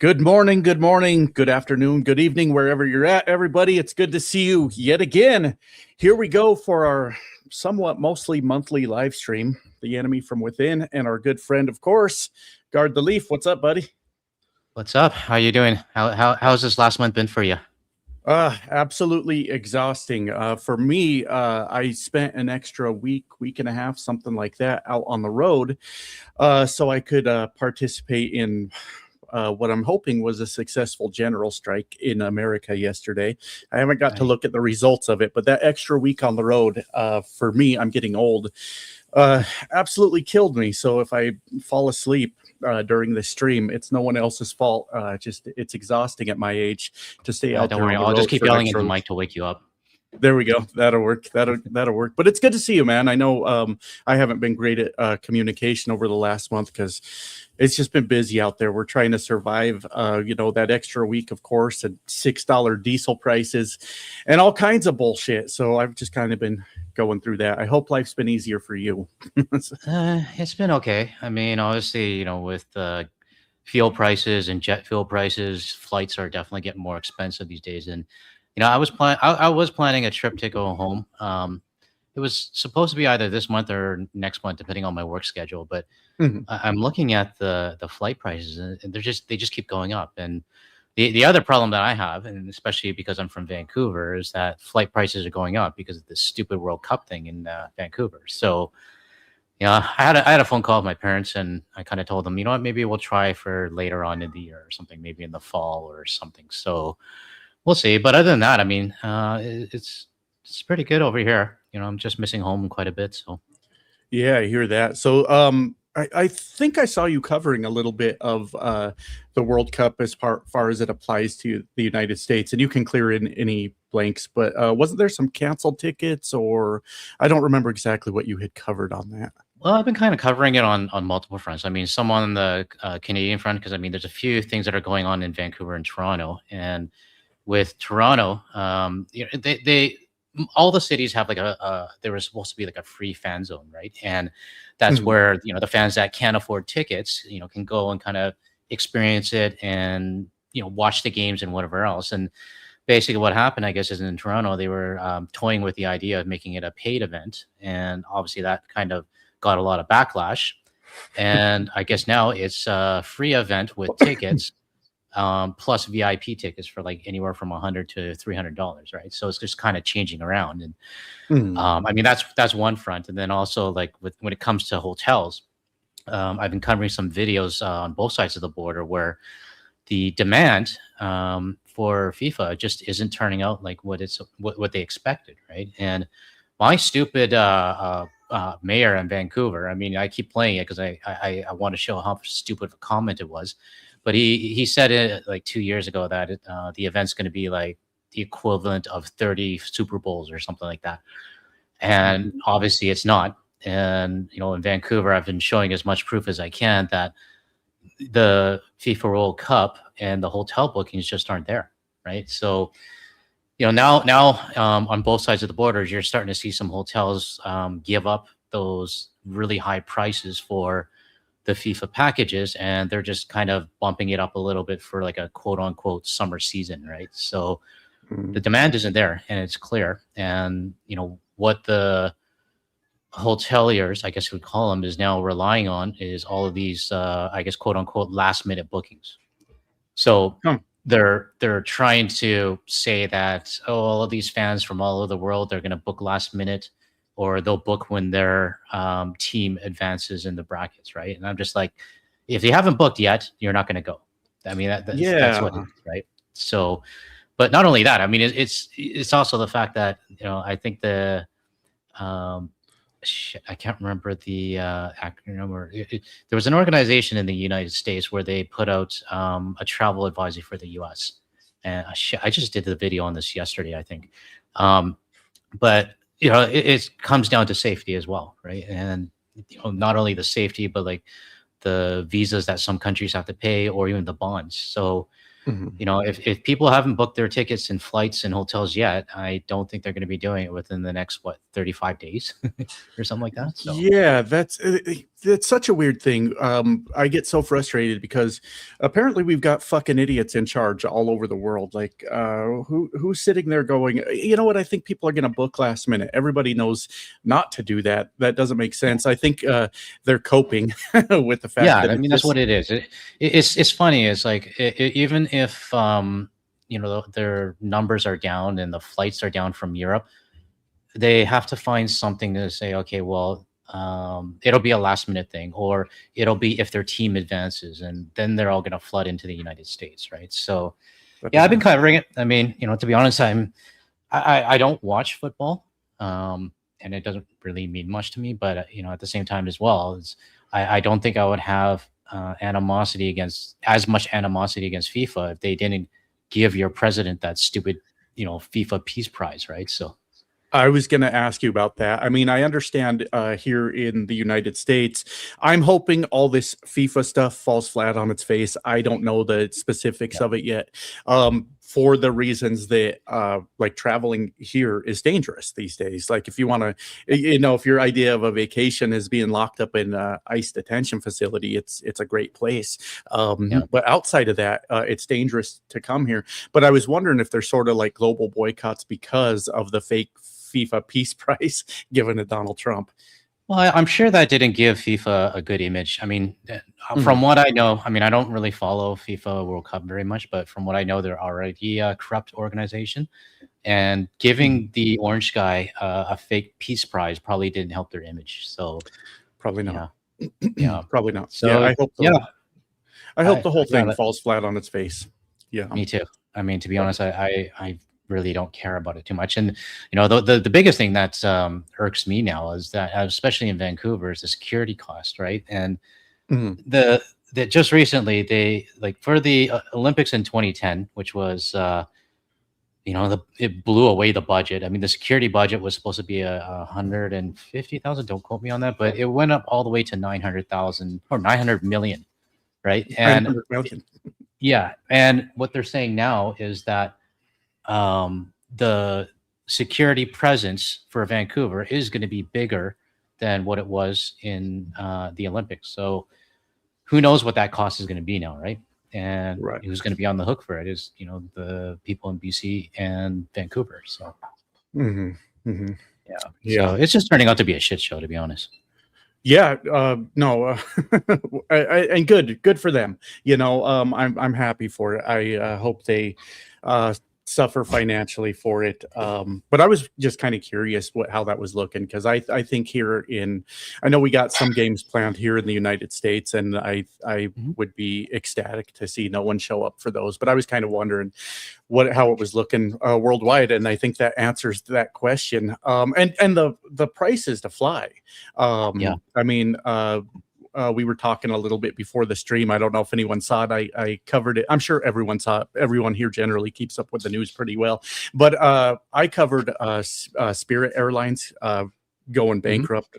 Good morning, good afternoon, good evening, wherever you're at, everybody. It's good to see you yet again. Here we go for our somewhat mostly monthly live stream, The Enemy from Within, and our good friend, of course, Guard the Leaf. What's up, buddy? What's up? How you doing? How's this last month been for you? Absolutely exhausting. For me, I spent an extra week and a half, something like that, out on the road, so I could participate in what I'm hoping was a successful general strike in America yesterday. I haven't got to look at the results of it, but that extra week on the road, for me, I'm getting old, absolutely killed me. So if I fall asleep during the stream, it's no one else's fault. It's exhausting at my age to stay out Don't there. worry. I'll just keep yelling at the mic to wake you up. There we go. That'll work. That'll work. But it's good to see you, man. I know I haven't been great at communication over the last month because it's just been busy out there. We're trying to survive, that extra week, of course, and $6 diesel prices and all kinds of bullshit. So I've just kind of been going through that. I hope life's been easier for you. It's been okay. I mean, obviously, with fuel prices and jet fuel prices, flights are definitely getting more expensive these days. And I was planning a trip to go home. It was supposed to be either this month or next month, depending on my work schedule. But I'm looking at the flight prices, and they just keep going up. And the other problem that I have, and especially because I'm from Vancouver, is that flight prices are going up because of this stupid World Cup thing in Vancouver. So, I had a phone call with my parents, and I kind of told them, you know what, maybe we'll try for later on in the year or something, maybe in the fall or something. So we'll see. But other than that, I mean, it's pretty good over here. I'm just missing home quite a bit. So yeah, I hear that. So I think I saw you covering a little bit of the World Cup as far as it applies to the United States, and you can clear in any blanks. But wasn't there some canceled tickets, or I don't remember exactly what you had covered on that? Well, I've been kind of covering it on multiple fronts. I mean, some on the Canadian front, because I mean, there's a few things that are going on in Vancouver and Toronto. And with Toronto, they all the cities have like there was supposed to be like a free fan zone, right? And that's where the fans that can't afford tickets, can go and kind of experience it and watch the games and whatever else. And basically, what happened, I guess, is in Toronto they were toying with the idea of making it a paid event, and obviously that kind of got a lot of backlash. And I guess now it's a free event with tickets. Plus VIP tickets for like anywhere from $100 to $300, right? So it's just kind of changing around, and I mean that's one front, and then also like when it comes to hotels, I've been covering some videos on both sides of the border where the demand for FIFA just isn't turning out like what they expected, right? And my stupid mayor in Vancouver, I mean, I keep playing it because I want to show how stupid of a comment it was. But he said it like 2 years ago that the event's going to be like the equivalent of 30 Super Bowls or something like that. And obviously it's not. And, in Vancouver, I've been showing as much proof as I can that the FIFA World Cup and the hotel bookings just aren't there, right? So, now on both sides of the borders, you're starting to see some hotels give up those really high prices for the FIFA packages, and they're just kind of bumping it up a little bit for like a quote unquote summer season, right? So the demand isn't there, and it's clear. And what the hoteliers, I guess we would call them, is now relying on is all of these, I guess, quote unquote last minute bookings. So they're trying to say that, all of these fans from all over the world, they're going to book last minute, or they'll book when their team advances in the brackets, right? And I'm just like, if you haven't booked yet, you're not going to go. I mean, that's what it is, right? So, but not only that, I mean, it's also the fact that I think the I can't remember the acronym, or there was an organization in the United States where they put out a travel advisory for the U.S. And I just did the video on this yesterday, I think, but it comes down to safety as well, right? And not only the safety, but like the visas that some countries have to pay, or even the bonds. So if people haven't booked their tickets and flights and hotels yet, I don't think they're going to be doing it within the next 35 days or something like that. So. Yeah, it's such a weird thing. I get so frustrated because apparently we've got fucking idiots in charge all over the world. Like, who's sitting there going, you know what? I think people are going to book last minute. Everybody knows not to do that. That doesn't make sense. I think they're coping with the fact Yeah, that I it's mean that's just what it is. It's funny. It's like even if you know their numbers are down and the flights are down from Europe, they have to find something to say. Okay, well, it'll be a last minute thing, or it'll be if their team advances, and then they're all going to flood into the United States, right? So that yeah, I've doesn't been make covering it. I mean, you know, to be honest, I don't watch football, and it doesn't really mean much to me. But you know, at the same time as well, I don't think I would have animosity against as much animosity against FIFA if they didn't give your president that stupid, you know, FIFA Peace Prize, right? So I was going to ask you about that. I mean, I understand here in the United States, I'm hoping all this FIFA stuff falls flat on its face. I don't know the specifics yeah, of it yet, for the reasons that like traveling here is dangerous these days. Like if you want to, you know, if your idea of a vacation is being locked up in a ICE detention facility, it's a great place. yeah. But outside of that, it's dangerous to come here. But I was wondering if there's sort of like global boycotts because of the fake FIFA Peace Prize given to Donald Trump. Well, I'm sure that didn't give FIFA a good image. I mean, Mhm. from what I know, I mean, I don't really follow FIFA World Cup very much, but from what I know, they're already a corrupt organization, and Mhm. giving the orange guy a fake peace prize probably didn't help their image. So Probably not. yeah, yeah. Probably not. Yeah, So I hope the whole yeah, thing falls flat on its face. Yeah. me too. I mean, to be Yeah. honest, I really don't care about it too much. And you know, the biggest thing that irks me now is that, especially in Vancouver, is the security cost, right? And Mhm. the that just recently they like for the Olympics in 2010, which was you know it blew away the budget. I mean, the security budget was supposed to be a 150,000. Don't quote me on that, but it went up all the way to 900,000 or 900 million, right? And 900 million. yeah, and what they're saying now is that the security presence for Vancouver is going to be bigger than what it was in the Olympics. So who knows what that cost is going to be now, right? And Right. who's going to be on the hook for it is, you know, the people in BC and Vancouver. So Mhm. Mhm. yeah, so Yeah. it's just turning out to be a shit show, to be honest. Yeah, no, and good for them. You know, I'm happy for it. I hope they uh, suffer financially for it. But I was just kind of curious how that was looking because I think here in I know we got some games planned here in the United States, and I Mhm. would be ecstatic to see no one show up for those. But I was kind of wondering how it was looking worldwide, and I think that answers that question. And the prices to fly. Yeah, I mean, we were talking a little bit before the stream. I don't know if anyone saw it. I covered it. I'm sure everyone saw it. Everyone here generally keeps up with the news pretty well. But I covered Spirit Airlines going hmm, bankrupt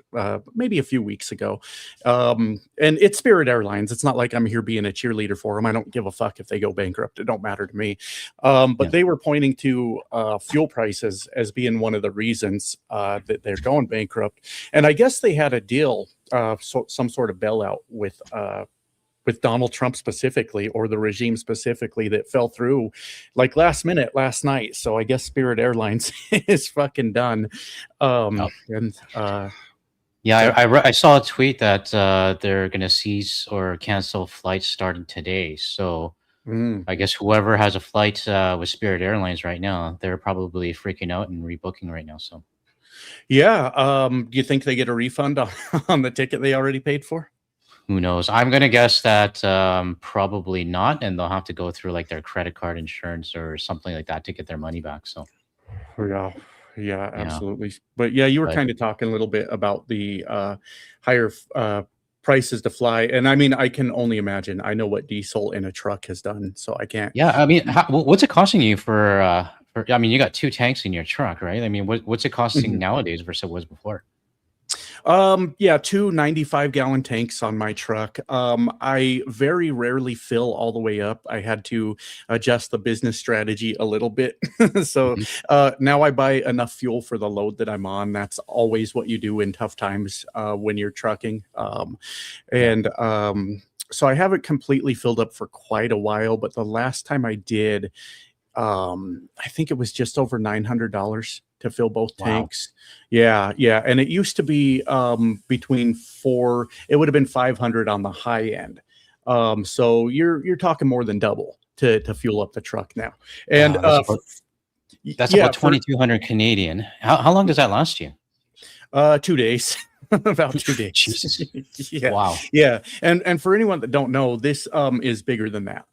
maybe a few weeks ago. And it's Spirit Airlines. It's not like I'm here being a cheerleader for them. I don't give a fuck if they go bankrupt. It don't matter to me. But yeah, they were pointing to fuel prices as being one of the reasons that they're going bankrupt. And I guess they had a deal, some sort of bailout with Donald Trump specifically, or the regime specifically, that fell through like last minute last night. So I guess Spirit Airlines is fucking done. yeah. And Yeah, so I saw a tweet that they're going to cease or cancel flights starting today. So mm, I guess whoever has a flight with Spirit Airlines right now, they're probably freaking out and rebooking right now. So yeah, do you think they get a refund on, on the ticket they already paid for? who knows? I'm gonna guess that probably not, and they'll have to go through like their credit card insurance or something like that to get their money back. So Yeah, yeah, yeah, absolutely. But yeah, you were but kind of talking a little bit about the higher prices to fly, and I mean, I can only imagine. I know what diesel in a truck has done, so I can't. yeah, I mean, what's it costing you for? I mean, you got two tanks in your truck, right? I mean, what's it costing Mhm. nowadays versus it was before? Yeah, two 95-gallon tanks on my truck. I very rarely fill all the way up. I had to adjust the business strategy a little bit. So Mhm. now I buy enough fuel for the load that I'm on. That's always what you do in tough times when you're trucking. Yeah. And so I haven't completely filled up for quite a while, but the last time I did, I think it was just over $900 to fill both Wow. tanks. Yeah, yeah, and it used to be between four. It would have been 500 on the high end. So you're talking more than double to fuel up the truck now. And Wow. That's yeah, about for 2,200 Canadian. How long does that last you? 2 days. About 2 days. Jesus. Yeah, Wow. yeah, and for anyone that don't know, this is bigger than that.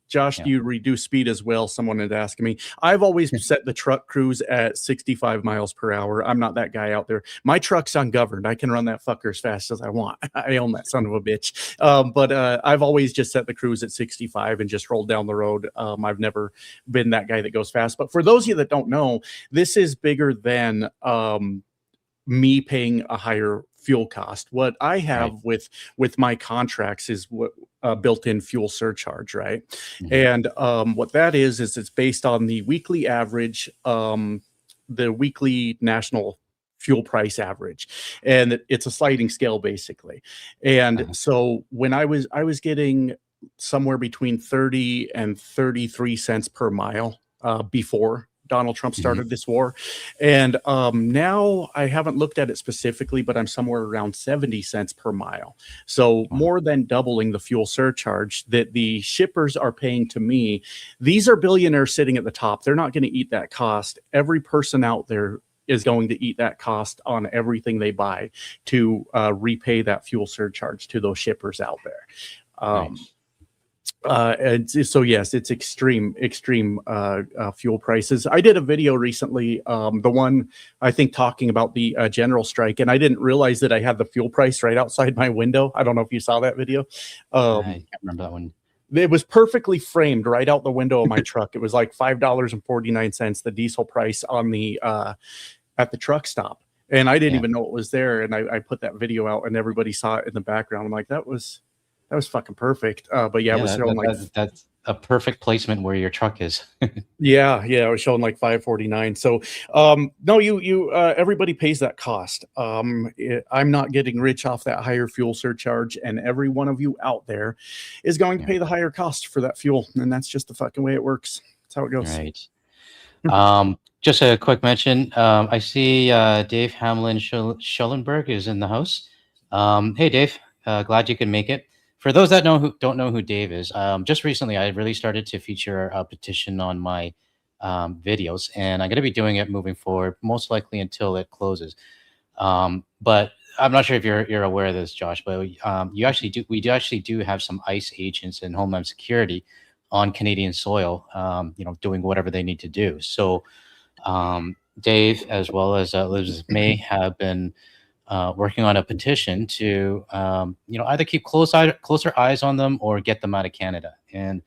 Josh, Yeah. do you reduce speed as well? Someone had asked me. I've always set the truck cruise at 65 miles per hour. I'm not that guy out there. My truck's ungoverned. I can run that fucker as fast as I want. I own that son of a bitch. But I've always just set the cruise at 65 and just rolled down the road. I've never been that guy that goes fast. But for those of you that don't know, this is bigger than me paying a higher fuel cost. What I have Right. with my contracts is what built-in fuel surcharge, right? Mhm. And what that is it's based on the weekly average, the weekly national fuel price average, and it's a sliding scale basically. And Uh-huh. so when I was getting somewhere between 30 and 33 cents per mile before Donald Trump Mhm. started this war. And now I haven't looked at it specifically, but I'm somewhere around 70 cents per mile. So Wow. more than doubling the fuel surcharge that the shippers are paying to me. These are billionaires sitting at the top. They're not going to eat that cost. Every person out there is going to eat that cost on everything they buy to repay that fuel surcharge to those shippers out there. Right. So yes, it's extreme fuel prices. I did a video recently, the one I think talking about the general strike, and I didn't realize that I had the fuel price right outside my window. I don't know if you saw that video. I can't remember that one. It was perfectly framed right out the window of my truck. It was like $5.49, the diesel price on the at the truck stop, and I didn't Yeah. even know it was there. And I put that video out, and everybody saw it in the background. I'm like, that was fucking perfect. But yeah, it Yeah. was showing like That's a perfect placement where your truck is. yeah, it was showing like 549. So no, you everybody pays that cost. I'm not getting rich off that higher fuel surcharge, and every one of you out there is going to Yeah. pay the higher cost for that fuel, and that's just the fucking way it works. That's how it goes. Right. Just a quick mention. I see Dave Hamlin Schellenberg is in the house. Hey, Dave. Glad you could make it. For those that don't know who Dave is, just recently I really started to feature a petition on my videos, and I'm going to be doing it moving forward, most likely until it closes. But I'm not sure if you're aware of this, Josh, but we actually do have some ICE agents and Homeland Security on Canadian soil, doing whatever they need to do. So Dave, as well as Elizabeth May, have been working on a petition to, either keep closer eyes on them or get them out of Canada. And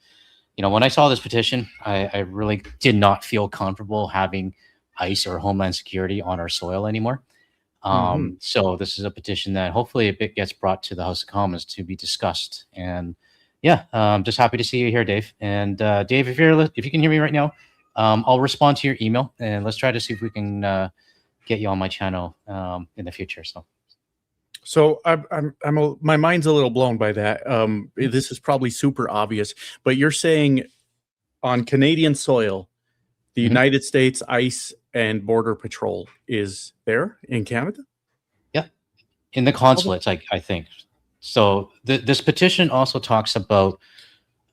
when I saw this petition, I really did not feel comfortable having ICE or Homeland Security on our soil anymore. Mhm. So this is a petition that hopefully it gets brought to the House of Commons to be discussed. And yeah, just happy to see you here, Dave. And Dave, if you can hear me right now, I'll respond to your email and let's try to see if we can get you on my channel in the future. So my mind's a little blown by that. This is probably super obvious, but you're saying on Canadian soil, the Mhm. United States ICE and Border Patrol is there in Canada? Yeah, in the How the consulates, I think. So this petition also talks about.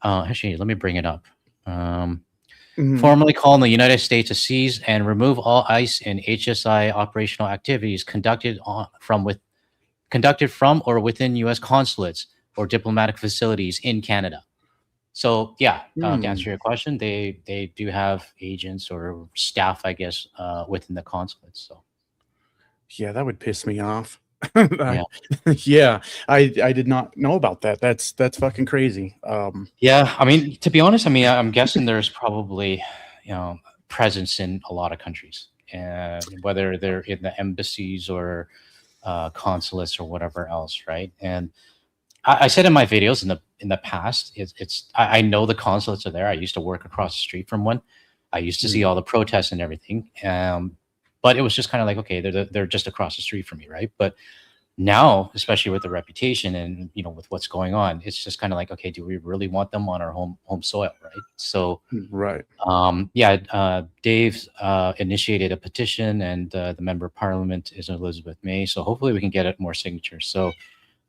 Actually, let me bring it up. Mhm. Formally call on the United States to seize and remove all ICE and HSI operational activities conducted from or within U.S. consulates or diplomatic facilities in Canada. So yeah, to Hmm. answer your question, they do have agents or staff, I guess, within the consulates. So Yeah, that would piss me off. I yeah, yeah, I did not know about that. That's fucking crazy. yeah. I mean, to be honest, I mean, I'm guessing there's probably presence in a lot of countries, and whether they're in the embassies or consulates or whatever else, right? And I said in my videos in the past, I know the consulates are there. I used to work across the street from one. I used to see all the protests and everything, but it was just kind of like, okay, they're just across the street from me, right? But now, especially with the reputation and with what's going on, it's just kind of like, okay, do we really want them on our home soil, right? So Right. Dave initiated a petition, and the member of parliament is Elizabeth May. So hopefully we can get more signatures. So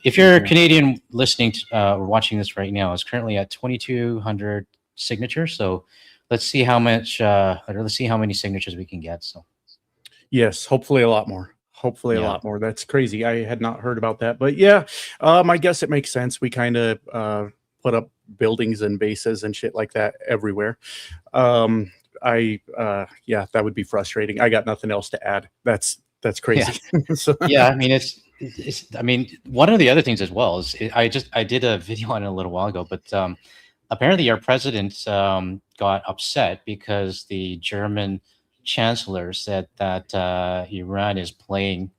if you're a Canadian listening to, or watching this right now, it's currently at 2,200 signatures. So let's see how much, let's see how many signatures we can get. So yes, hopefully a lot more. Hopefully a lot more. That's crazy. I had not heard about that, but yeah, I guess it makes sense. We kind of put up buildings and bases and shit like that everywhere. Yeah, that would be frustrating. I got nothing else to add. That's crazy. Yeah, So, yeah, I mean, I mean, one of the other things as well is I did a video on it a little while ago, but apparently our president got upset because the German chancellor said that Iran is playing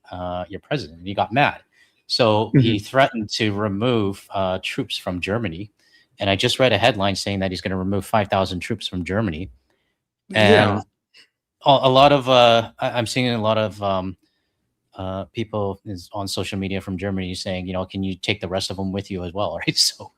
your president. He got mad, so he threatened to remove troops from Germany. And I just read a headline saying that he's going to remove 5,000 troops from Germany. And a lot of I'm seeing a lot of people on social media from Germany saying, can you take the rest of them with you as well, right? So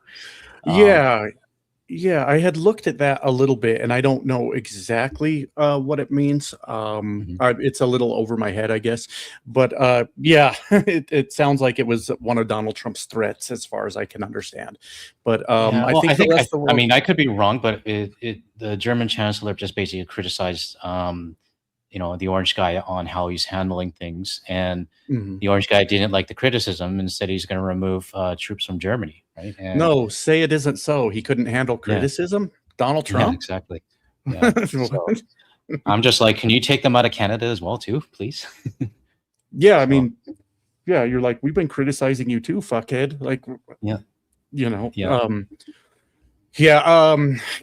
yeah, I had looked at that a little bit, and I don't know exactly what it means. It's a little over my head, I guess. But yeah, it sounds like it was one of Donald Trump's threats, as far as I can understand. But I think the rest of the world. I mean, I could be wrong, but the German chancellor just basically criticized the orange guy on how he's handling things, and the orange guy didn't like the criticism and said he's going to remove troops from Germany, right? And no, say it isn't so. He couldn't handle criticism. Donald Trump. Yeah, exactly. Yeah. So I'm just like, can you take them out of Canada as well, too, please? Yeah, I mean, yeah, you're like, we've been criticizing you too, fuckhead. Like, yeah,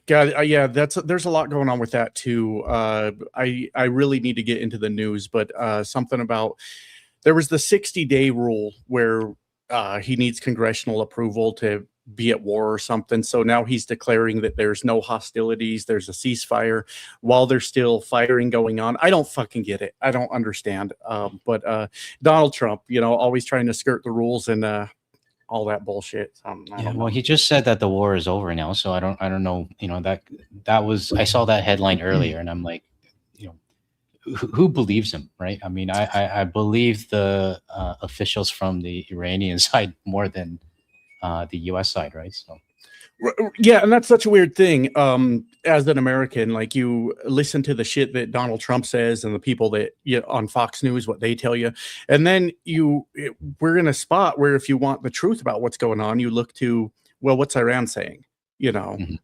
God, yeah, there's a lot going on with that too. I really need to get into the news, but something about there was the 60-day rule where he needs congressional approval to be at war or something. So now he's declaring that there's no hostilities, there's a ceasefire while there's still firing going on. I don't fucking get it. I don't understand. But Donald Trump, always trying to skirt the rules and all that bullshit. Well, he just said that the war is over now, so I don't know. That was, I saw that headline earlier, and I'm like, who believes him, right? I mean, I believe the officials from the Iranian side more than the U.S. side, right? So. Yeah, and that's such a weird thing. As an American, like, you listen to the shit that Donald Trump says and the people that on Fox News, what they tell you, and then we're in a spot where if you want the truth about what's going on, you look to, well, what's Iran saying? And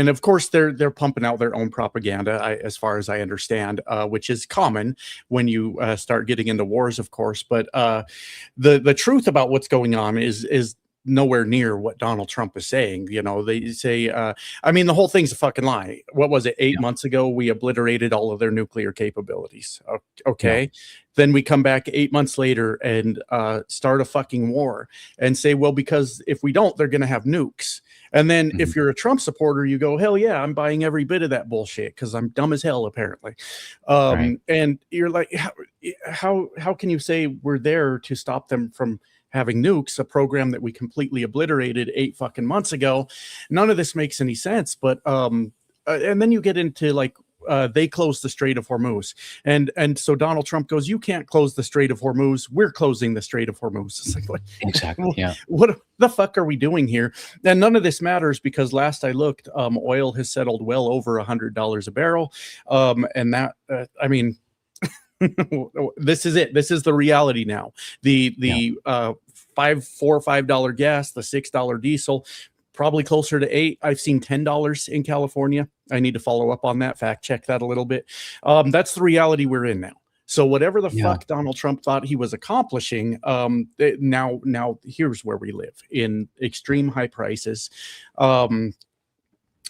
of course they're pumping out their own propaganda, as far as I understand, which is common when you start getting into wars, of course. But the truth about what's going on is nowhere near what Donald Trump is saying. They say, I mean, the whole thing's a fucking lie. What was it? 8 months ago, we obliterated all of their nuclear capabilities. Okay. Then we come back 8 months later and start a fucking war and say, well, because if we don't, they're going to have nukes. And then if you're a Trump supporter, you go, hell yeah, I'm buying every bit of that bullshit because I'm dumb as hell, apparently. And you're like, how can you say we're there to stop them from having nukes, a program that we completely obliterated 8 fucking months ago? None of this makes any sense. But and then you get into like, they closed the Strait of Hormuz, and so Donald Trump goes, you can't close the Strait of Hormuz, we're closing the Strait of Hormuz. It's like, exactly. Yeah, what the fuck are we doing here? And none of this matters because last I looked, oil has settled well over $100 a barrel, and that I mean, this is it. This is the reality now. The $4 or $5 gas, the $6 diesel, probably closer to $8. I've seen $10 in California. I need to follow up on that, fact check that a little bit. That's the reality we're in now. So whatever the fuck Donald Trump thought he was accomplishing, now here's where we live, in extreme high prices.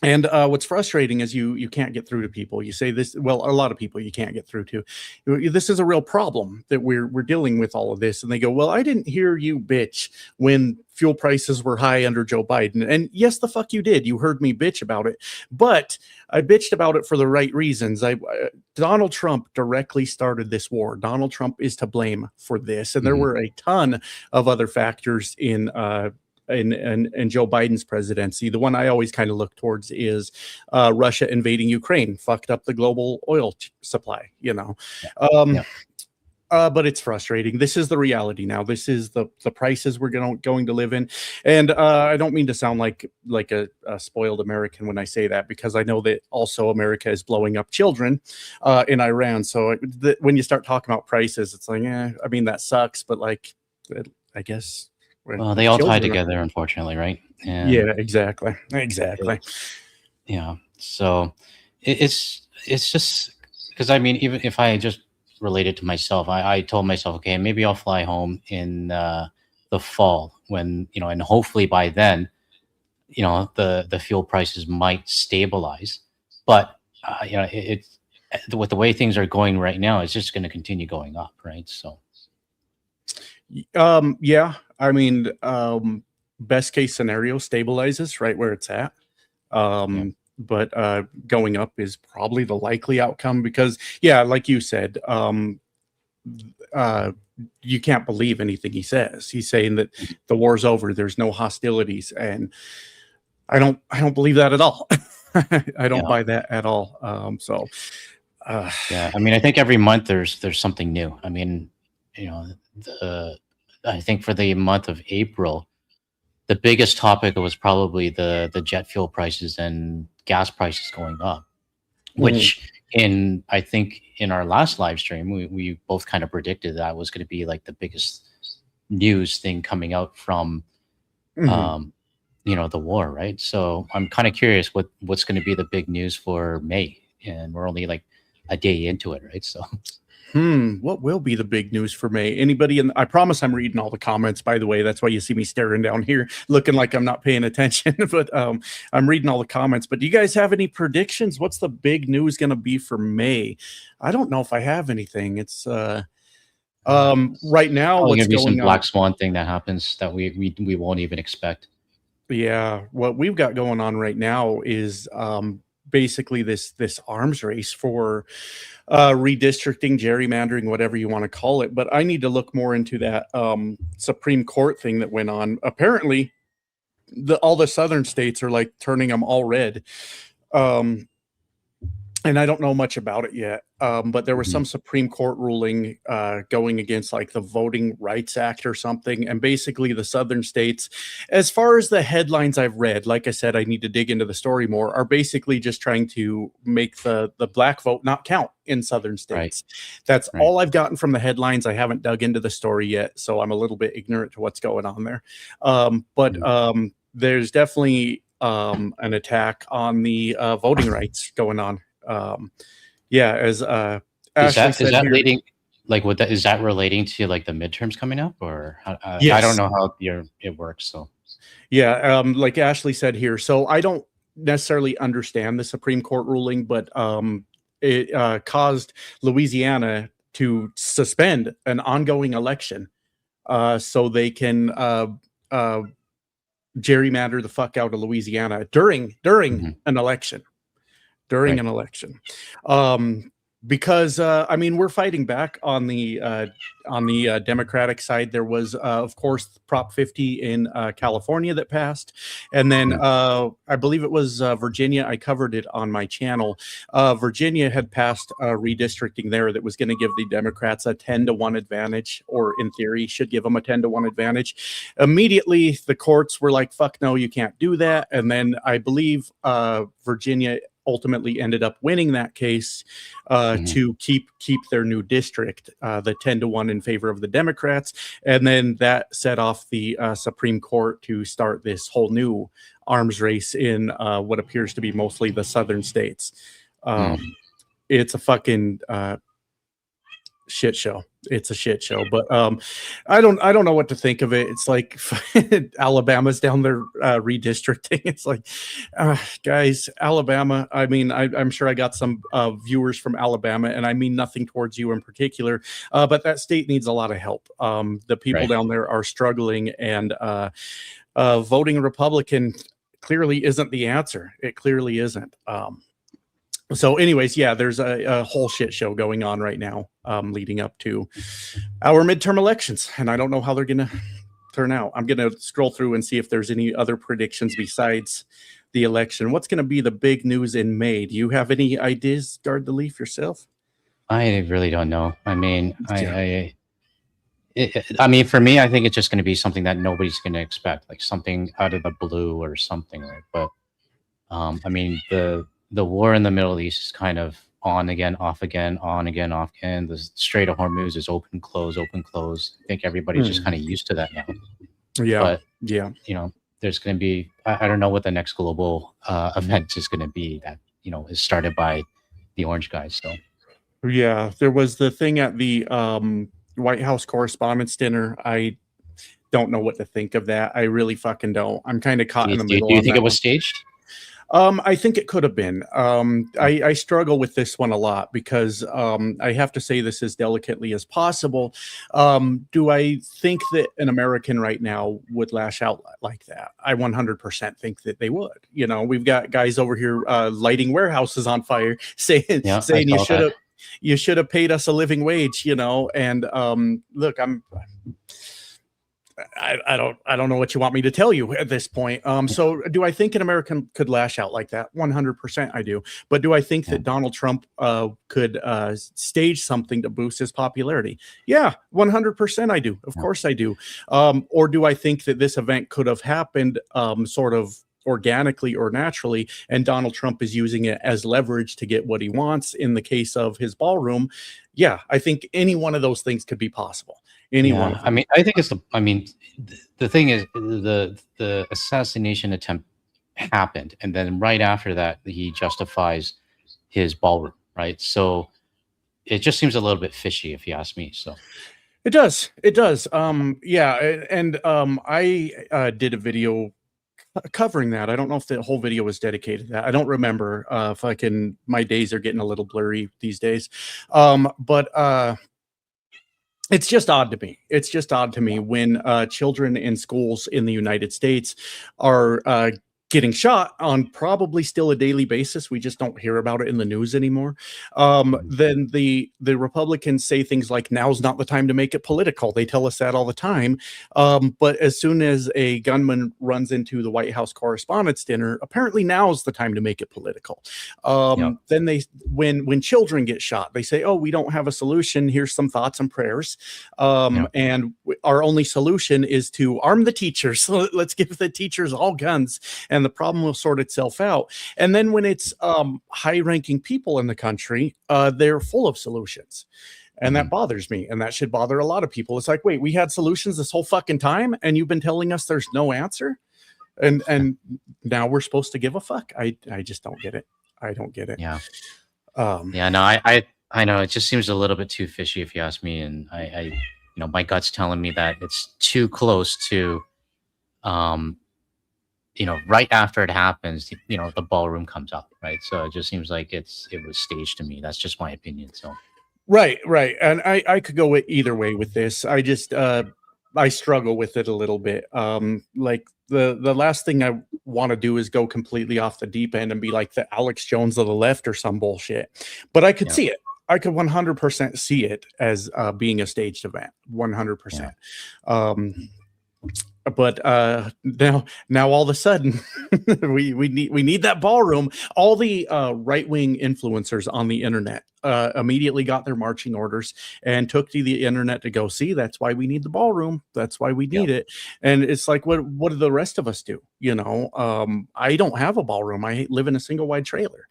And what's frustrating is you can't get through to people. You say this, well, a lot of people you can't get through to. This is a real problem that we're dealing with all of this, and they go, "Well, I didn't hear you bitch when fuel prices were high under Joe Biden." And yes, the fuck you did. You heard me bitch about it, but I bitched about it for the right reasons. Donald Trump directly started this war. Donald Trump is to blame for this, and there were a ton of other factors in Joe Biden's presidency. The one I always kind of look towards is Russia invading Ukraine, fucked up the global oil supply, you know. But it's frustrating. This is the reality now. This is the prices we're going to live in. And I don't mean to sound like a spoiled American when I say that, because I know that also America is blowing up children in Iran. So when you start talking about prices, it's like, I mean, that sucks. But like, I guess. Well, they all tie together, unfortunately, right? And yeah, exactly. Yeah. So it's just because, I mean, even if I just relate it to myself, I told myself, okay, maybe I'll fly home in the fall when, and hopefully by then, the fuel prices might stabilize. But, it's with the way things are going right now, it's just going to continue going up, right? So. Yeah, I mean, best case scenario stabilizes right where it's at. But going up is probably the likely outcome because, yeah, like you said, you can't believe anything he says. He's saying that the war's over, there's no hostilities, and I don't believe that at all. I don't buy that at all. Yeah, I mean, I think every month there's something new. I mean, I think for the month of April, the biggest topic was probably the jet fuel prices and gas prices going up, which I think in our last live stream, we both kind of predicted that was going to be like the biggest news thing coming out from, the war, right? So I'm kind of curious what's going to be the big news for May, and we're only like a day into it, right? So. What will be the big news for May? Anybody I promise I'm reading all the comments, by the way. That's why you see me staring down here, looking like I'm not paying attention, but I'm reading all the comments. But do you guys have any predictions? What's the big news going to be for May? I don't know if I have anything. It's right now, what's going to be some on? black swan thing that happens that we won't even expect. Yeah, what we've got going on right now is basically this arms race for redistricting, gerrymandering, whatever you want to call it. But I need to look more into that Supreme Court thing that went on. Apparently, all the southern states are like turning them all red. And I don't know much about it yet, but there was some Supreme Court ruling going against like the Voting Rights Act or something. And basically the southern states, as far as the headlines I've read, like I said, I need to dig into the story more, are basically just trying to make the black vote not count in southern states. Right. That's all I've gotten from the headlines. I haven't dug into the story yet, so I'm a little bit ignorant to what's going on there. But there's definitely an attack on the voting rights going on. As is that leading, like, what is that relating to, like, the midterms coming up, or yes. I don't know how it works. So like Ashley said here, so I don't necessarily understand the Supreme Court ruling, but it caused Louisiana to suspend an ongoing election so they can gerrymander the fuck out of Louisiana during an election. An election, because I mean, we're fighting back on the Democratic side. There was, of course, Prop 50 in California that passed, and then I believe it was Virginia. I covered it on my channel. Virginia had passed redistricting there that was going to give the Democrats a 10-1 advantage, or in theory, should give them a 10-1 advantage. Immediately, the courts were like, "Fuck no, you can't do that." And then I believe Virginia ultimately ended up winning that case to keep their new district, the 10-1 in favor of the Democrats. And then that set off the Supreme Court to start this whole new arms race in what appears to be mostly the southern states. It's a fucking shit show. it's a shit show. But I don't know what to think of it. It's like Alabama's down there redistricting. It's like, guys, Alabama. I mean, I'm sure I got some viewers from Alabama, and I mean nothing towards you in particular, but that state needs a lot of help. The people down there are struggling, and voting Republican clearly isn't the answer. It clearly isn't. So anyways, yeah, there's a whole shit show going on right now, leading up to our midterm elections, and I don't know how they're gonna turn out. I'm gonna scroll through and see if there's any other predictions besides the election. What's gonna be the big news in May? Do you have any ideas, Guard the Leaf, yourself? I really don't know. I mean, I mean, for me, I think it's just going to be something that nobody's going to expect, like something out of the blue or something, right? But I mean, the war in the Middle East is kind of on again, off again, on again, off again. The Strait of Hormuz is open, close, open, close. I think everybody's just kind of used to that now. Yeah, but yeah. You know, there's going to be, I don't know what the next global event is going to be that, you know, is started by the orange guys. So yeah, there was the thing at the White House Correspondents' Dinner. I don't know what to think of that. I really fucking don't. I'm kind of caught in the middle. Do you think it was staged? I think it could have been. I struggle with this one a lot because I have to say this as delicately as possible. Do I think that an American right now would lash out like that? I 100% think that they would. You know, we've got guys over here lighting warehouses on fire, saying you should have paid us a living wage. You know, and look, I don't know what you want me to tell you at this point. So do I think an American could lash out like that? 100% I do. But do I think that Donald Trump could stage something to boost his popularity? Yeah, 100% I do. Of course I do. Or do I think that this event could have happened sort of organically or naturally, and Donald Trump is using it as leverage to get what he wants in the case of his ballroom? Yeah, I think any one of those things could be possible. Anyone. I mean, I think it's the thing is the assassination attempt happened, and then right after that he justifies his ballroom, right? So it just seems a little bit fishy, if you ask me. So it does. Yeah, and I did a video covering that. I don't know if the whole video was dedicated to that. I don't remember. If I can, my days are getting a little blurry these days. But it's just odd to me. It's just odd to me when children in schools in the United States are getting shot on probably still a daily basis. We just don't hear about it in the news anymore. Then the Republicans say things like, now's not the time to make it political. They tell us that all the time. But as soon as a gunman runs into the White House Correspondents' Dinner, apparently now's the time to make it political. Then when children get shot, they say, oh, we don't have a solution. Here's some thoughts and prayers. And our only solution is to arm the teachers. Let's give the teachers all guns, and the problem will sort itself out. And then when it's high-ranking people in the country, they're full of solutions. And that bothers me, and that should bother a lot of people. It's like, wait, we had solutions this whole fucking time, and you've been telling us there's no answer? And now we're supposed to give a fuck? I just don't get it. I don't get it. Yeah. No, I know it just seems a little bit too fishy, if you ask me. And I you know, my gut's telling me that it's too close to, you know, right after it happens, you know, the ballroom comes up, right? So it just seems like it was staged to me. That's just my opinion. So right. And I could go either way with this. I just I struggle with it a little bit. Like the last thing I want to do is go completely off the deep end and be like the Alex Jones of the left or some bullshit. But I could see it. I could 100% see it as being a staged event. 100%. But now all of a sudden we need that ballroom. All the right-wing influencers on the internet immediately got their marching orders and took to the internet to go, see, that's why we need the ballroom. That's why we need it. And it's like, what do the rest of us do? You know, I don't have a ballroom. I live in a single wide trailer.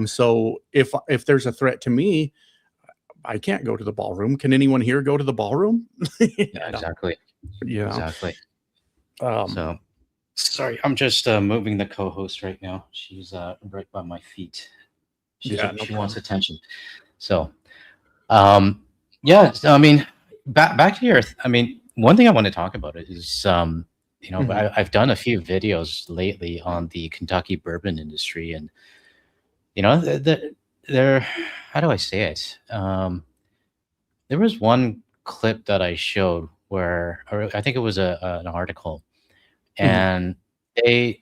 So if there's a threat to me, I can't go to the ballroom. Can anyone here go to the ballroom? Yeah, exactly. Yeah, exactly. So sorry, I'm just moving the co-host right now. She's right by my feet. She wants attention. So Yeah, I mean, back to your. I mean, one thing I want to talk about is, you know, Mhm. I've done a few videos lately on the Kentucky bourbon industry, and you know, they're how do I say it? There was one clip that I showed where, or I think it was an article, Mhm. and they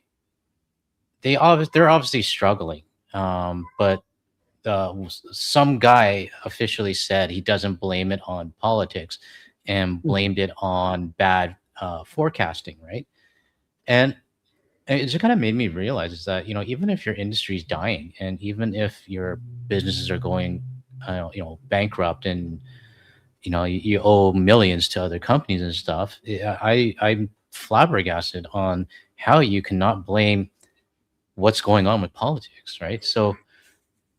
they're obviously struggling, but some guy officially said he doesn't blame it on politics and Mhm. blamed it on bad forecasting, right? And it just kind of made me realize is that, you know, even if your industry is dying and even if your businesses are going, you know, bankrupt and, you know, you owe millions to other companies and stuff, I'm flabbergasted on how you cannot blame what's going on with politics, right? So,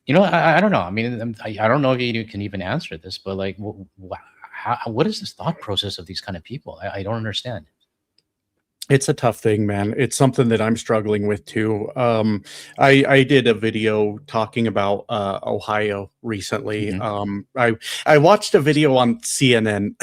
you know, I don't know. I mean, I don't know if you can even answer this, but like, what is this thought process of these kind of people? I don't understand. It's a tough thing, man. It's something that I'm struggling with too. I did a video talking about Ohio recently. Hmm. I watched a video on CNN,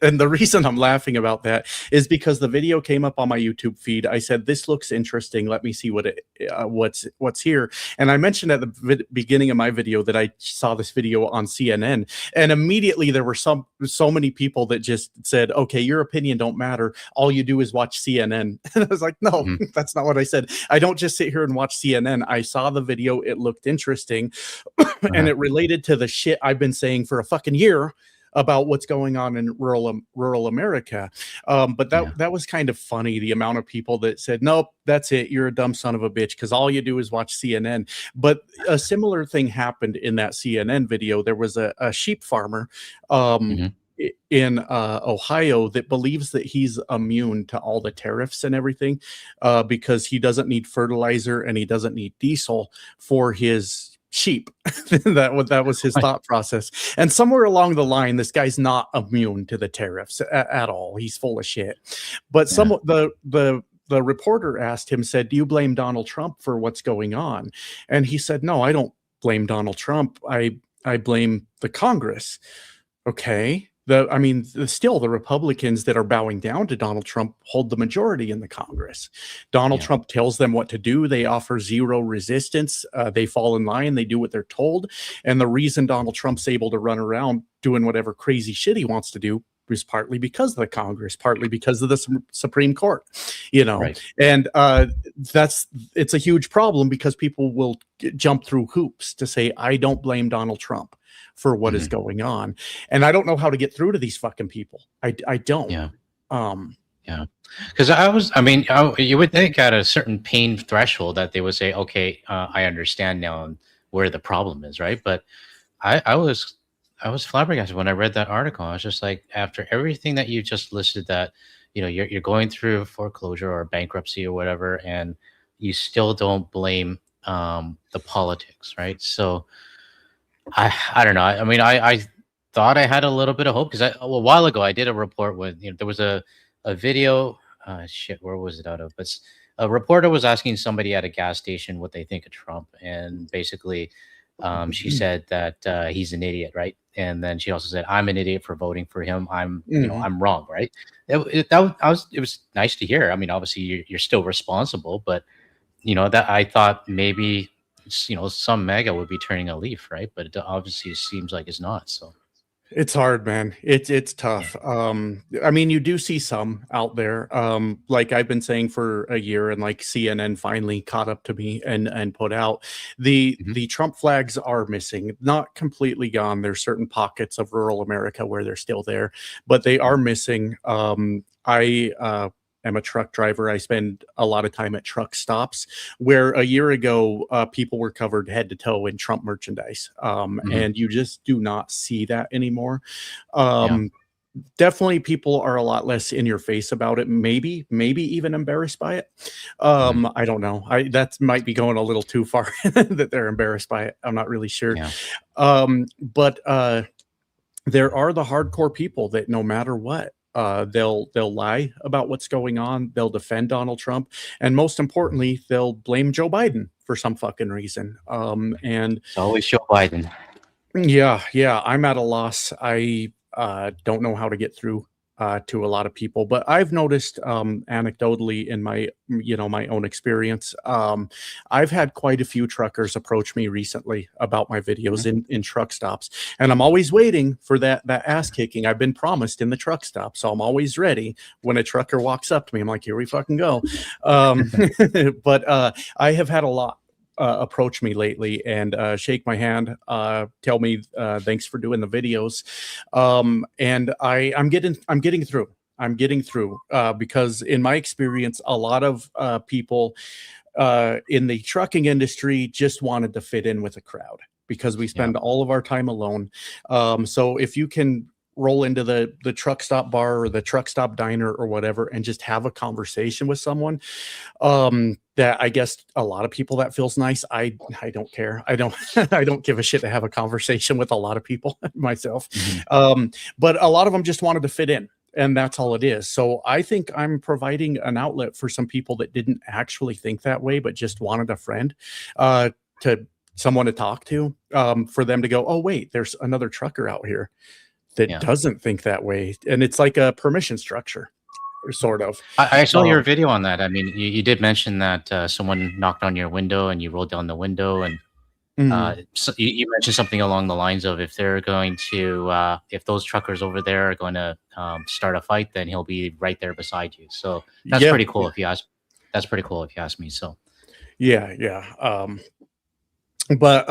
and the reason I'm laughing about that is because the video came up on my YouTube feed. I said, "This looks interesting. Let me see what's here." And I mentioned at the beginning of my video that I saw this video on CNN, and immediately there were so many people that just said, "Okay, your opinion don't matter. All you do is watch CNN." And I was like, no, Hmm. that's not what I said. I don't just sit here and watch CNN. I saw the video. It looked interesting. And Uh-huh. it related to the shit I've been saying for a fucking year about what's going on in rural America. But Yeah. that was kind of funny. The amount of people that said, "Nope, that's it. You're a dumb son of a bitch because all you do is watch CNN." But a similar thing happened in that CNN video. There was a sheep farmer. Um, Hmm. in Ohio that believes that he's immune to all the tariffs and everything because he doesn't need fertilizer and he doesn't need diesel for his sheep. That was his Right. thought process. And somewhere along the line, this guy's not immune to the tariffs at all. He's full of shit. But Yeah. the reporter asked him, said, "Do you blame Donald Trump for what's going on?" And he said, "No, I don't blame Donald Trump. I blame the Congress." Okay. I mean, still the Republicans that are bowing down to Donald Trump hold the majority in the Congress. Donald Yeah. Trump tells them what to do. They offer zero resistance. They fall in line. They do what they're told. And the reason Donald Trump's able to run around doing whatever crazy shit he wants to do is partly because of the Congress, partly because of the Supreme Court, you know. Right. And that's it's a huge problem because people will jump through hoops to say, "I don't blame Donald Trump for what is Hmm. going on." And I don't know how to get through to these fucking people. I don't. Yeah. Um, Yeah. Because I mean, you would think at a certain pain threshold that they would say, okay, I understand now where the problem is, right? But I, I was, I was flabbergasted when I read that article. I was just like, after everything that you just listed, that you know, you're going through foreclosure or bankruptcy or whatever, and you still don't blame the politics, right? So I don't know. I mean, I thought I had a little bit of hope because a while ago I did a report with, you know, there was a video. Shit, where was it out of? But a reporter was asking somebody at a gas station what they think of Trump, and basically, she said that he's an idiot, right? And then she also said, "I'm an idiot for voting for him. You know, mhm. I'm wrong, right?" It was nice to hear. I mean, obviously, you're still responsible, but you know that I thought maybe you know some mega would be turning a leaf, right? But it obviously seems like it's not. So It's hard, man. It's yeah. tough. I mean, you do see some out there. Like I've been saying for a year, and like CNN finally caught up to me and put out Hmm. the Trump flags are missing, not completely gone. There's certain pockets of rural America where they're still there, but they are missing. I am a truck driver. I spend a lot of time at truck stops where a year ago people were covered head to toe in Trump merchandise, Hmm. and you just do not see that anymore. Yeah. Um, Definitely, people are a lot less in your face about it. Maybe even embarrassed by it. Hmm. I don't know. I That might be going a little too far that they're embarrassed by it. I'm not really sure. Yeah. But there are the hardcore people that no matter what, they'll lie about what's going on. They'll defend Donald Trump, and most importantly, they'll blame Joe Biden for some fucking reason. And It's always Joe Biden. Yeah, I'm at a loss. I don't know how to get through to a lot of people, but I've noticed anecdotally in my my own experience, I've had quite a few truckers approach me recently about my videos Mhm. in truck stops, and I'm always waiting for that ass kicking I've been promised in the truck stop. So I'm always ready when a trucker walks up to me. I'm like, here we fucking go. Um, but I have had a lot approach me lately and shake my hand, tell me thanks for doing the videos, and I'm getting through. I'm getting through because, in my experience, a lot of people in the trucking industry just wanted to fit in with a crowd because we Yeah. spend all of our time alone. So if you can roll into the truck stop bar or the truck stop diner or whatever and just have a conversation with someone, that I guess a lot of people that feels nice. I don't care. I don't I don't give a shit to have a conversation with a lot of people myself. Mhm. But a lot of them just wanted to fit in. And that's all it is. So I think I'm providing an outlet for some people that didn't actually think that way, but just wanted a friend, to someone to talk to, for them to go, oh, wait, there's another trucker out here that Yeah. doesn't think that way. And it's like a permission structure, or sort of. I saw your Um, video on that. I mean, you did mention that someone knocked on your window and you rolled down the window, and mhm. so you mentioned something along the lines of if they're going to, if those truckers over there are going to start a fight, then he'll be right there beside you. So that's Yeah, pretty cool if you ask. That's pretty cool if you ask me. So yeah. But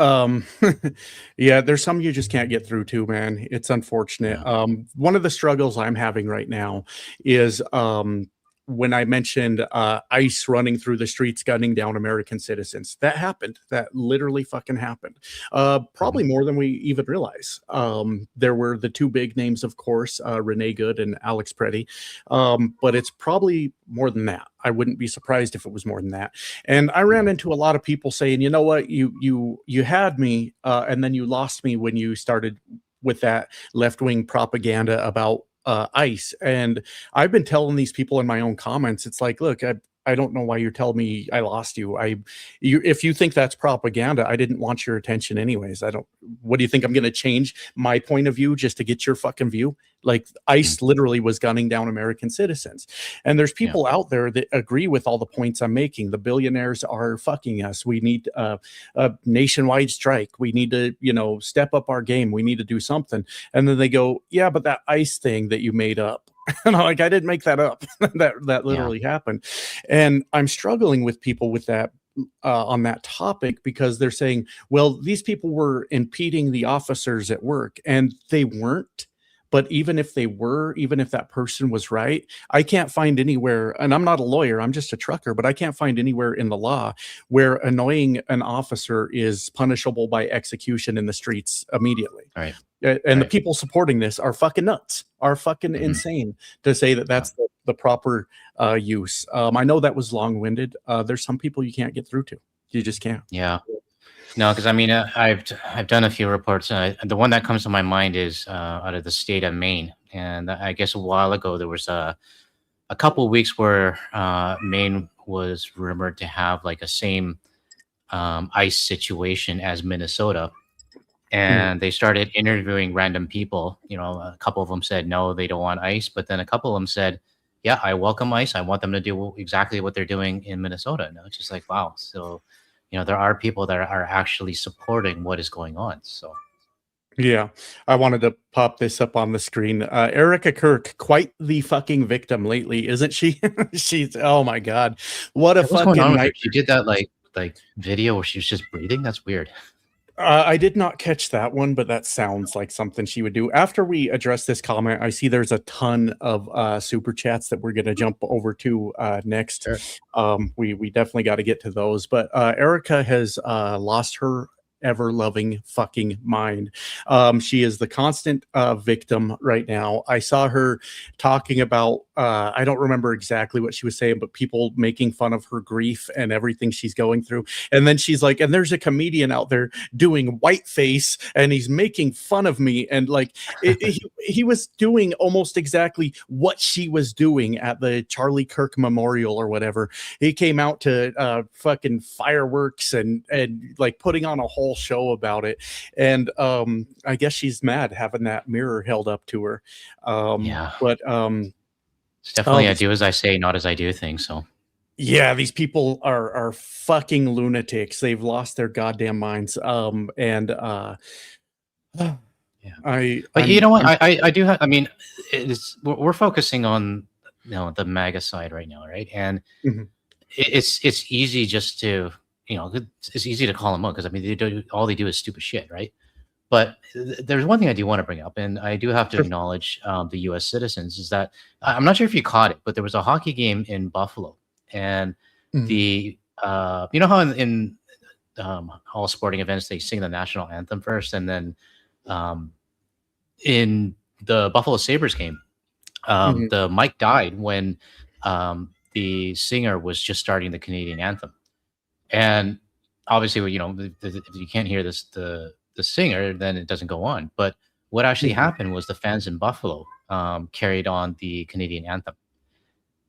yeah, there's some you just can't get through to, man. It's unfortunate. yeah. One of the struggles I'm having right now is when I mentioned ICE running through the streets gunning down American citizens. That happened. That literally fucking happened. Mhm. Probably more than we even realize. There were the two big names, of course, Renee Good and Alex Preddy, but it's probably more than that. I wouldn't be surprised if it was more than that. And I ran Yeah. into a lot of people saying, you know what, you had me, and then you lost me when you started with that left wing propaganda about ICE. And I've been telling these people in my own comments, it's like, look, I don't know why you're telling me I lost you. If you think that's propaganda, I didn't want your attention anyways. I don't. What do you think? I'm going to change my point of view just to get your fucking view? Like Mhm. ICE literally was gunning down American citizens, and there's Yeah. people out there that agree with all the points I'm making. The billionaires are fucking us. We need a nationwide strike. We need to, step up our game. We need to do something. And then they go, yeah, but that ICE thing that you made up. And I'm like, I didn't make that up. that Yeah. literally happened. And I'm struggling with people with that, on that topic, because they're saying, well, these people were impeding the officers at work, and they weren't. But even if they were, even if that person was right, I can't find anywhere, and I'm not a lawyer, I'm just a trucker, but I can't find anywhere in the law where annoying an officer is punishable by execution in the streets immediately. All right. And the Right. people supporting this are fucking nuts, are fucking Hmm. insane to say that Yeah. that's the proper use. I know that was long winded. There's some people you can't get through to. You just can't. Yeah. No, because I mean, I've done a few reports. The one that comes to my mind is out of the state of Maine, and I guess a while ago there was a couple weeks where Maine was rumored to have like a same ICE situation as Minnesota, Mm. and they started interviewing random people. You know, a couple of them said no, they don't want ICE, but then a couple of them said, "Yeah, I welcome ICE. I want them to do exactly what they're doing in Minnesota." And it's just like, wow. So, there are people that are actually supporting what is going on. So, Yeah, I wanted to pop this up on the screen. Erica Kirk, quite the fucking victim lately, isn't she? She's, oh my God, what a yeah, what's going on fucking with her? night. She did that like video where she was just breathing. That's weird. I did not catch that one, but that sounds like something she would do. After we address this comment, I see there's a ton of super chats that we're going to jump over to next. Sure. We definitely got to get to those. But Erica has lost her ever loving fucking mind. She is the constant victim right now. I saw her talking about I don't remember exactly what she was saying, but people making fun of her grief and everything she's going through. And then she's like, and there's a comedian out there doing whiteface and he's making fun of me. And like, he was doing almost exactly what she was doing at the Charlie Kirk Memorial or whatever. He came out to fucking fireworks and like putting on a whole show about it. And I guess she's mad having that mirror held up to her. Yeah. But It's definitely a do as I say, not as I do thing. So yeah, these people are fucking lunatics. They've lost their goddamn minds. yeah. I But I'm, you know what? I'm I do have. I mean, we're focusing on the MAGA side right now, right? And mhm, it's easy just to it's easy to call them out because I mean all they do is stupid shit, right? But there's one thing I do want to bring up, and I do have to sure. acknowledge the U.S. citizens is that I'm not sure if you caught it, but there was a hockey game in Buffalo, and Mhm, the you know how in all sporting events they sing the national anthem first, and then um, in the Buffalo Sabres game, mhm, the mic died when the singer was just starting the Canadian anthem, and obviously, well, if you can't hear the singer, then it doesn't go on. But what actually mhm. happened was the fans in Buffalo carried on the Canadian anthem.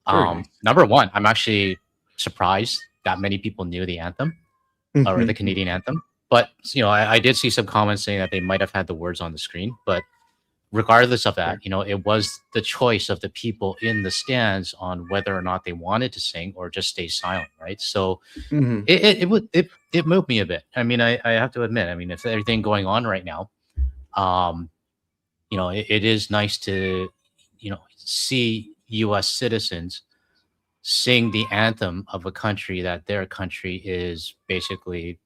Very nice. Number one, I'm actually surprised that many people knew the anthem or the Mhm, Canadian anthem. But I did see some comments saying that they might have had the words on the screen, but regardless of that, sure. it was the choice of the people in the stands on whether or not they wanted to sing or just stay silent, right? So Mhm, it moved me a bit. I mean, I have to admit, I mean, if everything going on right now, um, it is nice to, see U.S. citizens sing the anthem of a country that their country is basically,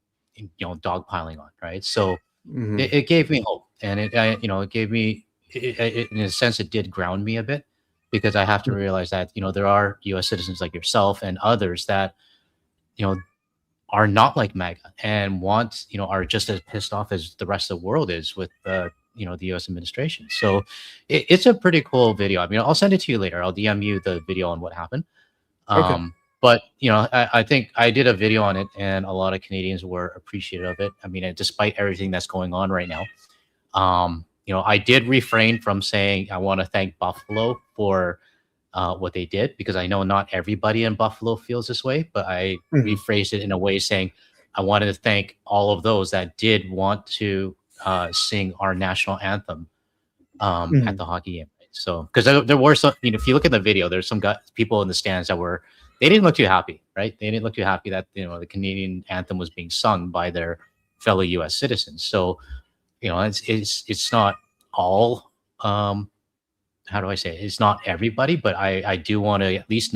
dogpiling on, right? So mhm, it gave me hope, and it gave me, in a sense, it did ground me a bit because I have to mhm. realize that there are U.S. citizens like yourself and others that you know are not like MAGA and are just as pissed off as the rest of the world is with the U.S. administration. So it's a pretty cool video. I mean, I'll send it to you later. I'll DM you the video on what happened. Okay. But I think I did a video on it, and a lot of Canadians were appreciative of it. I mean, despite everything that's going on right now, I did refrain from saying I want to thank Buffalo for what they did because I know not everybody in Buffalo feels this way, but I Mhm, rephrased it in a way saying I wanted to thank all of those that did want to sing our national anthem at mhm. the hockey game. Right? So, because there were some, if you look at the video, there's some people in the stands that they didn't look too happy, right? They didn't look too happy that the Canadian anthem was being sung by their fellow U.S. citizens. So, it's not all how do I say it? It's not everybody, but I do want to at least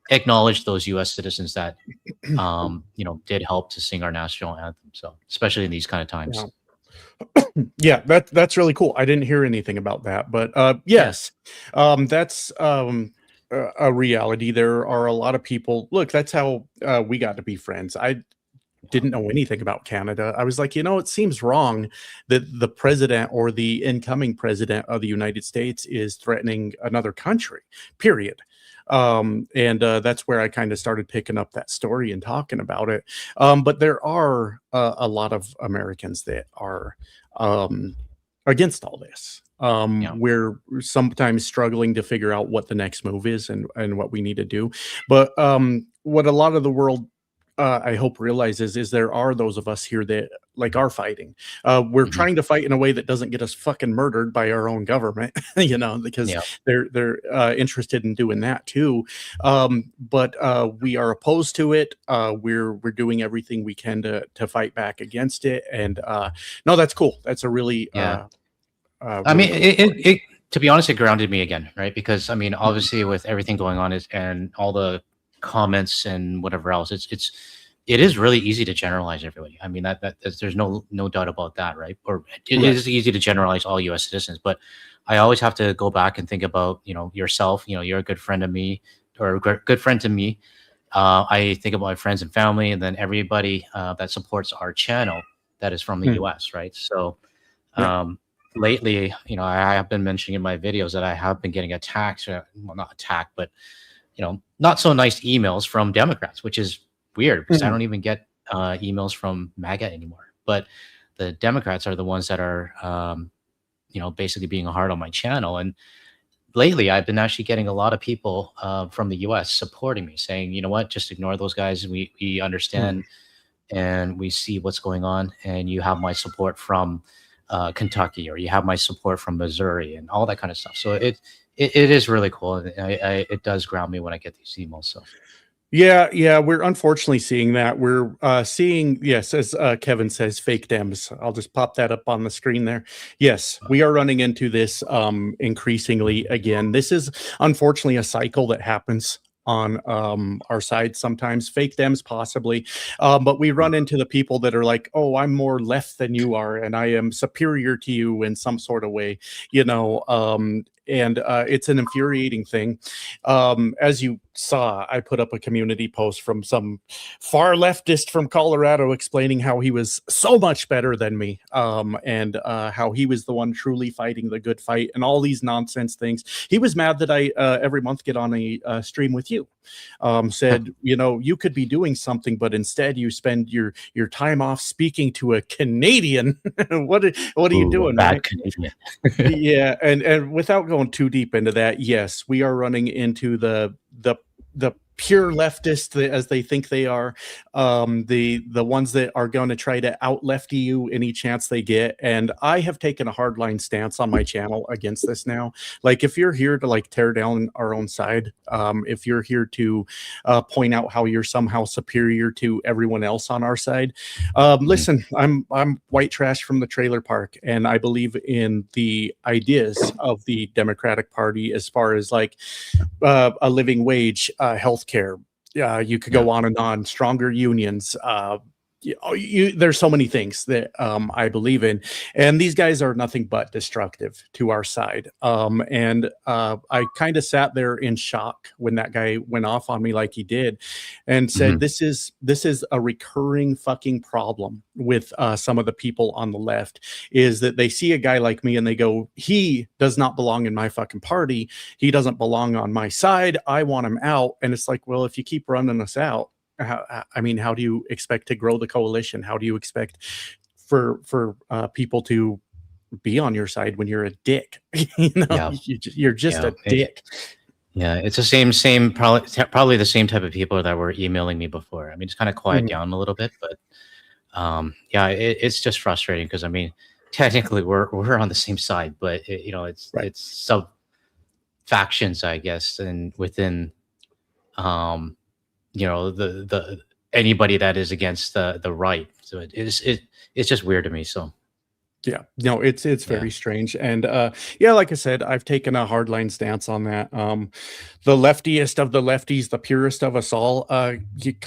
acknowledge those U.S. citizens that did help to sing our national anthem. So especially in these kind of Yeah. times. Yeah, that's really cool. I didn't hear anything about that, but Yeah. yes, that's a reality. There are a lot of people. Look, that's how we got to be friends. I didn't know anything about Canada. I was like, it seems wrong that the president or the incoming president of the United States is threatening another country, period. And that's where I kind of started picking up that story and talking about it. But there are a lot of Americans that are um, against all this. Yeah. We're sometimes struggling to figure out what the next move is and what we need to do. But what a lot of the world I hope realizes is there are those of us here that like are fighting. We're Hmm. trying to fight in a way that doesn't get us fucking murdered by our own government, because Yeah. they're interested in doing that too. But we are opposed to it. We're doing everything we can to fight back against it. And no, that's cool. That's a Yeah. I really mean, cool story. to be honest, it grounded me again, right? Because I mean, Mhm. obviously, with everything going on and all the comments and whatever else, it is really easy to generalize everybody. I mean, there's no doubt about that, right? Or it Right. is easy to generalize all U.S. citizens, but I always have to go back and think about yourself. You're a good friend of me, or a good friend to me. I think about my friends and family, and then everybody that supports our channel that is from the Mhm. U.S. Right? So. Yeah. Um, lately, I have been mentioning in my videos that I have been getting attacked, well, not attacked, but not so nice emails from Democrats, which is weird because I Mhm. don't even get emails from MAGA anymore. But the Democrats are the ones that are, basically being hard on my channel. And lately, I've been actually getting a lot of people from the U.S. supporting me, saying, you know what, just ignore those guys. We Mhm. understand and we see what's going on, and you have my support from Kentucky, or you have my support from Missouri, and all that kind of stuff. So it is really cool, and it does ground me when I get these emails. So Yeah, yeah, we're unfortunately seeing that. We're seeing, yes, as Kevin says, fake Dems. I'll just pop that up on the screen there. Yes, we are running into this increasingly again. This is unfortunately a cycle that happens on our side sometimes. Fake Dems, possibly, but we run into the people that are like, "Oh, I'm more left than you are, and I am superior to you in some sort of way," and it's an infuriating thing. As you saw, I put up a community post from some far leftist from Colorado explaining how he was so much better than me, and how he was the one truly fighting the good fight, and all these nonsense things. He was mad that I every month get on a stream with you. Said, you could be doing something, but instead you spend your time off speaking to a Canadian. What are you ooh, a doing, bad right? Canadian. Yeah, and without going too deep into that, yes, we are running into the pure leftist, as they think they are, the ones that are going to try to out lefty you any chance they get. And I have taken a hardline stance on my channel against this now. Like, if you're here to like tear down our own side, if you're here to point out how you're somehow superior to everyone else on our side, Mhm. listen, I'm white trash from the trailer park, and I believe in the ideas of the Democratic Party as far as like a living wage, healthcare. You could Yeah. go on and on. Stronger unions. There's so many things that I believe in, and these guys are nothing but destructive to our side. And I kind of sat there in shock when that guy went off on me like he did, and said, Mhm. "This is a recurring fucking problem with some of the people on the left. Is that they see a guy like me and they go, he does not belong in my fucking party. He doesn't belong on my side. I want him out." And it's like, well, if you keep running us out, I mean, how do you expect to grow the coalition? How do you expect for people to be on your side when you're a dick? Yeah. You're just Yeah. a dick. Yeah, it's the same, probably the same type of people that were emailing me before. I mean, it's kind of quiet Mhm. down a little bit, but yeah, it's just frustrating because I mean, technically we're on the same side, but it's Right. it's sub factions, I guess, and within um, the anybody that is against the right. So it's just weird to me. So Yeah, no, it's yeah. very strange, and yeah, like I said, I've taken a hardline stance on that. The leftiest of the lefties, the purest of us all,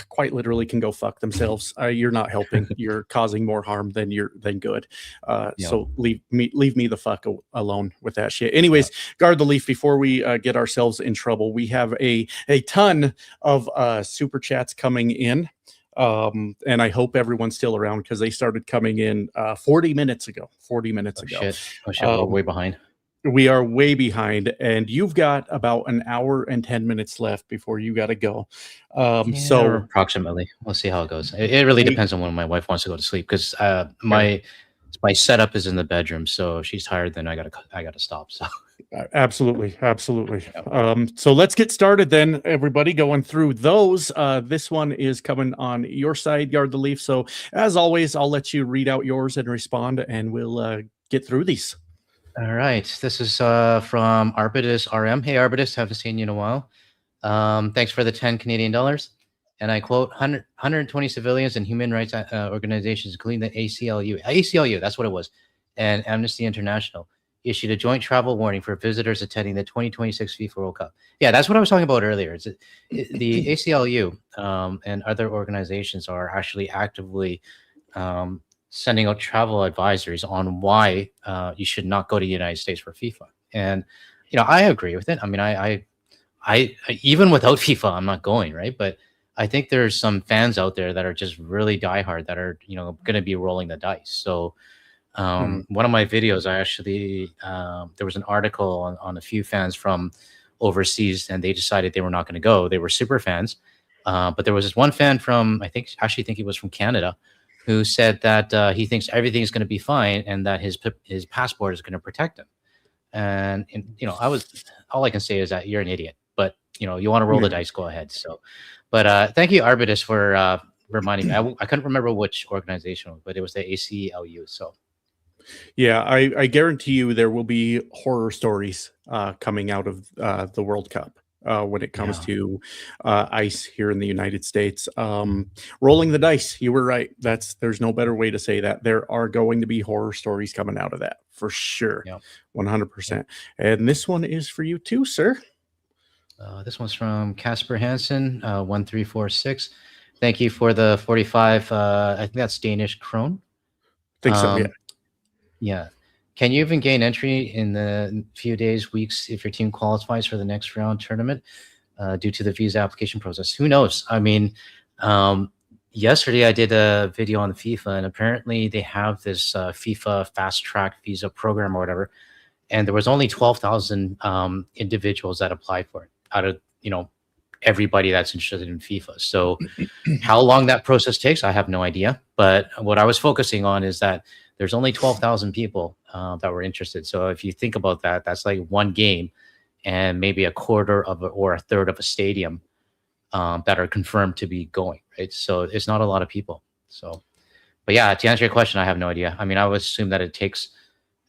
quite literally can go fuck themselves. You're not helping; you're causing more harm than good. Yeah. So leave me the fuck alone with that shit. Yeah. Anyways, guard the leaf before we get ourselves in trouble. We have a ton of super chats coming in. And I hope everyone's still around because they started coming in 40 minutes ago. 40 minutes Oh ago. shit. Oh shit. We're Um, way behind. we are way behind, and you've got about an hour and 10 minutes left before you got to go. Yeah, or So approximately. We'll see how it goes. It really we, depends on when my wife wants to go to sleep because fair. my setup is in the bedroom. So if she's tired, then I gotta stop. So Absolutely, absolutely. yeah. So let's get started then, everybody, going through those. This one is coming on your side, Guard the Leaf. So as always, I'll let you read out yours and respond, and we'll get through these. All right. This is from Arbitus RM. Hey Arbitus, haven't seen you in a while. Thanks for the 10 Canadian dollars. And I quote 120 civilians and human rights organizations, including the ACLU. ACLU, that's what it was. And Amnesty International issued a joint travel warning for visitors attending the 2026 FIFA World Cup. Yeah, that's what I was talking about earlier. The ACLU and other organizations are actually actively um, sending out travel advisories on why you should not go to the United States for FIFA. And I agree with it. I mean, I even without FIFA, I'm not going, right? But I think there's some fans out there that are just really diehard that are going to be rolling the dice. So One of my videos, I actually there was an article on a few fans from overseas, and they decided they were not going to go. They were super fans, but there was this one fan from I think he was from Canada, who said that he thinks everything is going to be fine and that his passport is going to protect him. And I was all I can say is that you're an idiot. But you want to roll the dice, go ahead. So, but thank you, Arbitus, for reminding me. I couldn't remember which organization, but it was the ACLU. So. Yeah, I guarantee you there will be horror stories coming out of the World Cup when it comes to ice here in the United States. Rolling the dice, you were right. There's no better way to say that. There are going to be horror stories coming out of that for sure. 100%. And this one is for you too, sir. This one's from Casper Hansen, 1346. Thank you for the 45. I think that's Danish krone. I think so, yeah. Yeah. Can you even gain entry in the few days, weeks, if your team qualifies for the next round tournament due to the visa application process? Who knows? I mean, yesterday I did a video on FIFA, and apparently they have this FIFA fast track visa program or whatever, and there was only 12,000 individuals that applied for it out of everybody that's interested in FIFA. So how long that process takes, I have no idea. But what I was focusing on is that there's only 12,000 people that were interested. So if you think about that, that's like one game and maybe a quarter of or a third of a stadium that are confirmed to be going, right? So it's not a lot of people. So, but yeah, to answer your question, I have no idea. I mean, I would assume that it takes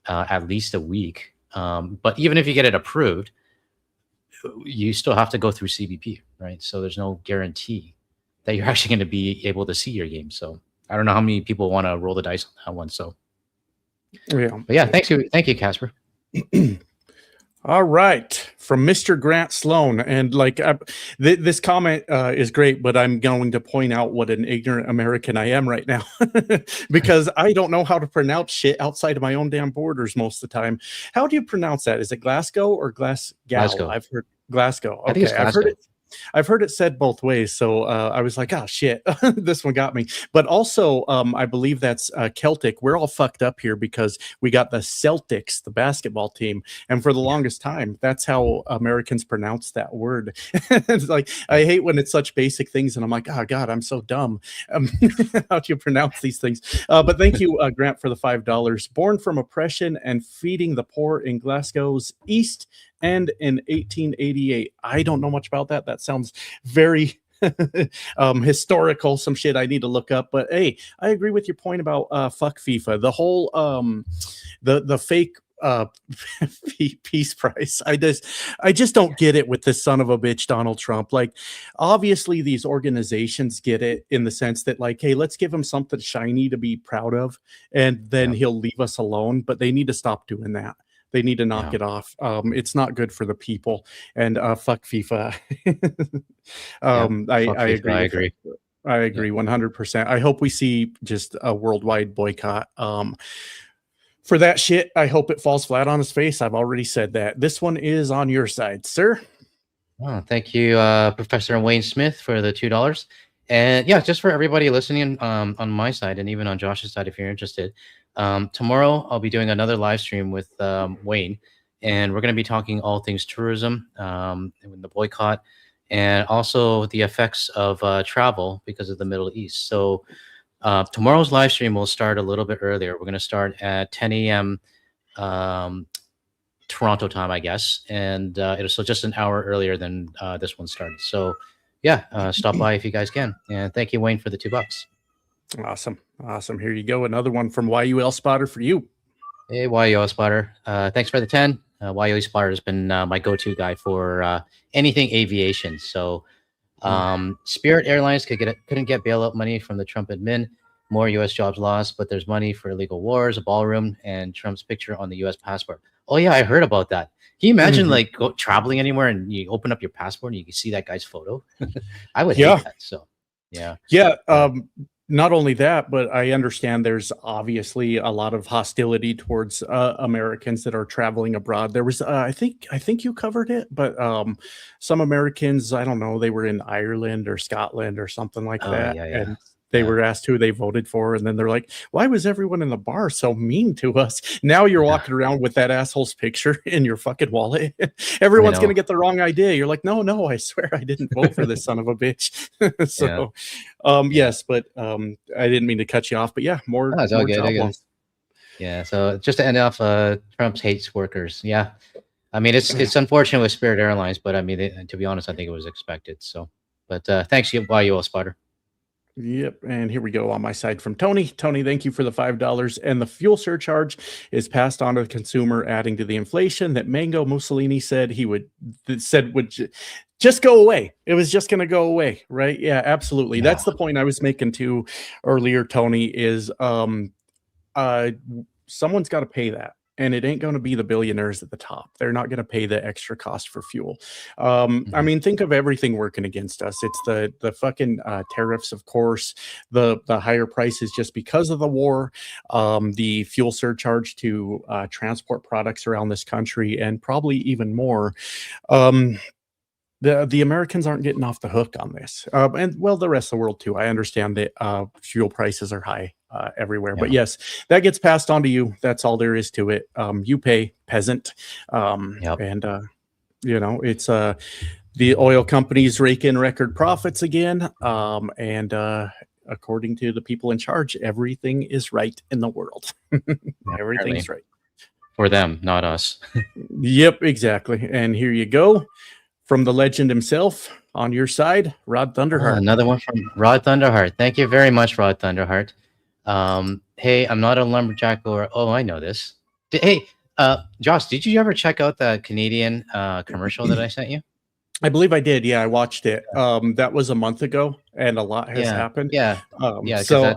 at least a week. But even if you get it approved, you still have to go through CBP, right? So there's no guarantee that you're actually going to be able to see your game. So I don't know how many people want to roll the dice on that one. So, but yeah, thank you, Casper. All right, from Mr. Grant Sloan, and this comment is great, but I'm going to point out what an ignorant American I am right now because I don't know how to pronounce shit outside of my own damn borders most of the time. How do you pronounce that? Is it Glasgow or Glasgow? I've heard Glasgow. Okay, I think it's Glasgow. I've heard it said both ways, so I was like, oh shit, this one got me. But also, I believe that's Celtic. We're all fucked up here because we got the Celtics, the basketball team, and for the longest time, that's how Americans pronounce that word. It's like, I hate when it's such basic things, and I'm like, oh god, I'm so dumb. How do you pronounce these things? But thank you, Grant, for the $5. Born from oppression and feeding the poor in Glasgow's East and in 1888. I don't know much about that. That sounds very historical, some shit I need to look up. But hey, I agree with your point about fuck FIFA. The whole the fake peace price. I just don't get it with this son of a bitch Donald Trump. Like, obviously these organizations get it in the sense that, like, hey, let's give him something shiny to be proud of, and then he'll leave us alone. But they need to stop doing that. They need to knock it off. It's not good for the people. And fuck FIFA. I agree. I agree 100%. I hope we see just a worldwide boycott. For that shit, I hope it falls flat on his face. I've already said that. This one is on your side, sir. Oh, thank you, Professor Wayne Smith, for the $2. And yeah, just for everybody listening on my side and even on Josh's side, if you're interested, tomorrow I'll be doing another live stream with Wayne, and we're going to be talking all things tourism, the boycott, and also the effects of travel because of the Middle East. So tomorrow's live stream will start a little bit earlier. We're going to start at 10 a.m. Toronto time, I guess, and it'll so just an hour earlier than this one started. So yeah, stop by if you guys can. And thank you, Wayne, for the $2. Awesome. Here you go. Another one from YUL Spotter for you. Hey, YUL Spotter. Thanks for the 10. YUL Spotter has been my go-to guy for anything aviation. So Spirit Airlines couldn't get bailout money from the Trump admin. More U.S. jobs lost, but there's money for illegal wars, a ballroom, and Trump's picture on the U.S. passport. Oh yeah, I heard about that. Can you imagine like traveling anywhere and you open up your passport and you can see that guy's photo? I would hate that. So yeah. Not only that, but I understand there's obviously a lot of hostility towards Americans that are traveling abroad. There was, I think you covered it, but some Americans, I don't know, they were in Ireland or Scotland or something like that. Yeah. they were asked who they voted for, and then they're like, why was everyone in the bar so mean to us? Now you're walking around with that asshole's picture in your fucking wallet. Everyone's going to get the wrong idea. You're like, no, I swear I didn't vote for this son of a bitch. So, yes, but I didn't mean to cut you off, but yeah, more job loss. Yeah, so just to end off, Trump's hates workers. Yeah, I mean, it's unfortunate with Spirit Airlines, but I mean, to be honest, I think it was expected. So, but thanks, YUL Spotter. Yep, and here we go on my side from Tony. Tony, thank you for the $5. And the fuel surcharge is passed on to the consumer, adding to the inflation that Mango Mussolini said would just go away. It was just going to go away, right? Yeah, absolutely. That's the point I was making too earlier, Tony. Is someone's got to pay that. And it ain't going to be the billionaires at the top. They're not going to pay the extra cost for fuel. I mean, think of everything working against us. It's the fucking tariffs, of course, the higher prices just because of the war, the fuel surcharge to transport products around this country, and probably even more. The Americans aren't getting off the hook on this. And well, the rest of the world too. I understand that fuel prices are high everywhere, but yes, that gets passed on to you. That's all there is to it. You pay, peasant. And it's the oil companies rake in record profits again. And according to the people in charge, everything is right in the world. Everything's right. For them, not us. Yep, exactly. And here you go. From the legend himself, on your side, Rod Thunderheart. Another one from Rod Thunderheart. Thank you very much, Rod Thunderheart. Hey, I'm not a lumberjack or... Oh, I know this. Hey, Josh, did you ever check out the Canadian commercial that I sent you? I believe I did. Yeah, I watched it. That was a month ago, and a lot has happened. Yeah, so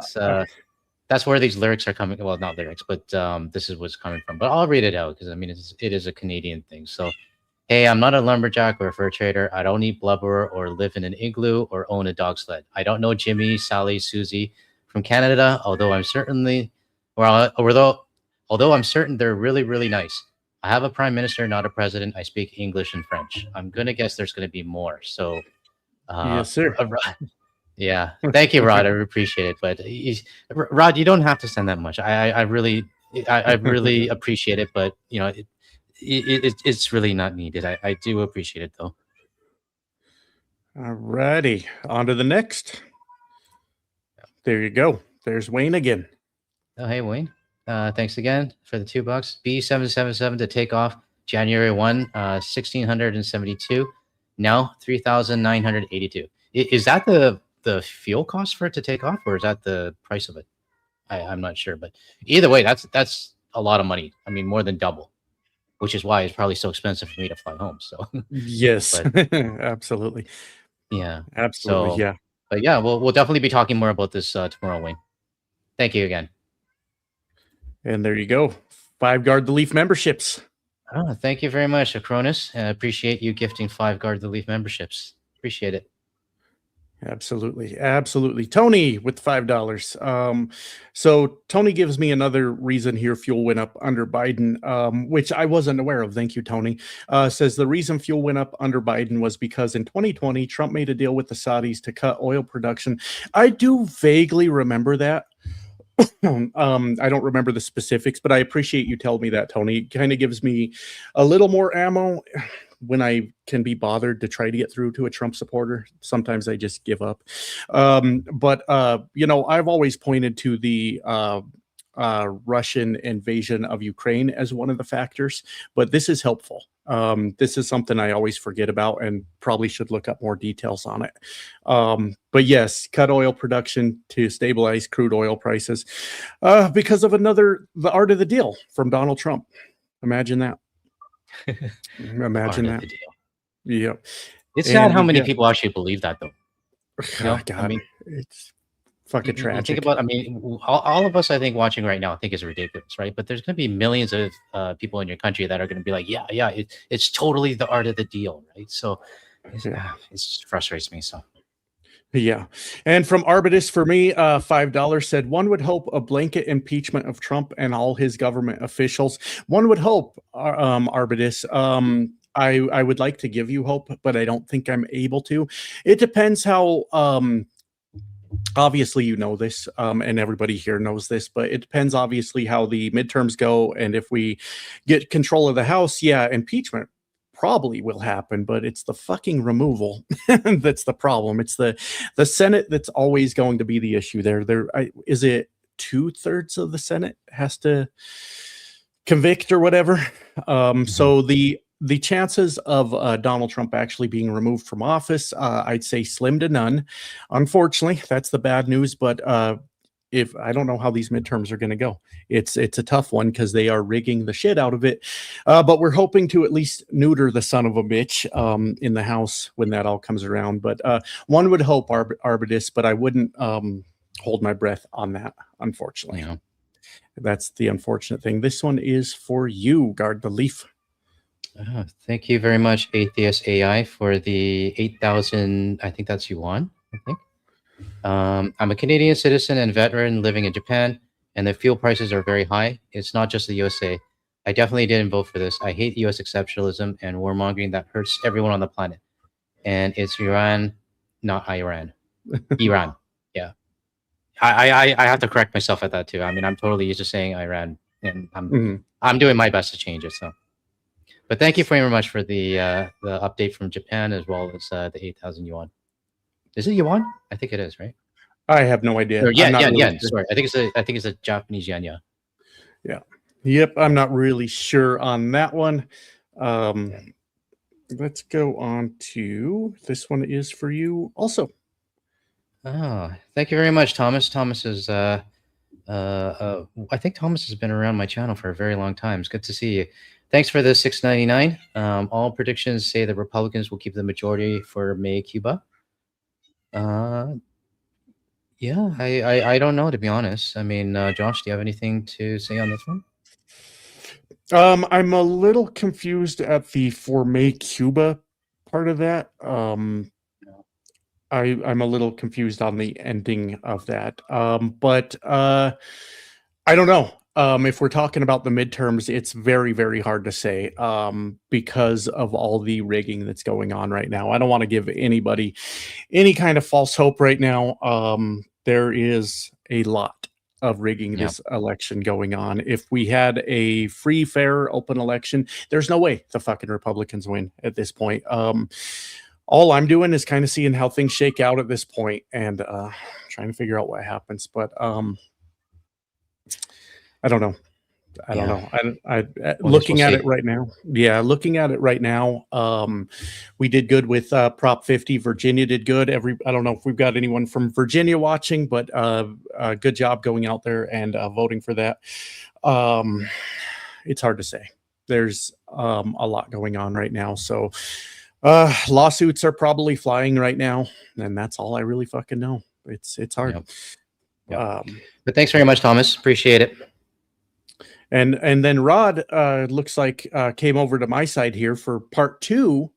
that's where these lyrics are coming. Well, not lyrics, but this is what's coming from. But I'll read it out because, I mean, it is a Canadian thing. So... Hey, I'm not a lumberjack or a fur trader. I don't eat blubber or live in an igloo or own a dog sled. I don't know Jimmy, Sally, Susie from Canada, although I'm certain they're really, really nice. I have a prime minister, not a president. I speak English and French. I'm going to guess there's going to be more. So, yes, sir. Yeah. Thank you, Rod. I appreciate it. But Rod, you don't have to send that much. I really appreciate it. But, you know, it's really not needed. I do appreciate it though. All righty, on to the next. There you go. There's Wayne again. Oh, hey Wayne. Thanks again for the $2. B777 to take off January 1, 1672. Now 3,982. Is that the fuel cost for it to take off, or is that the price of it? I'm not sure, but either way, that's a lot of money. I mean, more than double. Which is why it's probably so expensive for me to fly home. So yes, absolutely. Yeah, absolutely. So, but yeah, we'll definitely be talking more about this tomorrow, Wayne. Thank you again. And there you go. 5 Guard the Leaf memberships. Oh, thank you very much, Acronis. I appreciate you gifting 5 Guard the Leaf memberships. Appreciate it. Absolutely. Tony with $5. So Tony gives me another reason here fuel went up under Biden, which I wasn't aware of. Thank you, Tony. Says the reason fuel went up under Biden was because in 2020, Trump made a deal with the Saudis to cut oil production. I do vaguely remember that. I don't remember the specifics, but I appreciate you telling me that, Tony. It kind of gives me a little more ammo when I can be bothered to try to get through to a Trump supporter. Sometimes I just give up. But you know, I've always pointed to the Russian invasion of Ukraine as one of the factors, but this is helpful. This is something I always forget about and probably should look up more details on it. But yes, cut oil production to stabilize crude oil prices because of the art of the deal from Donald Trump. Imagine that. Imagine that. Yeah. It's sad how many people actually believe that, though. You know? God, I mean, it's fucking tragic. Think about, I mean, all of us, I think, watching right now, think is ridiculous, right? But there's going to be millions of people in your country that are going to be like, yeah, it's totally the art of the deal, right? So it just frustrates me. So. Yeah. And from Arbitus for me, $5 said, one would hope a blanket impeachment of Trump and all his government officials. One would hope, Arbitus. I would like to give you hope, but I don't think I'm able to. It depends how obviously you know this, and everybody here knows this, but it depends obviously how the midterms go, and if we get control of the House, yeah, impeachment probably will happen, but it's the fucking removal that's the problem. It's the Senate that's always going to be the issue. Is it 2/3 of the Senate has to convict or whatever. So the chances of Donald Trump actually being removed from office, I'd say slim to none. Unfortunately, that's the bad news. But if I don't know how these midterms are going to go, it's a tough one because they are rigging the shit out of it. But we're hoping to at least neuter the son of a bitch in the House when that all comes around. But one would hope Arbitus, but I wouldn't hold my breath on that, unfortunately. Yeah. That's the unfortunate thing. This one is for you, Guard the Leaf. Thank you very much, Atheist AI, for the 8,000. I think that's yuan. I think. I'm a Canadian citizen and veteran living in Japan, and the fuel prices are very high. It's not just the USA. I definitely didn't vote for this. I hate U.S. exceptionalism and warmongering that hurts everyone on the planet. And it's Iran, not Iran. Iran. Yeah. I have to correct myself at that too. I mean, I'm totally used to saying Iran, and I'm doing my best to change it. So, but thank you very much for the update from Japan as well as the 8,000 yuan. Is it yuan? I think it is, right? I have no idea. Yen. Sorry, I think it's a Japanese yen. Yeah. Yeah. Yep. I'm not really sure on that one. Let's go on to this one is for you also. Oh, thank you very much, Thomas. Thomas is I think Thomas has been around my channel for a very long time. It's good to see you. Thanks for the $6.99. All predictions say the Republicans will keep the majority for May Cuba. Yeah, I don't know, to be honest. I mean, Josh, do you have anything to say on this one? I'm a little confused at the for May Cuba part of that. I'm a little confused on the ending of that. But I don't know. If we're talking about the midterms, it's very, very hard to say because of all the rigging that's going on right now. I don't want to give anybody any kind of false hope right now. There is a lot of rigging this election going on. If we had a free, fair, open election, there's no way the fucking Republicans win at this point. All I'm doing is kind of seeing how things shake out at this point and trying to figure out what happens. But I don't know. I don't know. Looking at it right now. Yeah, looking at it right now. We did good with Prop 50. Virginia did good. I don't know if we've got anyone from Virginia watching, but good job going out there and voting for that. It's hard to say. There's a lot going on right now. So lawsuits are probably flying right now, and that's all I really fucking know. It's hard. Yep. But thanks very much, Thomas. Appreciate it. And then Rod looks like came over to my side here for part two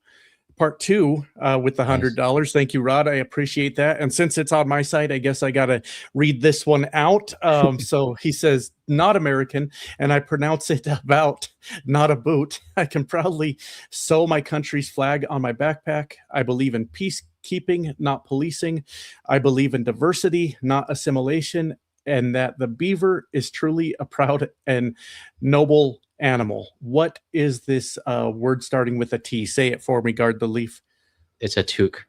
with the $100. Thank you, Rod. I appreciate that. And since it's on my side, I guess I got to read this one out. So he says, not American, and I pronounce it about, not a boot. I can proudly sew my country's flag on my backpack. I believe in peacekeeping, not policing. I believe in diversity, not assimilation, and that the beaver is truly a proud and noble animal. What is this word starting with a T? Say it for me, Guard the Leaf. It's a toque.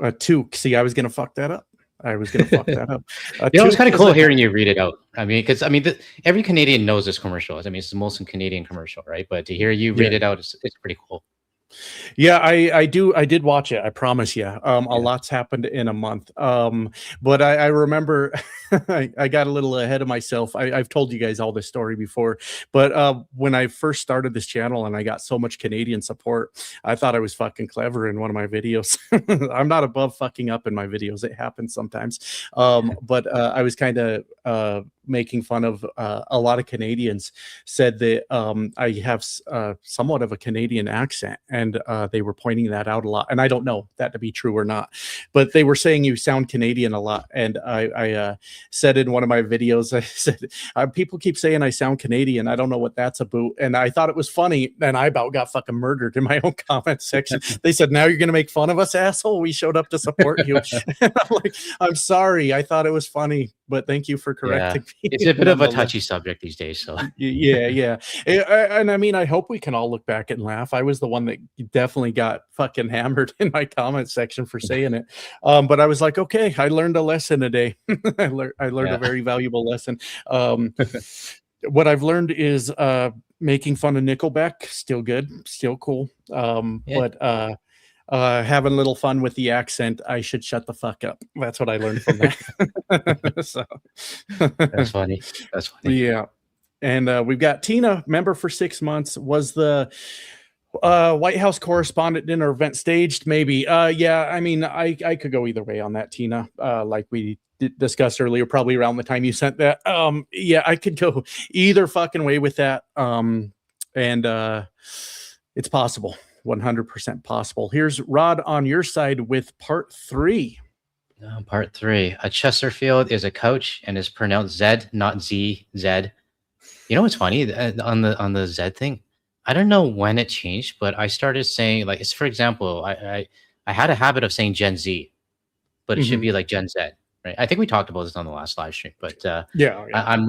A toque. See, I was going to fuck that up. It's kind of cool hearing you read it out. I mean, because every Canadian knows this commercial. I mean, it's the most Canadian commercial, right? But to hear you read it out, it's pretty cool. Yeah, I did watch it. I promise you. A lot's happened in a month. But I remember I got a little ahead of myself. I've told you guys all this story before, but when I first started this channel and I got so much Canadian support, I thought I was fucking clever in one of my videos. I'm not above fucking up in my videos. It happens sometimes. But I was kind of making fun of a lot of Canadians said that I have somewhat of a Canadian accent. and they were pointing that out a lot. And I don't know that to be true or not, but they were saying you sound Canadian a lot. And I said in one of my videos, I said, people keep saying I sound Canadian. I don't know what that's about. And I thought it was funny. And I about got fucking murdered in my own comment section. They said, now you're going to make fun of us, asshole. We showed up to support you. And I'm like, I'm sorry. I thought it was funny, but thank you for correcting me. It's a bit of a touchy subject these days. So yeah. And I mean, I hope we can all look back and laugh. I was the one that definitely got fucking hammered in my comment section for saying it. But I was like, okay, I learned a lesson today. I learned a very valuable lesson. What I've learned is making fun of Nickelback, still good, still cool. But having a little fun with the accent, I should shut the fuck up. That's what I learned from that. So that's funny. Yeah. And we've got Tina, member for 6 months, was the White House correspondent dinner event staged. Maybe. Yeah, I mean, I could go either way on that, Tina. Like we discussed earlier, probably around the time you sent that. Yeah, I could go either fucking way with that. And it's possible. 100% possible. Here's Rod on your side with part 3. Part 3. A Chesterfield is a couch and is pronounced Zed, not Z. Zed. You know what's funny on the Z thing? I don't know when it changed, but I started saying, like, it's, for example, I had a habit of saying Gen Z, but it should be like Gen Z, right? I think we talked about this on the last live stream, but I'm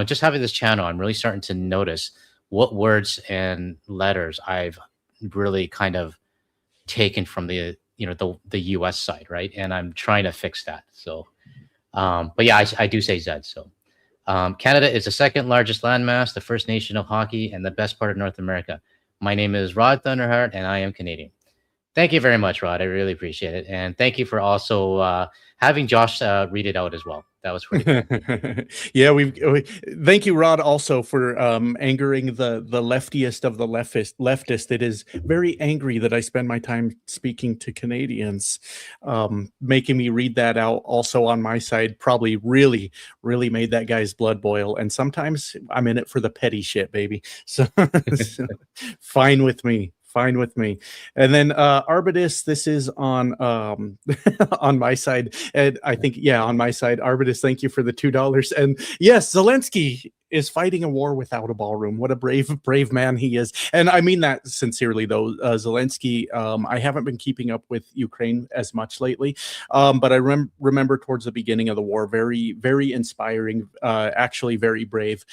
just having this channel, I'm really starting to notice what words and letters I've really kind of taken from the U.S. side, right? And I'm trying to fix that. So, but yeah, I do say Z. So, Canada is the second largest landmass, the first nation of hockey, and the best part of North America. My name is Rod Thunderheart, and I am Canadian. Thank you very much, Rod. I really appreciate it. And thank you for also having Josh read it out as well. That was pretty cool. Yeah, thank you, Rod, also for angering the leftiest of the leftist. It is very angry that I spend my time speaking to Canadians. Making me read that out also on my side probably really made that guy's blood boil. And sometimes I'm in it for the petty shit, baby. So fine with me. Fine with me. And then Arbitus, this is on on my side. And I think, yeah, on my side, Arbitus, thank you for the $2. And yes, Zelensky is fighting a war without a ballroom. What a brave man he is. And I mean that sincerely, though. Zelensky, I haven't been keeping up with Ukraine as much lately, but I remember towards the beginning of the war, very, very inspiring, actually very brave.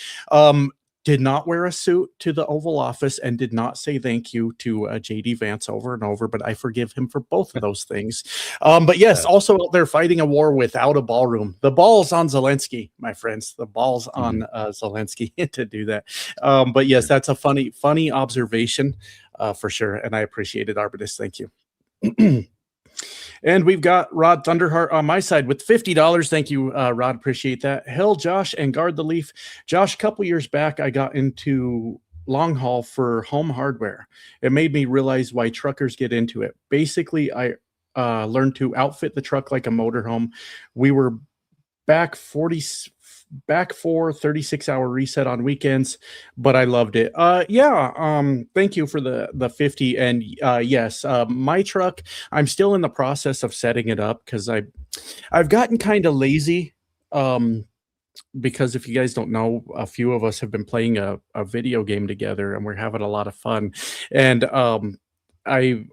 Did not wear a suit to the Oval Office and did not say thank you to J.D. Vance over and over, but I forgive him for both of those things. But yes, also out there fighting a war without a ballroom. The ball's on Zelensky, my friends. The ball's on Zelensky to do that. But yes, that's a funny observation for sure, and I appreciate it, Arbitus. Thank you. And we've got Rod Thunderheart on my side with $50. Thank you, Rod. Appreciate that. Hell, Josh, and Guard the Leaf. Josh, a couple years back, I got into long haul for home hardware. It made me realize why truckers get into it. Basically, I learned to outfit the truck like a motorhome. We were back for 36-hour reset on weekends, but I loved it. Thank you for the 50. And yes, my truck, I'm still in the process of setting it up because I've gotten kind of lazy. Because if you guys don't know, a few of us have been playing a video game together and we're having a lot of fun. And I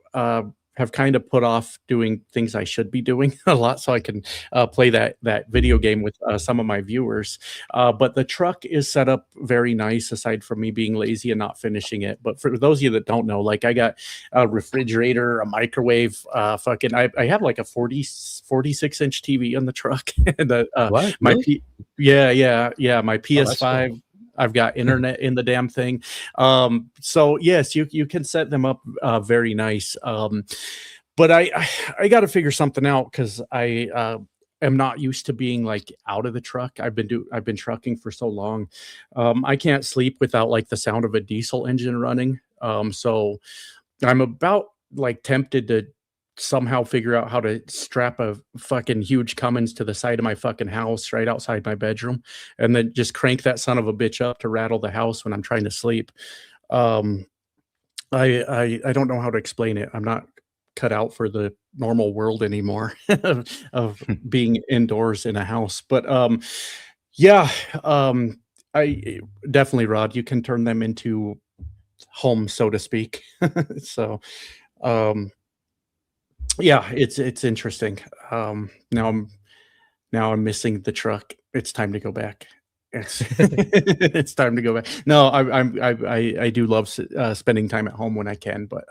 have kind of put off doing things I should be doing a lot so I can play that video game with some of my viewers. But the truck is set up very nice aside from me being lazy and not finishing it. But for those of you that don't know, like I got a refrigerator, a microwave, I have like a 46-inch TV on the truck. And what? My Really? my PS5. Cool. I've got internet in the damn thing. So yes, you can set them up very nice. But I got to figure something out because I am not used to being like out of the truck. I've been trucking for so long. I can't sleep without like the sound of a diesel engine running. So I'm about like tempted to somehow figure out how to strap a fucking huge Cummins to the side of my fucking house right outside my bedroom and then just crank that son of a bitch up to rattle the house when I'm trying to sleep. I don't know how to explain it. I'm not cut out for the normal world anymore of being indoors in a house. But yeah, um, I definitely, Rod. You can turn them into home, so to speak. So um, yeah, it's interesting. Now I'm missing the truck. It's time to go back. It's it's time to go back. No, I do love spending time at home when I can, but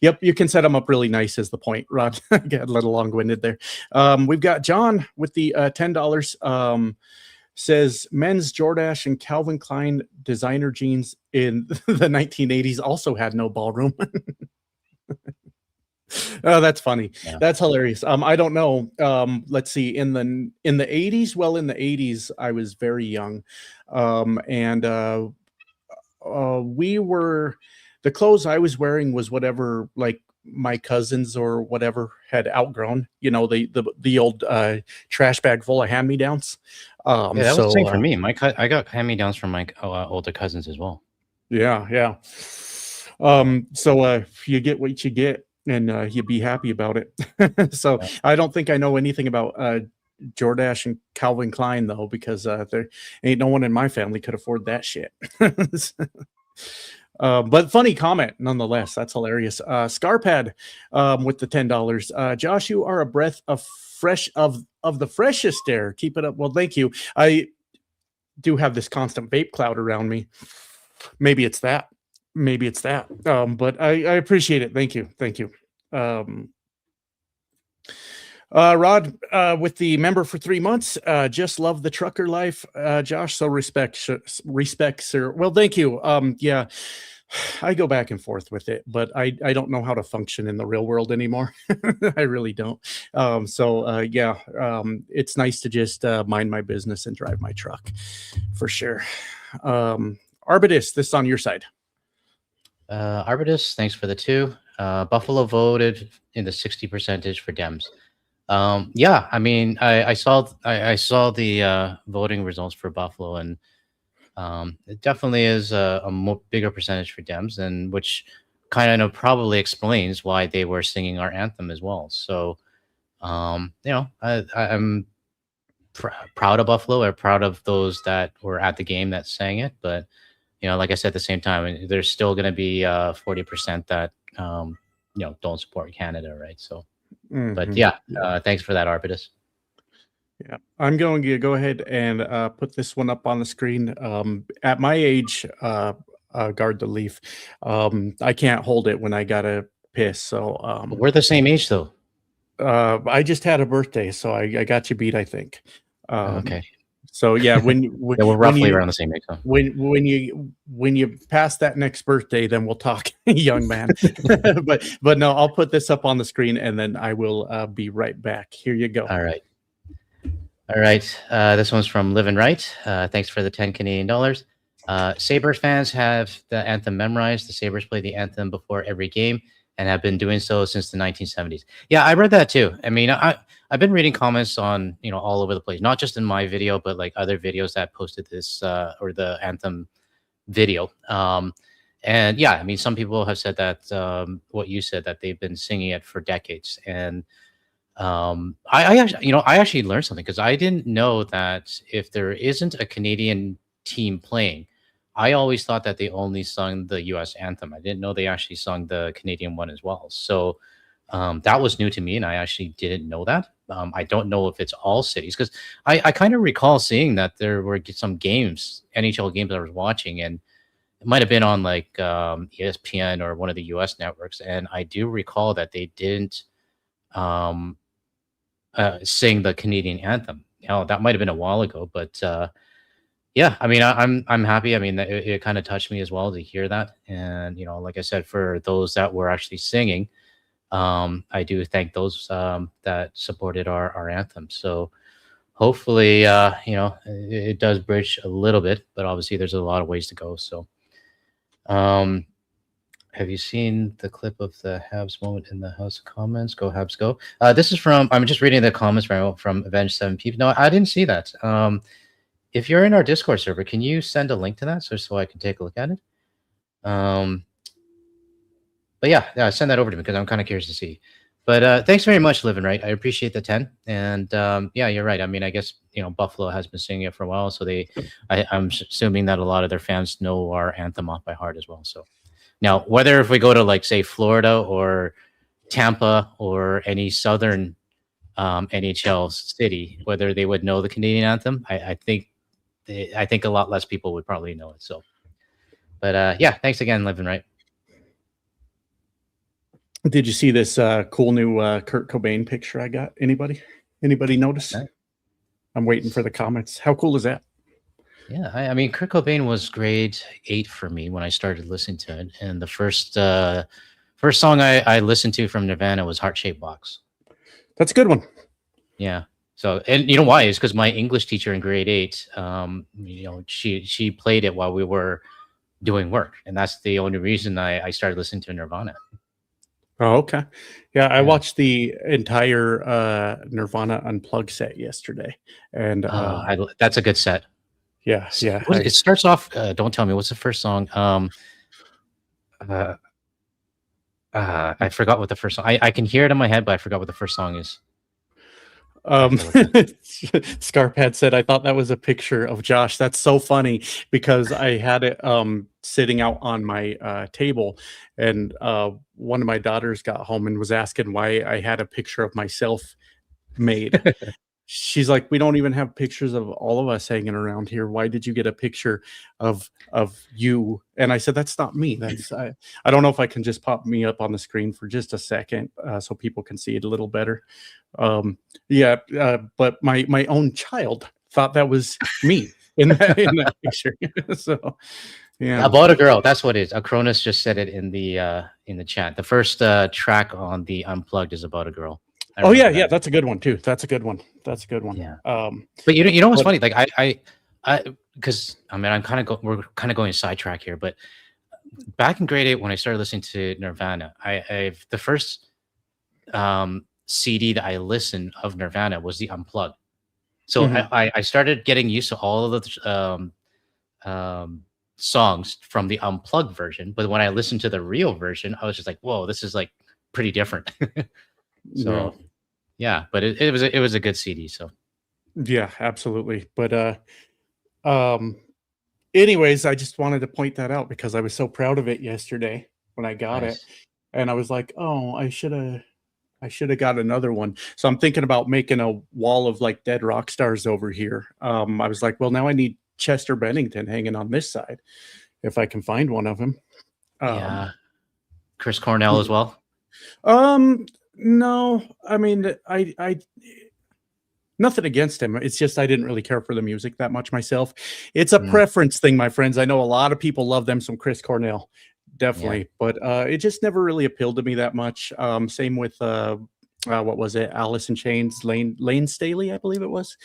yep, you can set them up really nice. Is the point, Rod? I got a little long winded there. We've got John with the $10. Says men's Jordache and Calvin Klein designer jeans in the 1980s also had no ballroom. Oh, that's funny. Yeah. That's hilarious. I don't know. Let's see. In the 80s, well, in the 80s, I was very young. And we were the clothes I was wearing was whatever like my cousins or whatever had outgrown, the old trash bag full of hand-me-downs. Yeah, that was the same So for me. I got hand-me-downs from my older cousins as well. yeah. So you get what you get, and you be happy about it. So Yeah. I don't think I know anything about Jordache and Calvin Klein though, because there ain't no one in my family could afford that shit. But funny comment nonetheless. That's hilarious. Scarpad with the $10. Josh, you are a breath of the freshest air. Keep it up. Well, thank you. I do have this constant vape cloud around me. Maybe it's that. But I appreciate it. Thank you. Um, Rod, with the member for 3 months, just love the trucker life. Josh, so respect, sir. Well, thank you. Yeah, I go back and forth with it, but I don't know how to function in the real world anymore. I really don't. Yeah, it's nice to just mind my business and drive my truck for sure. Arbitus, this is on your side. Arbitus, thanks for the 2. Buffalo voted in the 60 percentage for Dems. Yeah, I mean, I saw the voting results for Buffalo, and it definitely is a more bigger percentage for Dems, and which kind of probably explains why they were singing our anthem as well. So, I'm proud of Buffalo, or proud of those that were at the game that sang it. But like I said, at the same time, there's still going to be 40% that don't support Canada, right? So, but Mhm. yeah, Yeah. thanks for that, Arbitus. Yeah, I'm going to go ahead and put this one up on the screen. At my age, guard the leaf. I can't hold it when I gotta piss. So But we're the same age, though. I just had a birthday, so I got you beat, I think. Um, Okay. so yeah, Yeah, we're when roughly you around the same age, though. when you pass that next birthday, then we'll talk, young man. But no, I'll put this up on the screen and then I will be right back. Here you go. All right. All right. This one's from Live and Right. Thanks for the 10 Canadian dollars. Sabres fans have the anthem memorized. The Sabres play the anthem before every game and have been doing so since the 1970s. Yeah, I read that too. I mean, I've been reading comments on, all over the place, not just in my video, but like other videos that posted this or the anthem video. And yeah, I mean, some people have said that what you said, that they've been singing it for decades. And I actually, I actually learned something, because I didn't know that if there isn't a Canadian team playing, I always thought that they only sung the U.S. anthem. I didn't know they actually sung the Canadian one as well. So that was new to me, and I actually didn't know that. I don't know if it's all cities, because I kind of recall seeing that there were some games, NHL games that I was watching, and it might have been on like ESPN or one of the U.S. networks, and I do recall that they didn't. Um, sing the Canadian anthem. That might have been a while ago, but yeah, I mean, I'm happy. I mean, it kind of touched me as well to hear that, and like I said, for those that were actually singing, I do thank those that supported our anthem. So hopefully, it does bridge a little bit, but obviously, there's a lot of ways to go. So. Um, have you seen the clip of the Habs moment in the House of Commons? Go Habs, go! This is from. I'm just reading the comments from Avenged 7 People. No, I didn't see that. If you're in our Discord server, can you send a link to that so I can take a look at it? But yeah, send that over to me because I'm kind of curious to see. But thanks very much, Living Right. I appreciate the 10. And yeah, you're right. I mean, I guess Buffalo has been singing it for a while, so I'm assuming that a lot of their fans know our anthem off by heart as well. So now, whether if we go to like say Florida or Tampa or any southern NHL city, whether they would know the Canadian anthem, I think a lot less people would probably know it. So, but yeah, thanks again, Living Right. Did you see this cool new Kurt Cobain picture I got? Anybody notice? Okay. I'm waiting for the comments. How cool is that? Yeah, I mean, Kirk Cobain was grade 8 for me when I started listening to it, and the first song I listened to from Nirvana was Heart Shaped Box. That's a good one. Yeah. So, and you know why? Is because my English teacher in grade 8, she played it while we were doing work, and that's the only reason I started listening to Nirvana. Oh, okay. Yeah, I watched the entire Nirvana Unplugged set yesterday, and that's a good set. Yeah. It starts off. Don't tell me what's the first song. I forgot what the first song. I can hear it in my head, but I forgot what the first song is. Scarpad said, I thought that was a picture of Josh. That's so funny because I had it sitting out on my table, and one of my daughters got home and was asking why I had a picture of myself made. She's like, we don't even have pictures of all of us hanging around here. Why did you get a picture of you? And I said, that's not me. That's I don't know if I can just pop me up on the screen for just a second so people can see it a little better. But my own child thought that was me in that picture. So yeah, About a Girl. That's what it is. Acronis just said it in the chat. The first track on the Unplugged is About a Girl. Oh yeah, that's a good one too. That's a good one. Yeah. But you know what's funny? Like I because I mean we're kind of going sidetrack here, but back in grade 8 when I started listening to Nirvana, I've the first CD that I listened of Nirvana was the Unplugged. So I started getting used to all of the songs from the Unplugged version, but when I listened to the real version, I was just like, whoa, this is like pretty different. So yeah, but it was a good CD. So yeah, absolutely. But anyways, I just wanted to point that out because I was so proud of it yesterday when I got it, and I was like, oh, I should have got another one. So I'm thinking about making a wall of like dead rock stars over here. I was like, well, now I need Chester Bennington hanging on this side if I can find one of them. Yeah, Chris Cornell as well. No, I mean, I nothing against him. It's just I didn't really care for the music that much myself. It's a preference thing, my friends. I know a lot of people love them some Chris Cornell, definitely, but it just never really appealed to me that much. Same with what was it? Alice in Chains, Lane Staley, I believe it was.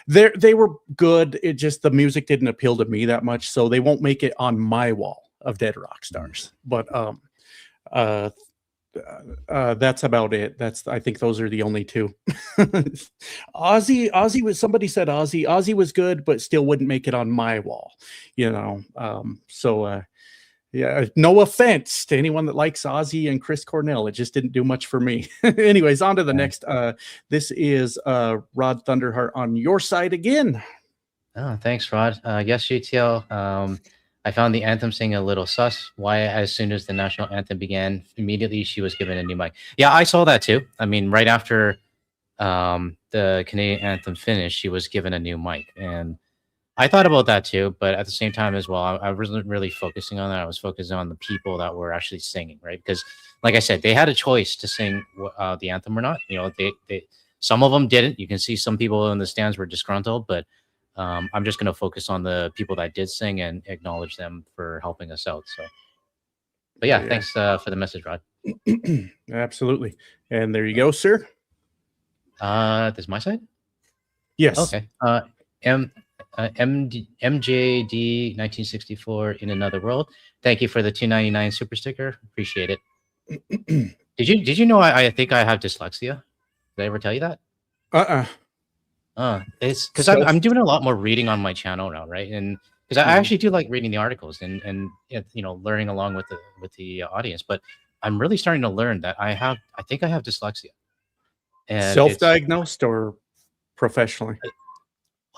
They were good. It just the music didn't appeal to me that much, so they won't make it on my wall of dead rock stars. But that's about it. I think those are the only two. Ozzy was somebody said Ozzy was good, but still wouldn't make it on my wall, yeah, no offense to anyone that likes Ozzy and Chris Cornell. It just didn't do much for me. Anyways, on to the next. This is Rod Thunderheart on your side again. Oh, thanks, Rod. Yes, GTL. I found the anthem singing a little sus. Why, as soon as the national anthem began, immediately she was given a new mic. Yeah, I saw that too. I mean, right after the Canadian anthem finished, she was given a new mic. And I thought about that too. But at the same time as well, I wasn't really focusing on that. I was focusing on the people that were actually singing, right? Because like I said, they had a choice to sing the anthem or not. Some of them didn't. You can see some people in the stands were disgruntled, but I'm just going to focus on the people that did sing and acknowledge them for helping us out. So, but yeah, thanks for the message, Rod. Absolutely. And there you go, sir. This is my side? Yes. Okay. MJD 1964 in another world. Thank you for the $2.99 super sticker. Appreciate it. Did you know I think I have dyslexia? Did I ever tell you that? It's because I'm doing a lot more reading on my channel now, right? And because I actually do like reading the articles and learning along with the audience. But I'm really starting to learn that I think I have dyslexia, and it's Self-diagnosed or professionally?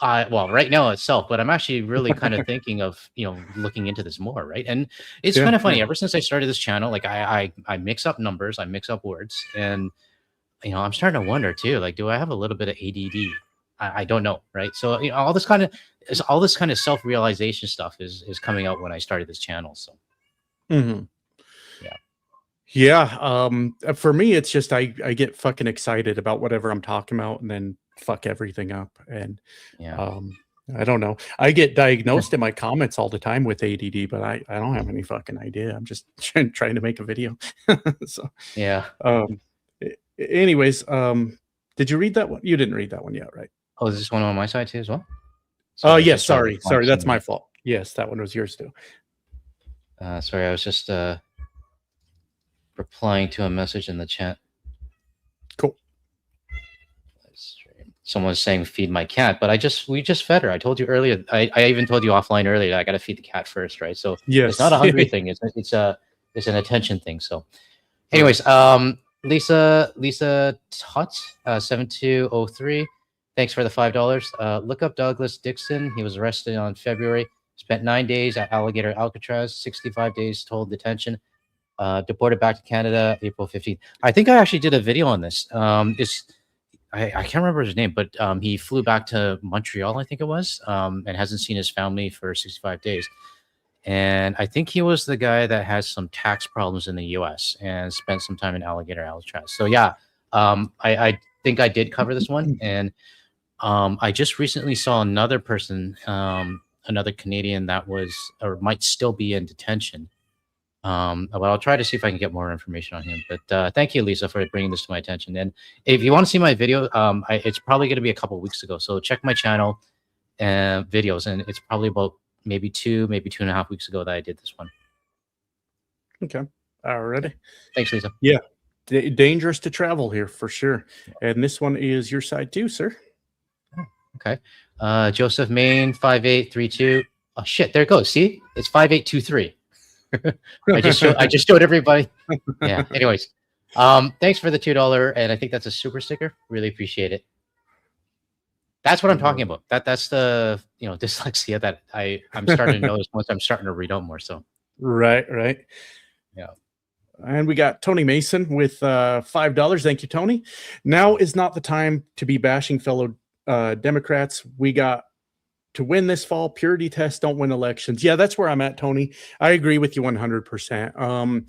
well, right now itself, but I'm actually really kind of thinking of looking into this more, right? And it's Yeah, kind of funny. yeah. Ever since I started this channel, like I mix up numbers, I mix up words, and I'm starting to wonder too, like, do I have a little bit of ADD? I don't know, right? So all this kind of self-realization stuff is coming out when I started this channel. So Mhm. yeah. Yeah, for me, it's just I get fucking excited about whatever I'm talking about and then fuck everything up, and, Yeah. um, I don't know. I get diagnosed in my comments all the time with ADD, but I don't have any fucking idea. I'm just trying to make a video. So, Yeah. anyways, did you read that one? You didn't read that one yet, right? Oh, is this one on my side too as well? Oh, Sorry, I was yes, just sorry, replying to that's my somebody. fault. Yes, that one was yours too. Sorry, I was just replying to a message in the chat. Cool. Someone's saying feed my cat, but we just fed her. I told you earlier. I even told you offline earlier that I got to feed the cat first, right? So Yes. it's not a hungry thing. It's an attention thing. So, anyways, Lisa Tutts 7203. Thanks for the $5. Look up Douglas Dixon. He was arrested on February. Spent 9 days at Alligator Alcatraz. 65 days total detention. Deported back to Canada April 15th. I think I actually did a video on this. I can't remember his name, but he flew back to Montreal, I think it was, and hasn't seen his family for 65 days. And I think he was the guy that has some tax problems in the U.S. and spent some time in Alligator Alcatraz. So yeah, I think I did cover this one. And I just recently saw another person, another Canadian that was or might still be in detention. But I'll try to see if I can get more information on him. But thank you, Lisa, for bringing this to my attention. And if you want to see my video, it's probably going to be a couple of weeks ago. So check my channel and videos, and it's probably about maybe 2.5 weeks ago that I did this one. Okay. Alrighty. Thanks, Lisa. Yeah. Dangerous to travel here for sure. And this one is your side too, sir. Okay. Joseph Main 5832. Oh shit, there it goes. See? It's 5823. I just showed everybody. Yeah. Anyways, thanks for the $2, and I think that's a super sticker. Really appreciate it. That's what I'm talking about. That's the dyslexia that I'm starting to notice once I'm starting to read out more. So right. Yeah. And we got Tony Mason with $5. Thank you, Tony. Now is not the time to be bashing fellow Democrats. We got to win this fall. Purity tests don't win elections. Yeah, that's where I'm at, Tony. I agree with you 100%.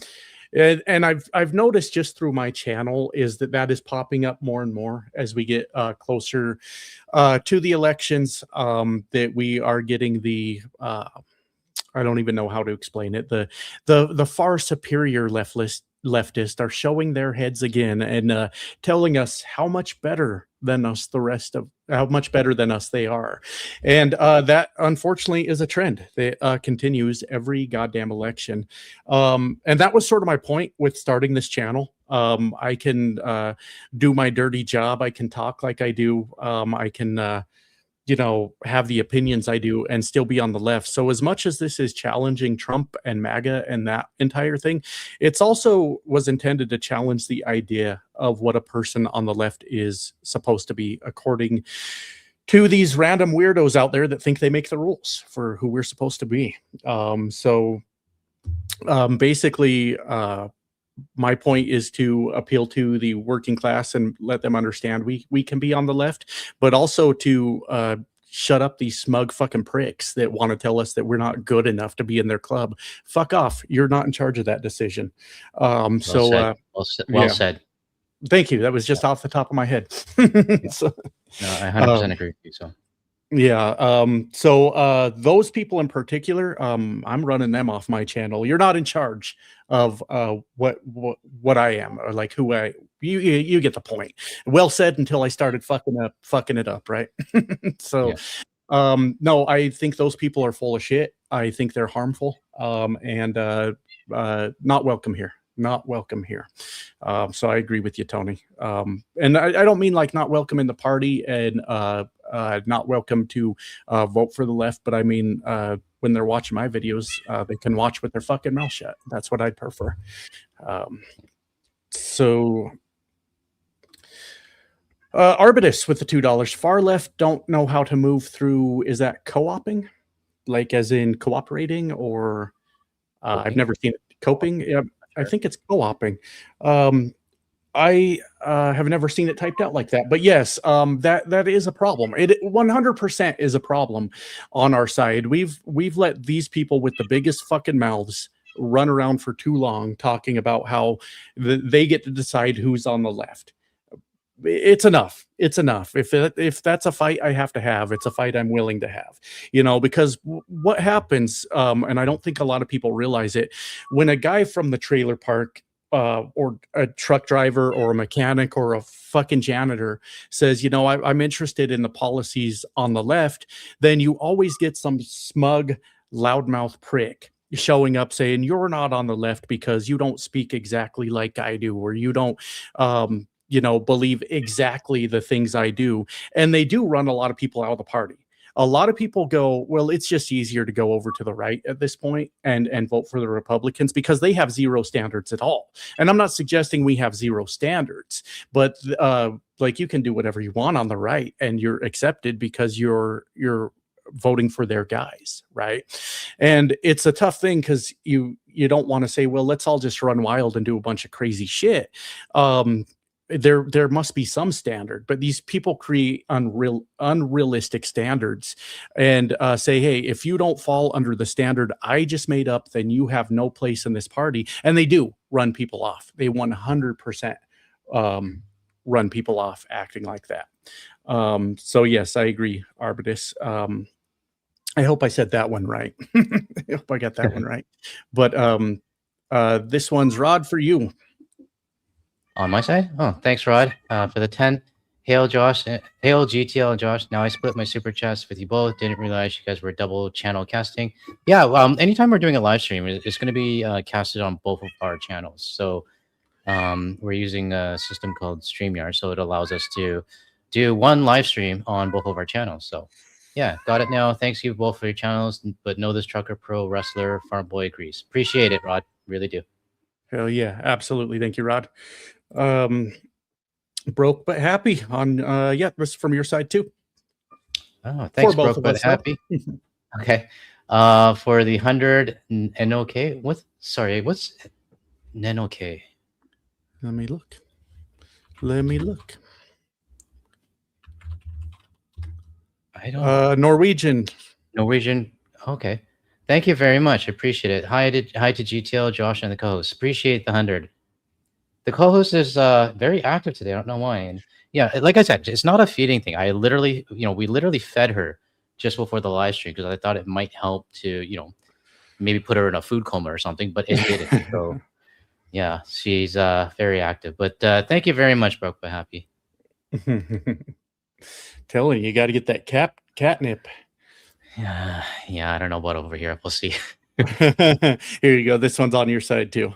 And I've noticed just through my channel is that is popping up more and more as we get closer to the elections, that we are getting the I don't even know how to explain it. The far superior leftists are showing their heads again and telling us how much better than us they are. And that unfortunately is a trend that continues every goddamn election. And that was sort of my point with starting this channel. I can do my dirty job. I can talk like I do. I can have the opinions I do and still be on the left. So as much as this is challenging Trump and MAGA and that entire thing, it's also was intended to challenge the idea of what a person on the left is supposed to be, according to these random weirdos out there that think they make the rules for who we're supposed to be. Basically, my point is to appeal to the working class and let them understand we can be on the left, but also to shut up these smug fucking pricks that want to tell us that we're not good enough to be in their club. Fuck off. You're not in charge of that decision. Well said. Thank you. That was just off the top of my head. So, no, I 100% agree with you. So yeah. So those people in particular, I'm running them off my channel. You're not in charge of what I am, or like who you get the point. Well said until I started fucking it up, right? So no, I think those people are full of shit. I think they're harmful, and not welcome here. not welcome here. So I agree with you, Tony. And I don't mean like not welcome in the party and not welcome to vote for the left, but I mean when they're watching my videos, they can watch with their fucking mouth shut. That's what I'd prefer. So Arbitus with the $2. Far left don't know how to move through. Is that co-oping? Like as in cooperating, or I've never seen it. Coping? Yeah, I think it's co-oping. I have never seen it typed out like that, but yes, that is a problem. It 100% is a problem on our side. We've let these people with the biggest fucking mouths run around for too long talking about how they get to decide who's on the left. It's enough. It's enough. If that's a fight I have to have, it's a fight I'm willing to have. Because what happens, and I don't think a lot of people realize it, when a guy from the trailer park or a truck driver or a mechanic or a fucking janitor says, I'm interested in the policies on the left, then you always get some smug, loudmouth prick showing up saying you're not on the left because you don't speak exactly like I do, or you don't believe exactly the things I do. And they do run a lot of people out of the party. A lot of people go, well, it's just easier to go over to the right at this point and vote for the Republicans because they have zero standards at all. And I'm not suggesting we have zero standards, but like you can do whatever you want on the right and you're accepted because you're voting for their guys, right? And it's a tough thing because you don't want to say, well, let's all just run wild and do a bunch of crazy shit. There must be some standard, but these people create unrealistic standards and say, hey, if you don't fall under the standard I just made up, then you have no place in this party. And they do run people off. They 100% run people off acting like that. So yes, I agree, Arbitus. I hope I said that one right. I hope I got that one right. But this one's Rod for you. On my side? Oh, thanks, Rod, for the 10. Hail, Josh. Hail, GTL and Josh. Now I split my super chats with you both. Didn't realize you guys were double channel casting. Yeah, anytime we're doing a live stream, it's going to be casted on both of our channels. So we're using a system called StreamYard, so it allows us to do one live stream on both of our channels. So yeah, got it now. Thanks you both for your channels, but know this trucker, pro, wrestler, farm boy agrees. Appreciate it, Rod. Really do. Hell yeah, absolutely. Thank you, Rod. Broke but happy on this from your side too. Oh, thanks, Broke but happy. Okay. For the 100 NOK, what's NOK? Let me look. I don't Norwegian. Okay. Thank you very much. Appreciate it. Hi to GTL, Josh, and the co-host. Appreciate the 100. The co-host is very active today. I don't know why. And yeah, like I said, it's not a feeding thing. I literally, we literally fed her just before the live stream because I thought it might help to, maybe put her in a food coma or something, but it didn't. So yeah, she's very active. But thank you very much, Broke but happy. Telling you got to get that catnip. Yeah, I don't know about over here. We'll see. Here you go. This one's on your side too.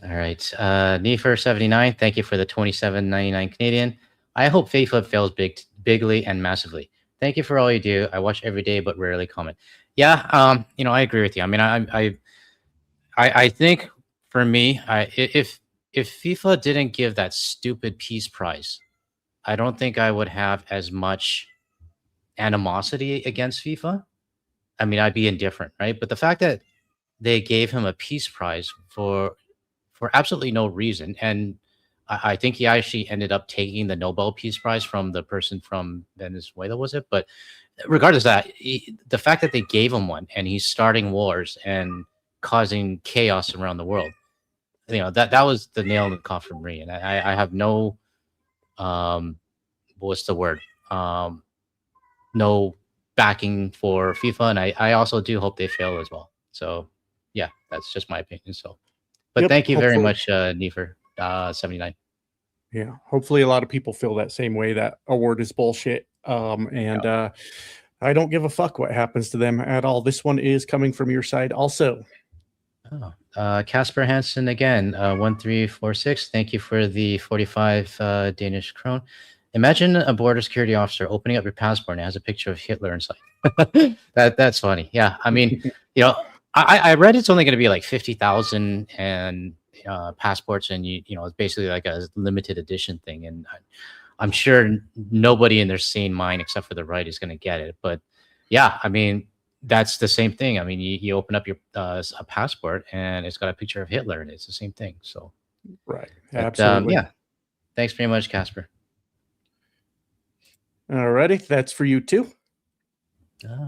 All right. Nefer79, thank you for the 27.99 Canadian. I hope FIFA fails bigly and massively. Thank you for all you do. I watch every day, but rarely comment. Yeah, I agree with you. I mean, I think for me, if FIFA didn't give that stupid peace prize, I don't think I would have as much animosity against FIFA. I mean, I'd be indifferent, right? But the fact that they gave him a peace prize for absolutely no reason, and I think he actually ended up taking the Nobel Peace Prize from the person from Venezuela, was it? But regardless of that, the fact that they gave him one and he's starting wars and causing chaos around the world, that was the nail in the coffin for me. And I have no, what's the word? No backing for FIFA, and I also do hope they fail as well. So yeah, that's just my opinion. So, but thank you very much, Nefer 79. Yeah, hopefully a lot of people feel that same way. That award is bullshit, I don't give a fuck what happens to them at all. This one is coming from your side also. Oh, Casper Hansen again, 1346. Thank you for the 45 Danish krone. Imagine a border security officer opening up your passport and it has a picture of Hitler inside. That's funny. Yeah, I mean, I read it's only going to be like 50,000 and passports, and it's basically like a limited edition thing. And I'm sure nobody in their sane mind, except for the right, is going to get it. But yeah, I mean, that's the same thing. I mean, you open up your a passport and it's got a picture of Hitler, and it's the same thing. So, Right. but Absolutely. yeah, thanks very much, Casper. Alrighty, that's for you too.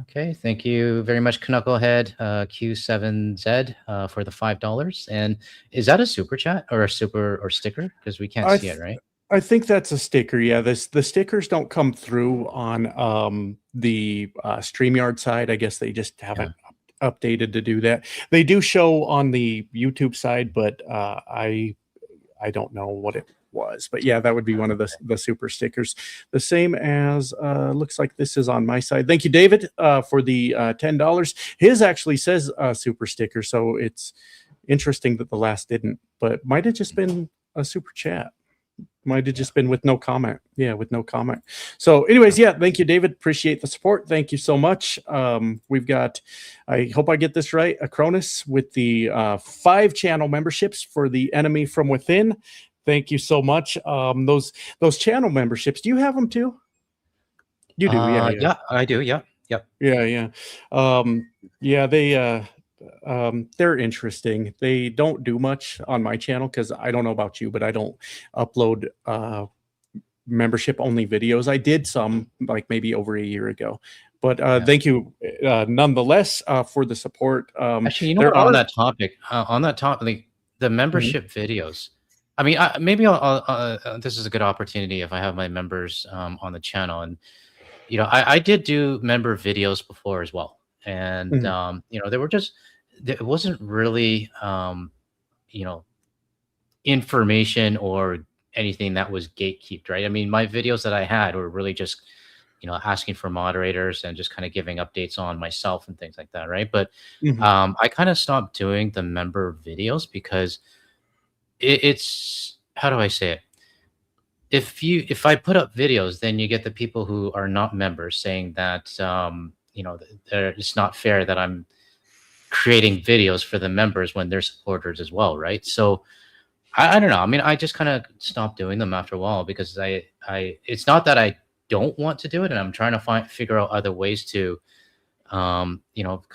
Okay, thank you very much, Knucklehead Q7Z, for the $5. And is that a super chat or a super or sticker? Because we can't see it, right? I think that's a sticker. Yeah, the stickers don't come through on the StreamYard side. I guess they just haven't updated to do that. They do show on the YouTube side, but I don't know what it was. But yeah, that would be one of the super stickers. The same as looks like this is on my side. Thank you, David, for the $10. His actually says super sticker, so it's interesting that the last didn't, but might have just been a super chat. Might have just been with no comment. Yeah, with no comment. So anyways, yeah, thank you, David. Appreciate the support. Thank you so much. We've got, I hope I get this right, Acronis with the 5 channel memberships for the Enemy from Within. Thank you so much. Those channel memberships, do you have them too? You do, yeah. Yeah, I do. Yeah. Yep. Yeah. They're interesting. They don't do much on my channel because I don't know about you, but I don't upload membership only videos. I did some like maybe over a year ago, but thank you nonetheless for the support. Actually, on that topic, like the membership videos. I mean, maybe this is a good opportunity if I have my members on the channel, and I did do member videos before as well, and they were just, it wasn't really information or anything that was gatekept, right? I mean, my videos that I had were really just asking for moderators and just kind of giving updates on myself and things like that, right? But I kind of stopped doing the member videos because it's, how do I say it? If I put up videos, then you get the people who are not members saying that it's not fair that I'm creating videos for the members when they're supporters as well, right? So I don't know. I mean, I just kind of stopped doing them after a while because it's not that I don't want to do it, and I'm trying to figure out other ways to kind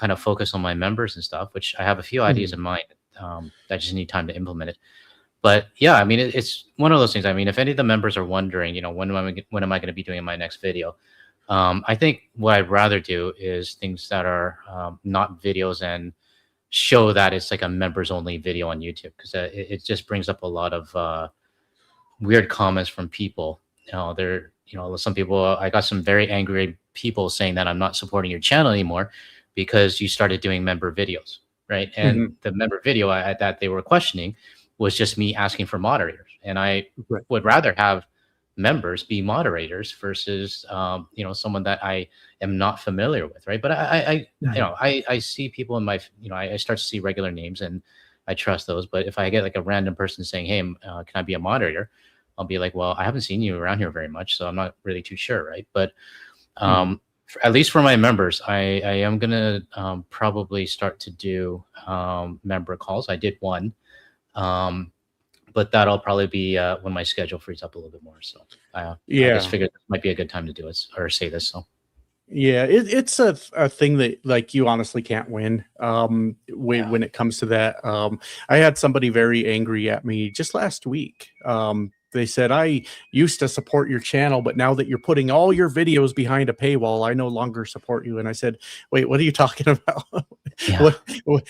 of focus on my members and stuff, which I have a few ideas in mind. I just need time to implement it. But yeah, I mean, it's one of those things. I mean, if any of the members are wondering, when am I going to be doing my next video? I think what I'd rather do is things that are not videos and show that it's like a members only video on YouTube, because it just brings up a lot of weird comments from people. Some people, I got some very angry people saying that I'm not supporting your channel anymore because you started doing member videos, right? And the member video that they were questioning was just me asking for moderators, and I would rather have members be moderators versus someone that I am not familiar with, right? But I see people in my I start to see regular names and I trust those. But if I get like a random person saying, hey, can I be a moderator, I'll be like, well, I haven't seen you around here very much, so I'm not really too sure, right? But at least for my members, I am gonna probably start to do member calls. I did one, but that'll probably be when my schedule frees up a little bit more. So I just figured this might be a good time to do it or say this. So yeah, it's a thing that like you honestly can't win when it comes to that. I had somebody very angry at me just last week. They said, I used to support your channel, but now that you're putting all your videos behind a paywall, I no longer support you. And I said, wait, what are you talking about?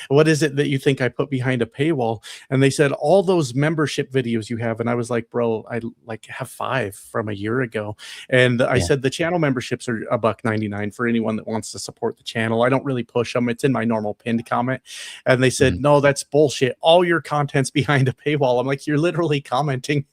What is it that you think I put behind a paywall? And they said, all those membership videos you have. And I was like, bro, I like have 5 from a year ago. And I said, the channel memberships are $1.99 for anyone that wants to support the channel. I don't really push them. It's in my normal pinned comment. And they said, no, that's bullshit. All your content's behind a paywall. I'm like, you're literally commenting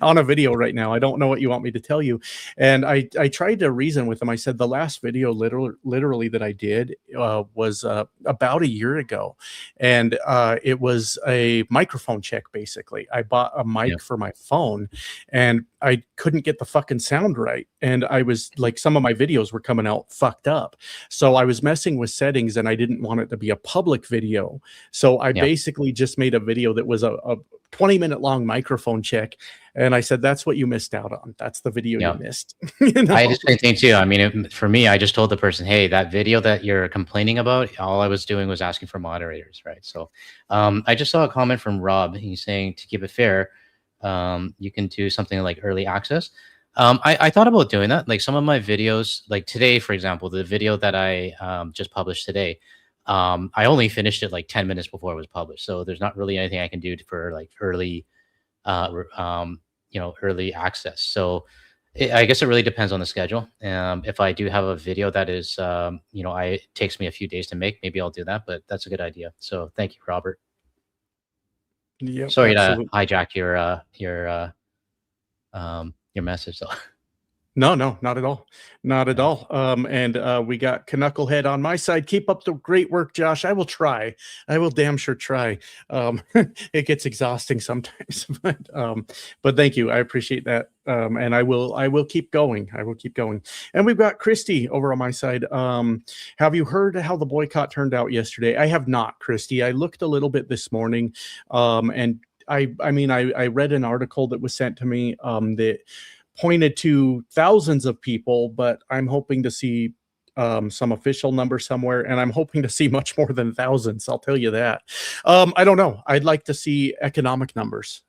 on a video right now. I don't know what you want me to tell you. And I tried to reason with them. I said, the last video literally that I did was about a year ago, and it was a microphone check. Basically, I bought a mic for my phone, and I couldn't get the fucking sound right, and I was like, some of my videos were coming out fucked up, so I was messing with settings, and I didn't want it to be a public video, so I basically just made a video that was a 20-minute long microphone check, and I said, that's what you missed out on. That's the video you missed. You know? I did the same thing too. I mean, for me, I just told the person, hey, that video that you're complaining about, all I was doing was asking for moderators, right? So I just saw a comment from Rob. He's saying, to keep it fair, you can do something like early access. I thought about doing that. Like some of my videos, like today, for example, the video that I just published today, I only finished it like 10 minutes before it was published. So there's not really anything I can do for like early, early access. So I guess it really depends on the schedule. If I do have a video that is, it takes me a few days to make, maybe I'll do that, but that's a good idea. So thank you, Robert. Yep, sorry absolutely. to hijack your message though. No, not at all. Not at all. And we got Knucklehead on my side. Keep up the great work, Josh. I will try. I will damn sure try. It gets exhausting sometimes, but thank you. I appreciate that. And I will keep going. I will keep going. And we've got Christy over on my side. Have you heard how the boycott turned out yesterday? I have not, Christy. I looked a little bit this morning, and I read an article that was sent to me that pointed to thousands of people, but I'm hoping to see some official number somewhere, and I'm hoping to see much more than thousands. I'll tell you that. I don't know. I'd like to see economic numbers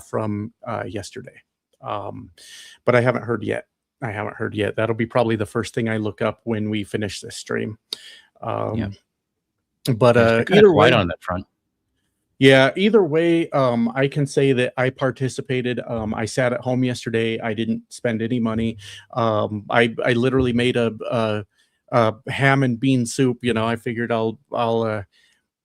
from yesterday, but I haven't heard yet. That'll be probably the first thing I look up when we finish this stream. But either way, on that front. Yeah, either way, I can say that I participated. I sat at home yesterday. I didn't spend any money. I literally made a ham and bean soup. You know, I figured I'll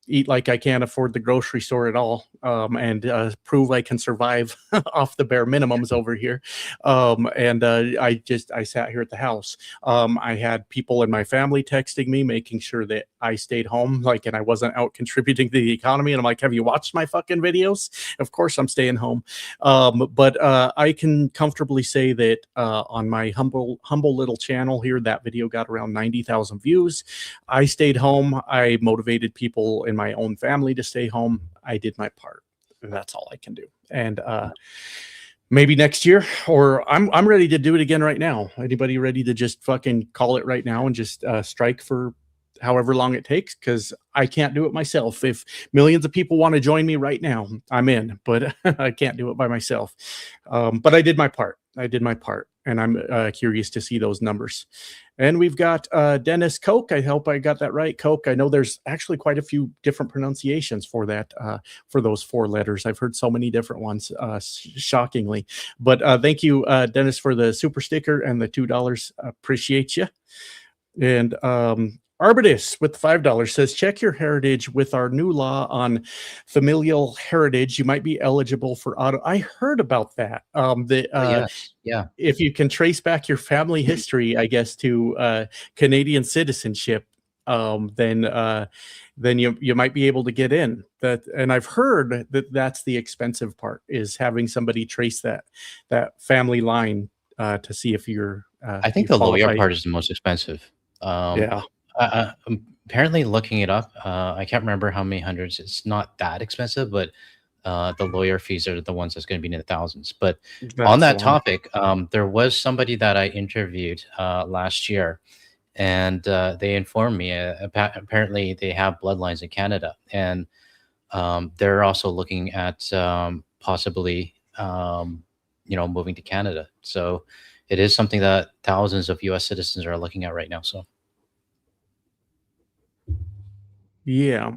eat like I can't afford the grocery store at all, and prove I can survive off the bare minimums over here. I sat here at the house. I had people in my family texting me, making sure that I stayed home, and I wasn't out contributing to the economy. And I'm like, have you watched my fucking videos? Of course I'm staying home. But I can comfortably say that on my humble little channel here, that video got around 90,000 views. I stayed home. I motivated people in my own family to stay home. I did my part. That's all I can do. And maybe next year, or I'm ready to do it again right now. Anybody ready to just fucking call it right now and just strike for however long it takes? Because I can't do it myself. If millions of people want to join me right now, I'm in, but I can't do it by myself. But I did my part. And I'm curious to see those numbers. And we've got Dennis Koch. I hope I got that right, Koch. I know there's actually quite a few different pronunciations for that, for those 4 letters. I've heard so many different ones, shockingly. But thank you, Dennis, for the super sticker and the $2. Appreciate you. And Arbitus with the $5 says, check your heritage with our new law on familial heritage. You might be eligible for auto. I heard about that. Yes. Yeah. If you can trace back your family history, I guess, to Canadian citizenship, then you might be able to get in. And I've heard that that's the expensive part, is having somebody trace that family line to see if you're. I think the lawyer part is the most expensive. Yeah. Apparently, looking it up, I can't remember how many hundreds. It's not that expensive, but the lawyer fees are the ones that's going to be in the thousands. But on that topic, there was somebody that I interviewed last year, and they informed me apparently they have bloodlines in Canada, and they're also looking at possibly moving to Canada. So it is something that thousands of U.S. citizens are looking at right now. So. Yeah.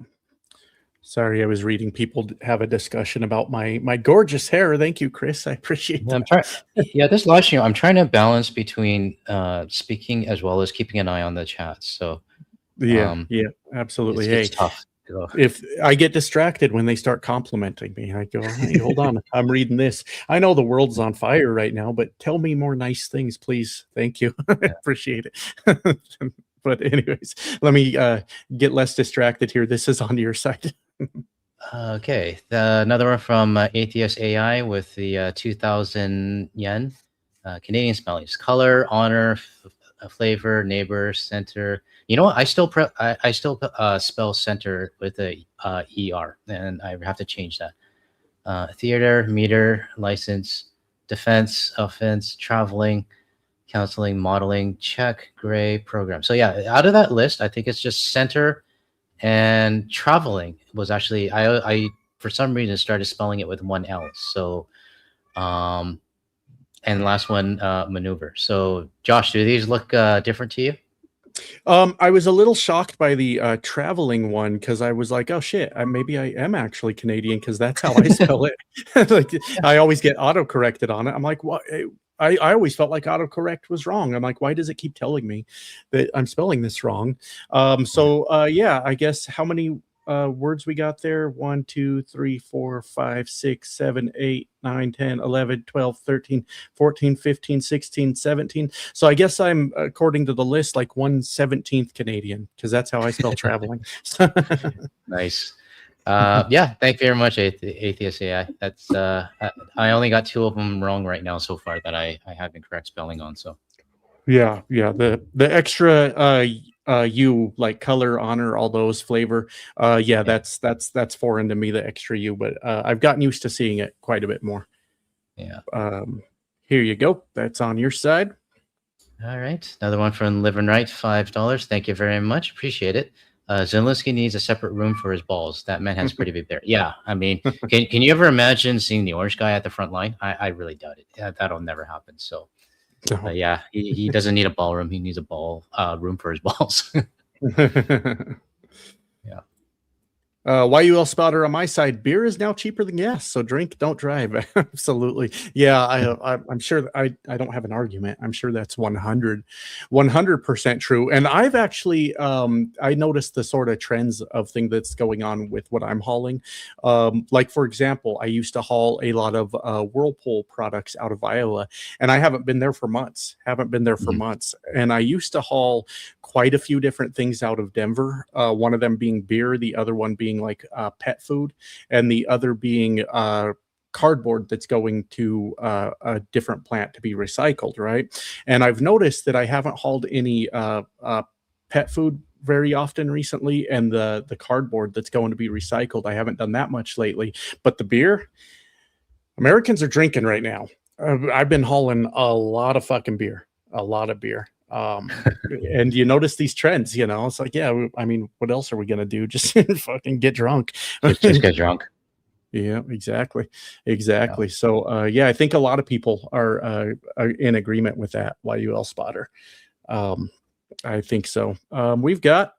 Sorry, I was reading people have a discussion about my gorgeous hair. Thank you, Chris. I appreciate that. This live stream, I'm trying to balance between speaking as well as keeping an eye on the chat. So yeah, absolutely. It's tough. If I get distracted when they start complimenting me, I go, hey, hold on, I'm reading this. I know the world's on fire right now, but tell me more nice things, please. Thank you. I appreciate it. But anyways, let me get less distracted here. This is on your side. Okay, another one from Atheist AI with the 2,000 yen. Canadian spellings: color, honor, flavor, neighbor, center. You know what? I still spell center with a er, and I have to change that. Theater, meter, license, defense, offense, traveling, counseling, modeling, check, gray, program. So yeah, out of that list, I think it's just center and traveling was actually I for some reason started spelling it with one L. So um and last one maneuver. So Josh, do these look different to you? I was a little shocked by the traveling one because I was like, oh shit, maybe I am actually Canadian because that's how I spell it. Like I always get auto-corrected on it. I'm like, what? I always felt like autocorrect was wrong. I'm like, why does it keep telling me that I'm spelling this wrong? Yeah, I guess how many words we got there? 1, 2, 3, 4, 5, 6, 7, 8, 9, 10, 11, 12, 13, 14, 15, 16, 17. So I guess I'm, according to the list, like 1/17th Canadian because that's how I spell traveling. Nice. Yeah, thank you very much, Atheist AI. That's I only got 2 of them wrong right now so far that I have incorrect spelling on. So Yeah, the extra U, like color, honor, all those, flavor. Yeah, that's foreign to me, the extra U, but I've gotten used to seeing it quite a bit more. yeah. Here you go. That's on your side. All right, another one from Live and Right, $5. Thank you very much, appreciate it. Zelensky needs a separate room for his balls. That man has pretty big bear. Yeah, I mean, can you ever imagine seeing the orange guy at the front line? I really doubt it. That'll never happen. So No. yeah, he doesn't need a ballroom. He needs a room for his balls. Yeah. YUL spotter on my side. Beer is now cheaper than gas, so drink, don't drive. Absolutely. Yeah, I'm sure that I don't have an argument. I'm sure that's 100% true. And I've actually I noticed the sort of trends of thing that's going on with what I'm hauling. Like for example, I used to haul a lot of Whirlpool products out of Iowa, and I haven't been there for months. And I used to haul quite a few different things out of Denver. One of them being beer, the other one being like pet food, and the other being cardboard that's going to a different plant to be recycled, right? And I've noticed that I haven't hauled any pet food very often recently, and the cardboard that's going to be recycled, I haven't done that much lately. But the beer, Americans are drinking right now. I've been hauling a lot of fucking beer, a lot of beer. And you notice these trends, it's like, yeah, I mean, what else are we gonna do? Just fucking get drunk. Just get drunk. Yeah, exactly. Yeah. So yeah, I think a lot of people are in agreement with that YUL spotter. I think so. We've got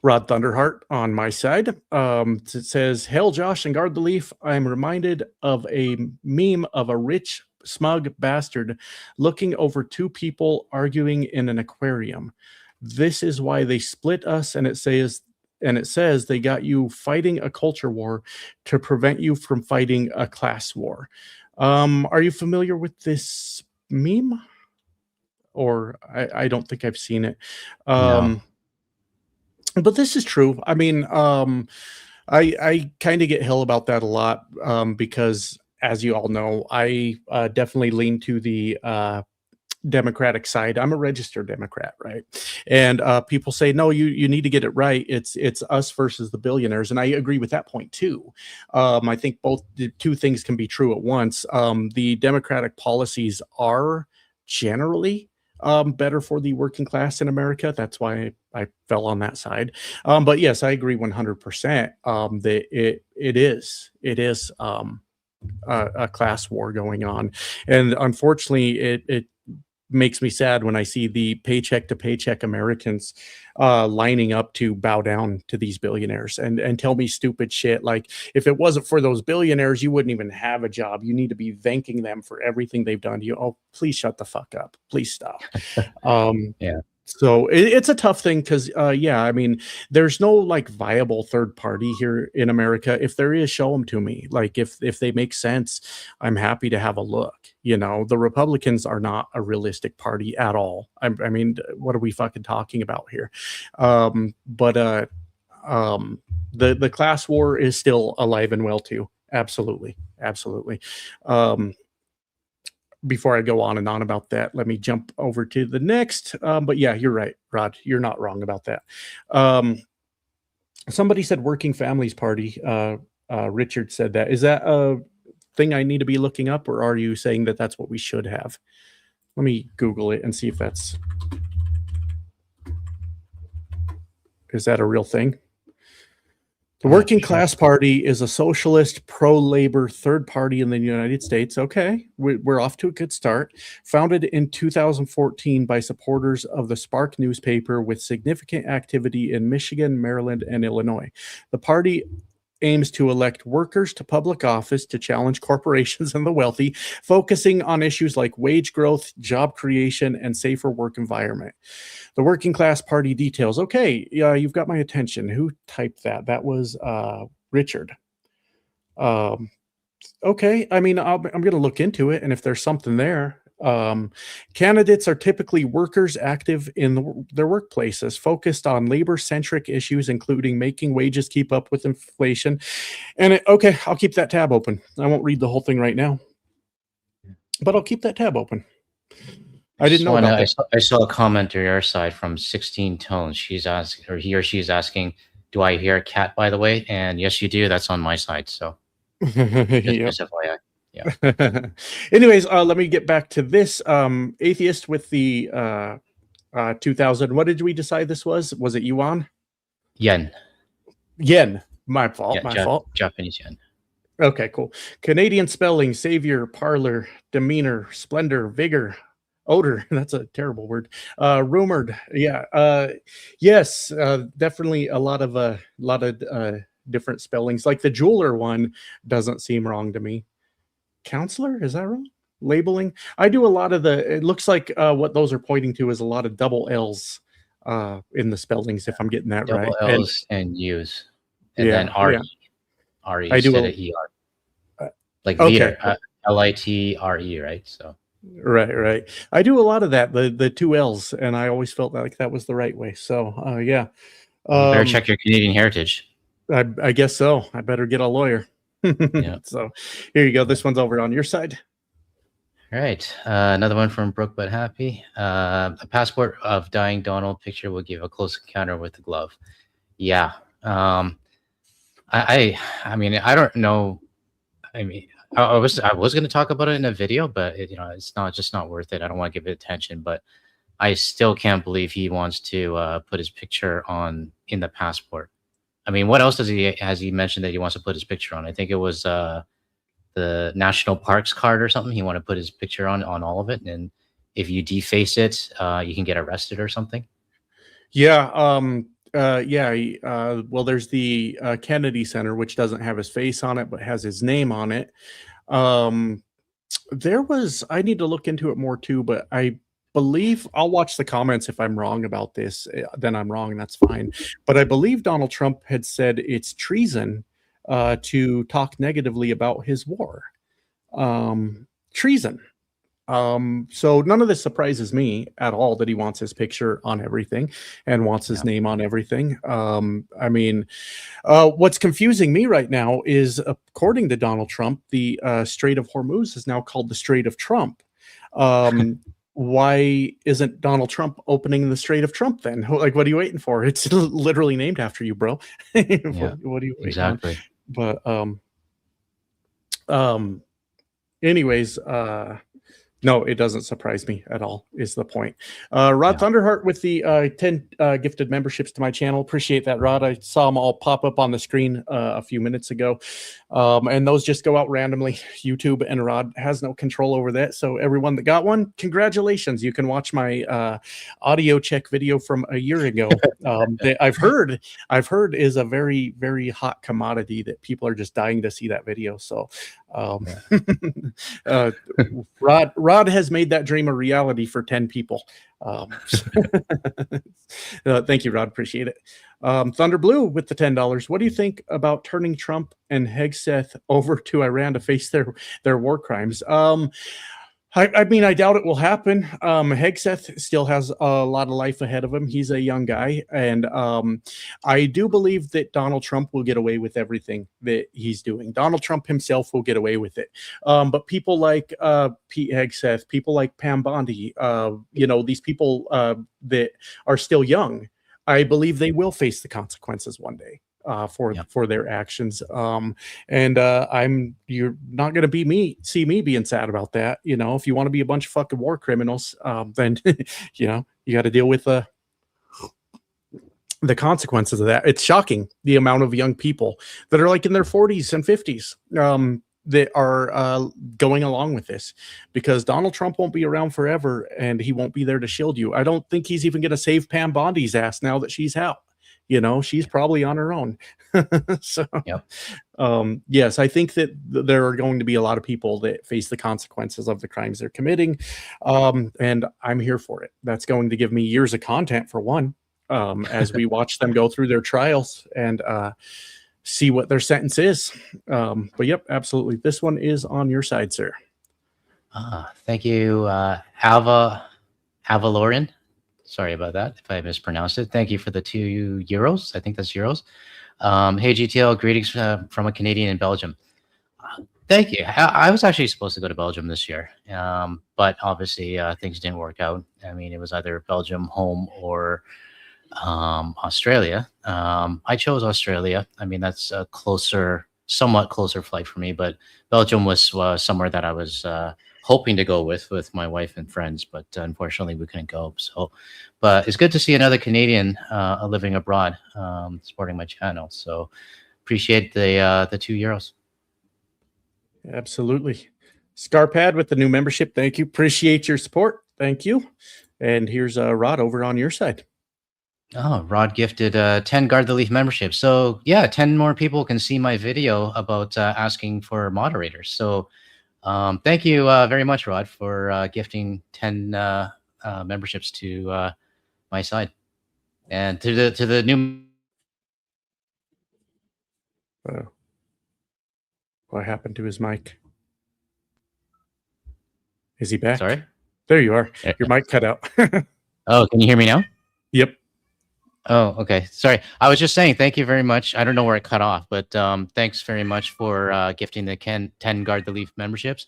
Rod Thunderheart on my side. It says, "Hail Josh and guard the leaf. I'm reminded of a meme of a rich smug bastard looking over 2 people arguing in an aquarium. This is why they split us, and it says they got you fighting a culture war to prevent you from fighting a class war." Are you familiar with this meme? Or I don't think I've seen it. No. But this is true. I mean, I kind of get hell about that a lot because, as you all know, I definitely lean to the Democratic side. I'm a registered Democrat, right? And people say, no, you need to get it right. It's us versus the billionaires, and I agree with that point too. I think both the 2 things can be true at once. The Democratic policies are generally better for the working class in America. That's why I fell on that side. But yes, I agree 100% that it is a class war going on, and unfortunately, it makes me sad when I see the paycheck to paycheck Americans lining up to bow down to these billionaires and tell me stupid shit like, if it wasn't for those billionaires, you wouldn't even have a job. You need to be thanking them for everything they've done to you. Oh, please shut the fuck up. Please stop. Yeah. So it's a tough thing because, yeah, I mean, there's no like viable third party here in America. If there is, show them to me. Like if they make sense, I'm happy to have a look. You know, the Republicans are not a realistic party at all. I mean, what are we fucking talking about here? But the class war is still alive and well too. Absolutely, absolutely. Before I go on and on about that, let me jump over to the next. But yeah, you're right, Rod. You're not wrong about that. Somebody said working families party. Richard said that. Is that a thing I need to be looking up, or are you saying that that's what we should have? Let me Google it and see if that's. Is that a real thing? The Working Class Party is a socialist, pro-labor third party in the United States. Okay, we're off to a good start. Founded in 2014 by supporters of the Spark newspaper with significant activity in Michigan, Maryland, and Illinois. The party aims to elect workers to public office to challenge corporations and the wealthy, focusing on issues like wage growth, job creation, and safer work environment. The Working Class Party details. Okay, you've got my attention. Who typed that? That was Richard. Okay, I mean, I'm going to look into it, and if there's something there. Candidates are typically workers active in their workplaces, focused on labor-centric issues, including making wages keep up with inflation. And okay, I'll keep that tab open. I won't read the whole thing right now, but I'll keep that tab open. I didn't know about that. I saw a comment on your side from 16 Tones. She's asking, or he or she is asking, do I hear a cat, by the way? And yes, you do. That's on my side. So just FYI. Yeah. Anyways, let me get back to this. Atheist with the 2000. What did we decide this was? Was it yuan? Yen. Yen. My fault. Yeah, my fault. Japanese yen. Okay, cool. Canadian spelling: savior, parlor, demeanor, splendor, vigor, odor. That's a terrible word. Rumored. Yeah. Yes. Definitely a lot of different spellings. Like the jeweler one doesn't seem wrong to me. Counselor, is that wrong? Labeling. I do a lot of the. It looks like what those are pointing to is a lot of double L's in the spellings. If I'm getting that double right. Double L's and U's, and yeah, then R E. Yeah. R-E I do instead of ER. Like okay. Liter, L-I-T-R-E, right? So right. I do a lot of that, the two L's, and I always felt like that was the right way. So yeah. You better check your Canadian heritage. I guess so. I better get a lawyer. Yeah. So here you go. This one's over on your side. All right. Another one from Brooke But Happy. A passport of dying Donald picture will give a close encounter with the glove. Yeah. I mean, I don't know. I mean, I was going to talk about it in a video, but it's not worth it. I don't want to give it attention, but I still can't believe he wants to put his picture in the passport. I mean, what else has he mentioned that he wants to put his picture on? I think it was the national parks card or something. He wanted to put his picture on all of it, and if you deface it, you can get arrested or something. Yeah. Well, there's the Kennedy Center, which doesn't have his face on it, but has his name on it. There was, I need to look into it more too, but I believe I'll watch the comments. If I'm wrong about this, then I'm wrong. That's fine. But I believe Donald Trump had said it's treason to talk negatively about his war. Treason. So none of this surprises me at all that he wants his picture on everything and wants his name on everything. I mean, what's confusing me right now is, according to Donald Trump, the Strait of Hormuz is now called the Strait of Trump. Why isn't Donald Trump opening the Strait of Trump then? Like, what are you waiting for? It's literally named after you, bro. What are you waiting exactly on? But anyways, no, it doesn't surprise me at all, is the point. Rod Thunderheart with the 10 gifted memberships to my channel. Appreciate that, Rod. I saw them all pop up on the screen a few minutes ago. And those just go out randomly. YouTube and Rod has no control over that. So everyone that got one, congratulations. You can watch my audio check video from a year ago. That I've heard is a very, very hot commodity that people are just dying to see that video. So Rod Rod has made that dream a reality for 10 people. Thank you, Rod. Appreciate it. Thunder Blue with the $10. What do you think about turning Trump and Hegseth over to Iran to face their war crimes? I mean, I doubt it will happen. Hegseth still has a lot of life ahead of him. He's a young guy. And I do believe that Donald Trump will get away with everything that he's doing. Donald Trump himself will get away with it. But people like Pete Hegseth, people like Pam Bondi, these people that are still young, I believe they will face the consequences one day. For their actions. You're not going to see me being sad about that. If you want to be a bunch of fucking war criminals, then, you got to deal with the consequences of that. It's shocking the amount of young people that are like in their 40s and 50s that are going along with this, because Donald Trump won't be around forever and he won't be there to shield you. I don't think he's even going to save Pam Bondi's ass now that she's out. She's probably on her own. So, yes, I think that there are going to be a lot of people that face the consequences of the crimes they're committing. And I'm here for it. That's going to give me years of content, for one, as we watch them go through their trials and see what their sentence is. But yep, absolutely. This one is on your side, sir. Thank you, Avalorian. Sorry about that if I mispronounced it. Thank you for the €2. I think that's euros. Hey, GTL, greetings from a Canadian in Belgium. Thank you. I was actually supposed to go to Belgium this year, but obviously things didn't work out. I mean, it was either Belgium home or Australia. I chose Australia. I mean, that's a somewhat closer flight for me, but Belgium was somewhere that I was hoping to go with my wife and friends, but unfortunately we couldn't go. So, but it's good to see another Canadian living abroad, supporting my channel. So appreciate the €2. Absolutely. Scarpad with the new membership. Thank you. Appreciate your support. Thank you. And here's Rod over on your side. Oh, Rod gifted 10 Guard the Leaf memberships. So yeah, 10 more people can see my video about asking for moderators. So thank you very much, Rod, for gifting 10 memberships to my side, and to the new. What happened to his mic? Is he back? Sorry, there you are. Your mic cut out. Oh, can you hear me now? Yep. Oh, okay. Sorry. I was just saying thank you very much. I don't know where it cut off, but thanks very much for gifting the 10 Guard the Leaf memberships.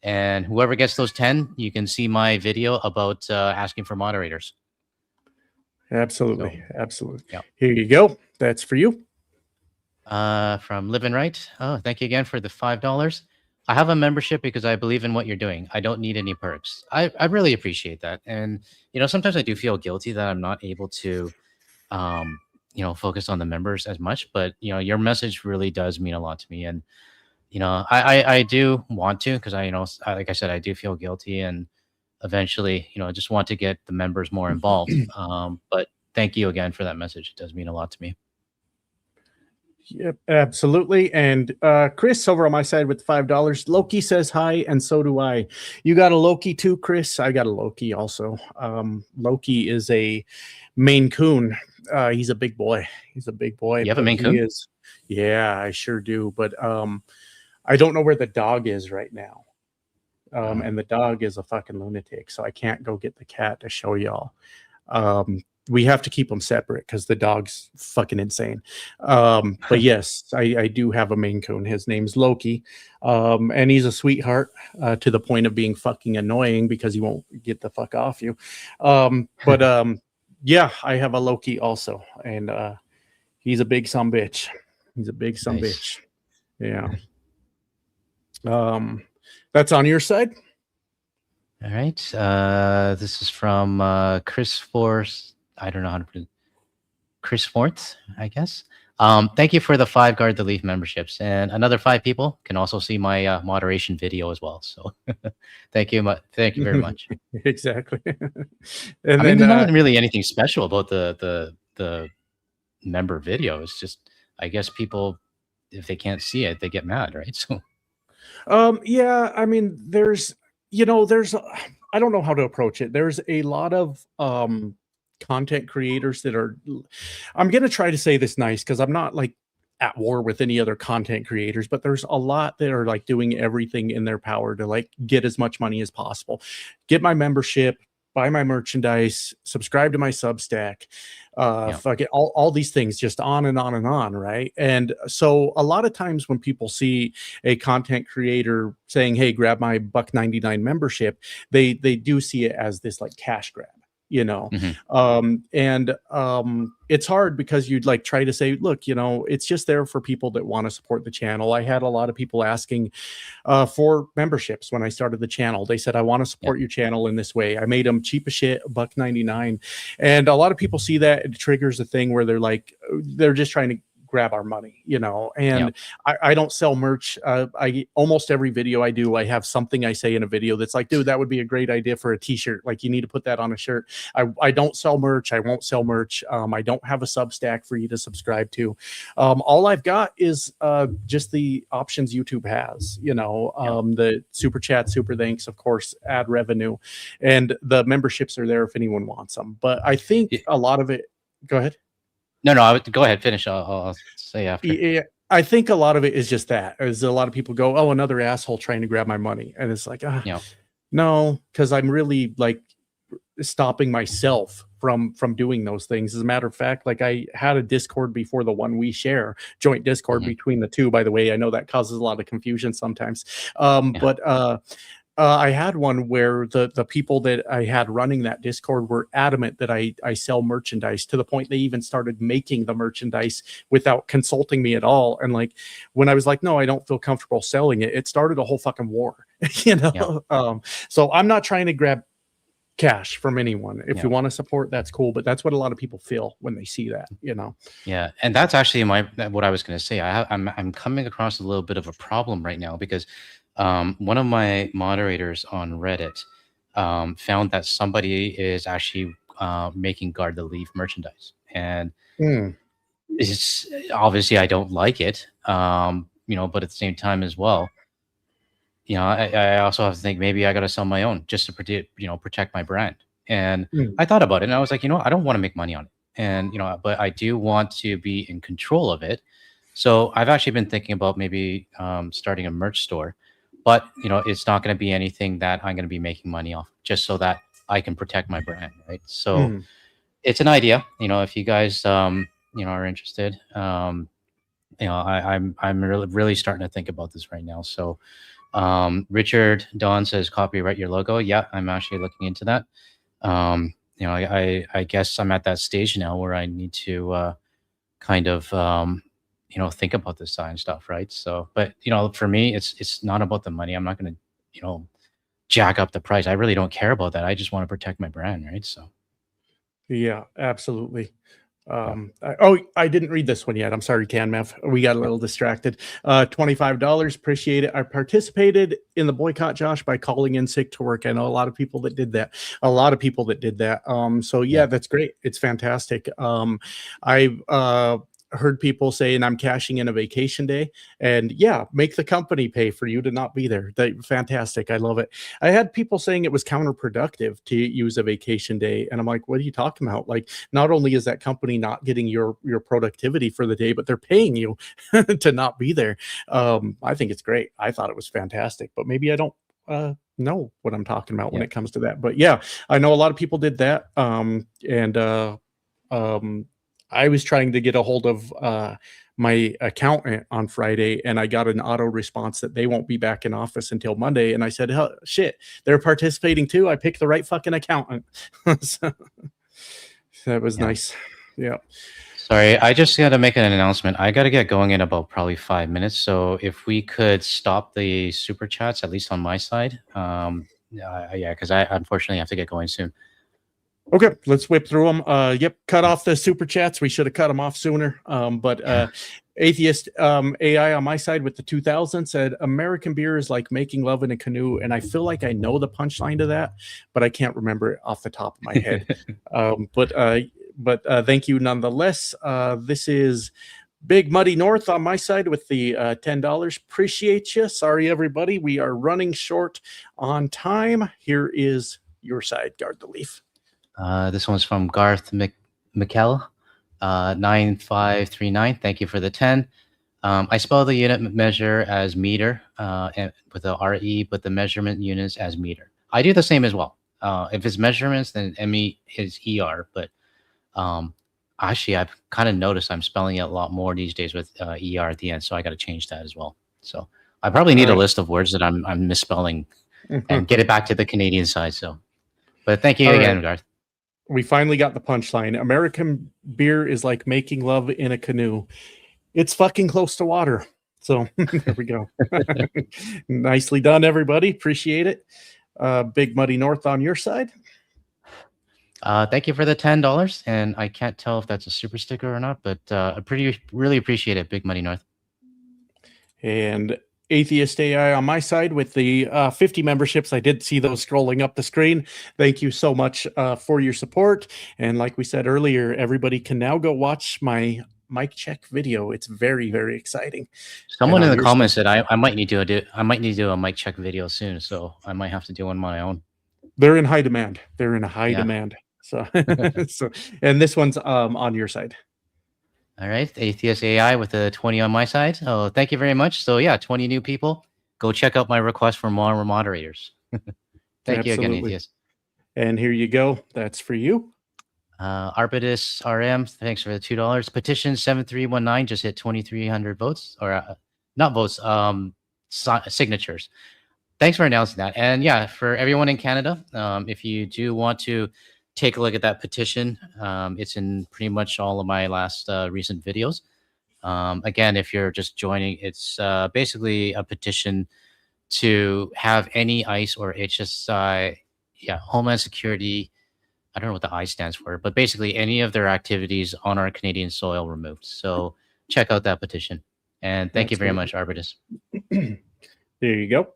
And whoever gets those 10, you can see my video about asking for moderators. Absolutely. So, absolutely. Yeah. Here you go. That's for you. From Living Right. Oh, thank you again for the $5. I have a membership because I believe in what you're doing. I don't need any perks. I really appreciate that. And, sometimes I do feel guilty that I'm not able to focus on the members as much, but your message really does mean a lot to me. And I do want to, because like I said, I do feel guilty, and eventually I just want to get the members more involved. But thank you again for that message. It does mean a lot to me. Yep, absolutely. And Chris over on my side with $5. Loki says hi, and so do I. You got a Loki too, Chris? I got a Loki also. Loki is a Maine Coon. He's a big boy. He's a big boy. You have a Maine Coon? Yeah, I sure do. But I don't know where the dog is right now. And the dog is a fucking lunatic, so I can't go get the cat to show y'all. We have to keep them separate because the dog's fucking insane. But yes, I do have a Maine Coon. His name's Loki. And he's a sweetheart to the point of being fucking annoying because he won't get the fuck off you. Yeah, I have a Loki also. And he's a big sumbitch. He's a big sumbitch. Yeah. That's on your side. All right. This is from Chris Force. I don't know how to put it. Chris Forth, I guess. Thank you for the 5 Guard the Leaf memberships, and another 5 people can also see my moderation video as well. So thank you very much. Exactly. And I mean, there's not really anything special about the member video. It's just, I guess people, if they can't see it, they get mad, right? So yeah, I mean, there's there's I don't know how to approach it. There's a lot of content creators that are, I'm going to try to say this nice because I'm not like at war with any other content creators, but there's a lot that are like doing everything in their power to like get as much money as possible, get my membership, buy my merchandise, subscribe to my Substack, fuck it, all these things, just on and on and on, right? And so a lot of times when people see a content creator saying, "Hey, grab my $1.99 membership," they do see it as this like cash grab. It's hard because you'd like try to say, look, it's just there for people that want to support the channel. I had a lot of people asking for memberships when I started the channel. They said, I want to support your channel in this way. I made them cheap as shit, $1.99. And a lot of people see that it triggers a thing where they're like, they're just trying to grab our money, and I don't sell merch. I almost every video I do, I have something I say in a video that's like, dude, that would be a great idea for a t-shirt. Like, you need to put that on a shirt. I don't sell merch. I won't sell merch. I don't have a Substack for you to subscribe to. All I've got is just the options YouTube has, the super chat, super thanks, of course, ad revenue, and the memberships are there if anyone wants them. But I think a lot of it, go ahead. No, I would go ahead, finish. I'll say after. Yeah, I think a lot of it is just that. Is a lot of people go, "Oh, another asshole trying to grab my money," and it's like, no, because I'm really like stopping myself from doing those things. As a matter of fact, like I had a Discord before the one we share, joint Discord between the two. By the way, I know that causes a lot of confusion sometimes, but I had one where the people that I had running that Discord were adamant that I sell merchandise, to the point they even started making the merchandise without consulting me at all. And like, when I was like, no, I don't feel comfortable selling it, it started a whole fucking war, so I'm not trying to grab cash from anyone. If you want to support, that's cool. But that's what a lot of people feel when they see that, Yeah. And that's actually what I was going to say. I'm coming across a little bit of a problem right now because one of my moderators on Reddit found that somebody is actually making Guard the Leaf merchandise, and it's obviously I don't like it, but at the same time as well, I also have to think maybe I got to sell my own just to protect my brand. And I thought about it, and I was like, I don't want to make money on it, and but I do want to be in control of it. So I've actually been thinking about maybe starting a merch store. But, it's not going to be anything that I'm going to be making money off, just so that I can protect my brand, right? So it's an idea, if you guys, are interested. I'm really starting to think about this right now. So Richard Don says, copyright your logo. Yeah, I'm actually looking into that. I guess I'm at that stage now where I need to kind of think about this side stuff, right? So, but for me, it's not about the money. I'm not going to jack up the price. I really don't care about that. I just want to protect my brand, right? So yeah, absolutely. I didn't read this one yet. I'm sorry, CanMev. We got a little distracted. $25. Appreciate it. I participated in the boycott, Josh, by calling in sick to work. I know a lot of people that did that. So yeah, that's great. It's fantastic. I've heard people saying I'm cashing in a vacation day, and make the company pay for you to not be there. Fantastic. I love it. I had people saying it was counterproductive to use a vacation day, and I'm like, what are you talking about? Like, not only is that company not getting your productivity for the day, but they're paying you to not be there. I think it's great. I thought it was fantastic, but maybe I don't know what I'm talking about when it comes to that. But yeah, I know a lot of people did that. I was trying to get a hold of my accountant on Friday, and I got an auto response that they won't be back in office until Monday. And I said, oh, shit, they're participating too. I picked the right fucking accountant. So that was nice. Yeah. Sorry, I just got to make an announcement. I got to get going in about probably 5 minutes. So if we could stop the super chats, at least on my side. Because I unfortunately have to get going soon. Okay, let's whip through them. Cut off the super chats. We should have cut them off sooner. Atheist AI on my side with the 2000 said, American beer is like making love in a canoe. And I feel like I know the punchline to that, but I can't remember it off the top of my head. But thank you nonetheless. This is Big Muddy North on my side with the $10. Appreciate you. Sorry, everybody. We are running short on time. Here is your side, Guard the Leaf. This one's from Garth McKell, 9539. Thank you for the 10. I spell the unit measure as meter and with a RE, but the measurement units as meter. I do the same as well. If it's measurements, then ME is ER. But actually, I've kind of noticed I'm spelling it a lot more these days with ER at the end, so I got to change that as well. So I probably need a list of words that I'm misspelling and get it back to the Canadian side. So, but thank you again, Garth. We finally got the punchline. American beer is like making love in a canoe. It's fucking close to water. So there we go. Nicely done, everybody. Appreciate it. Big Muddy North on your side. Thank you for the $10. And I can't tell if that's a super sticker or not, but I really appreciate it, Big Muddy North. And Atheist AI on my side with the 50 memberships. I did see those scrolling up the screen. Thank you so much for your support. And like we said earlier, everybody can now go watch my mic check video. It's very, very exciting. Someone in the comments said I might need to do a mic check video soon, so I might have to do one on my own. They're in high demand. They're in a high demand. So, and this one's on your side. All right, Atheist AI with a 20 on my side. Oh, thank you very much. So yeah, 20 new people. Go check out my request for more moderators. Thank you again, Atheist. And here you go. That's for you. Arbitus RM, thanks for the $2. Petition 7319 just hit 2,300 votes, or not votes, signatures. Thanks for announcing that. And yeah, for everyone in Canada, if you do want to take a look at that petition, it's in pretty much all of my last recent videos. Again, if you're just joining, it's basically a petition to have any ICE or HSI, Homeland Security, I don't know what the I stands for, but basically any of their activities on our Canadian soil removed. So check out that petition. And thank you very much, Arbitus. There you go.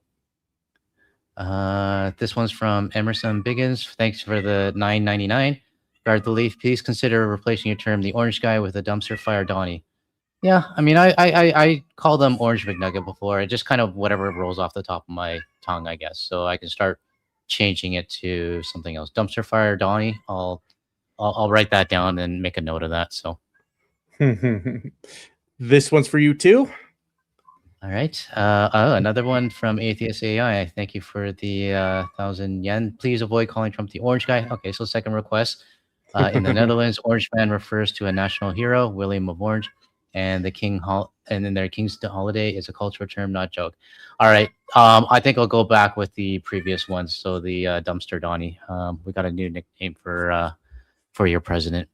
This one's from Emerson Biggins. Thanks for the $9.99. Guard the Leaf. Please consider replacing your term, the orange guy, with a dumpster fire Donnie. Yeah, I mean, I call them Orange McNugget before. It just kind of whatever rolls off the top of my tongue, I guess. So I can start changing it to something else. Dumpster fire Donnie. I'll write that down and make a note of that. So this one's for you too. All right. Another one from Atheist AI. Thank you for the 1,000 yen. Please avoid calling Trump the orange guy. Okay, so second request. In the Netherlands, Orange Man refers to a national hero, William of Orange, and the king and then their king's holiday is a cultural term, not joke. All right. I think I'll go back with the previous ones. So the dumpster Donnie. We got a new nickname for your president.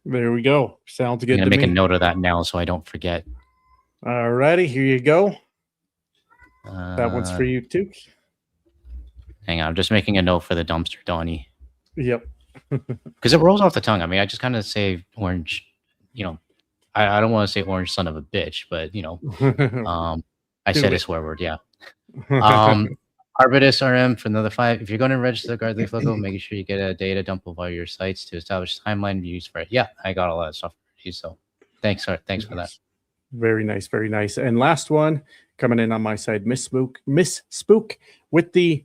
There we go. Sounds good. I'm gonna make a note of that now so I don't forget. All righty, here you go. That one's for you too. Hang on, I'm just making a note for the dumpster Donnie. Yep. Because it rolls off the tongue. I mean, I just kind of say orange, I don't want to say orange son of a bitch, but I said a swear word, yeah. Arbitus RM for another 5. If you're going to register the Guard Leaf logo, make sure you get a data dump of all your sites to establish timeline views for it. Yeah, I got all that stuff for you. So thanks for that. Very nice, very nice. And last one coming in on my side, Miss Spook with the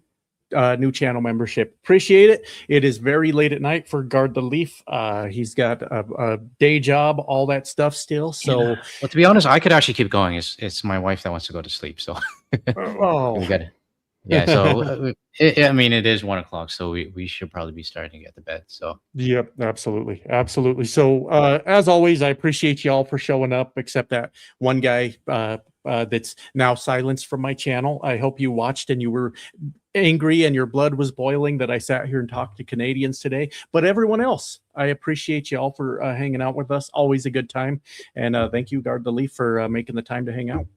new channel membership. Appreciate it. It is very late at night for Guard the Leaf. He's got a day job, all that stuff still. So, well, to be honest, I could actually keep going. It's my wife that wants to go to sleep. So, we got it. Yeah. So, I mean, it is 1 o'clock, so we should probably be starting to get to bed. So, yep, absolutely, absolutely. So, as always, I appreciate y'all for showing up. Except that one guy that's now silenced from my channel. I hope you watched and you were angry and your blood was boiling that I sat here and talked to Canadians today. But everyone else, I appreciate y'all for hanging out with us. Always a good time. And thank you, Guard the Leaf, for making the time to hang out.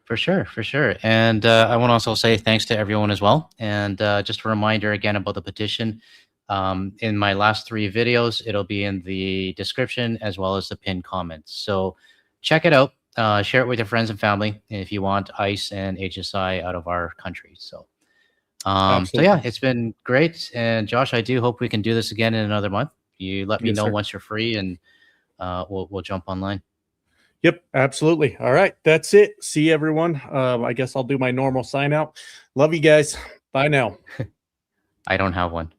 For sure. And I want to also say thanks to everyone as well. And just a reminder again about the petition. In my last 3 videos, it'll be in the description as well as the pinned comments. So check it out. Share it with your friends and family if you want ICE and HSI out of our country. So, yeah, it's been great. And Josh, I do hope we can do this again in another month. You let me know once you're free, and we'll jump online. Yep, absolutely. All right, that's it. See everyone. I guess I'll do my normal sign out. Love you guys. Bye now. I don't have one.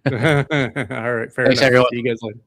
All right, fair Thanks, enough. everyone. See you guys later.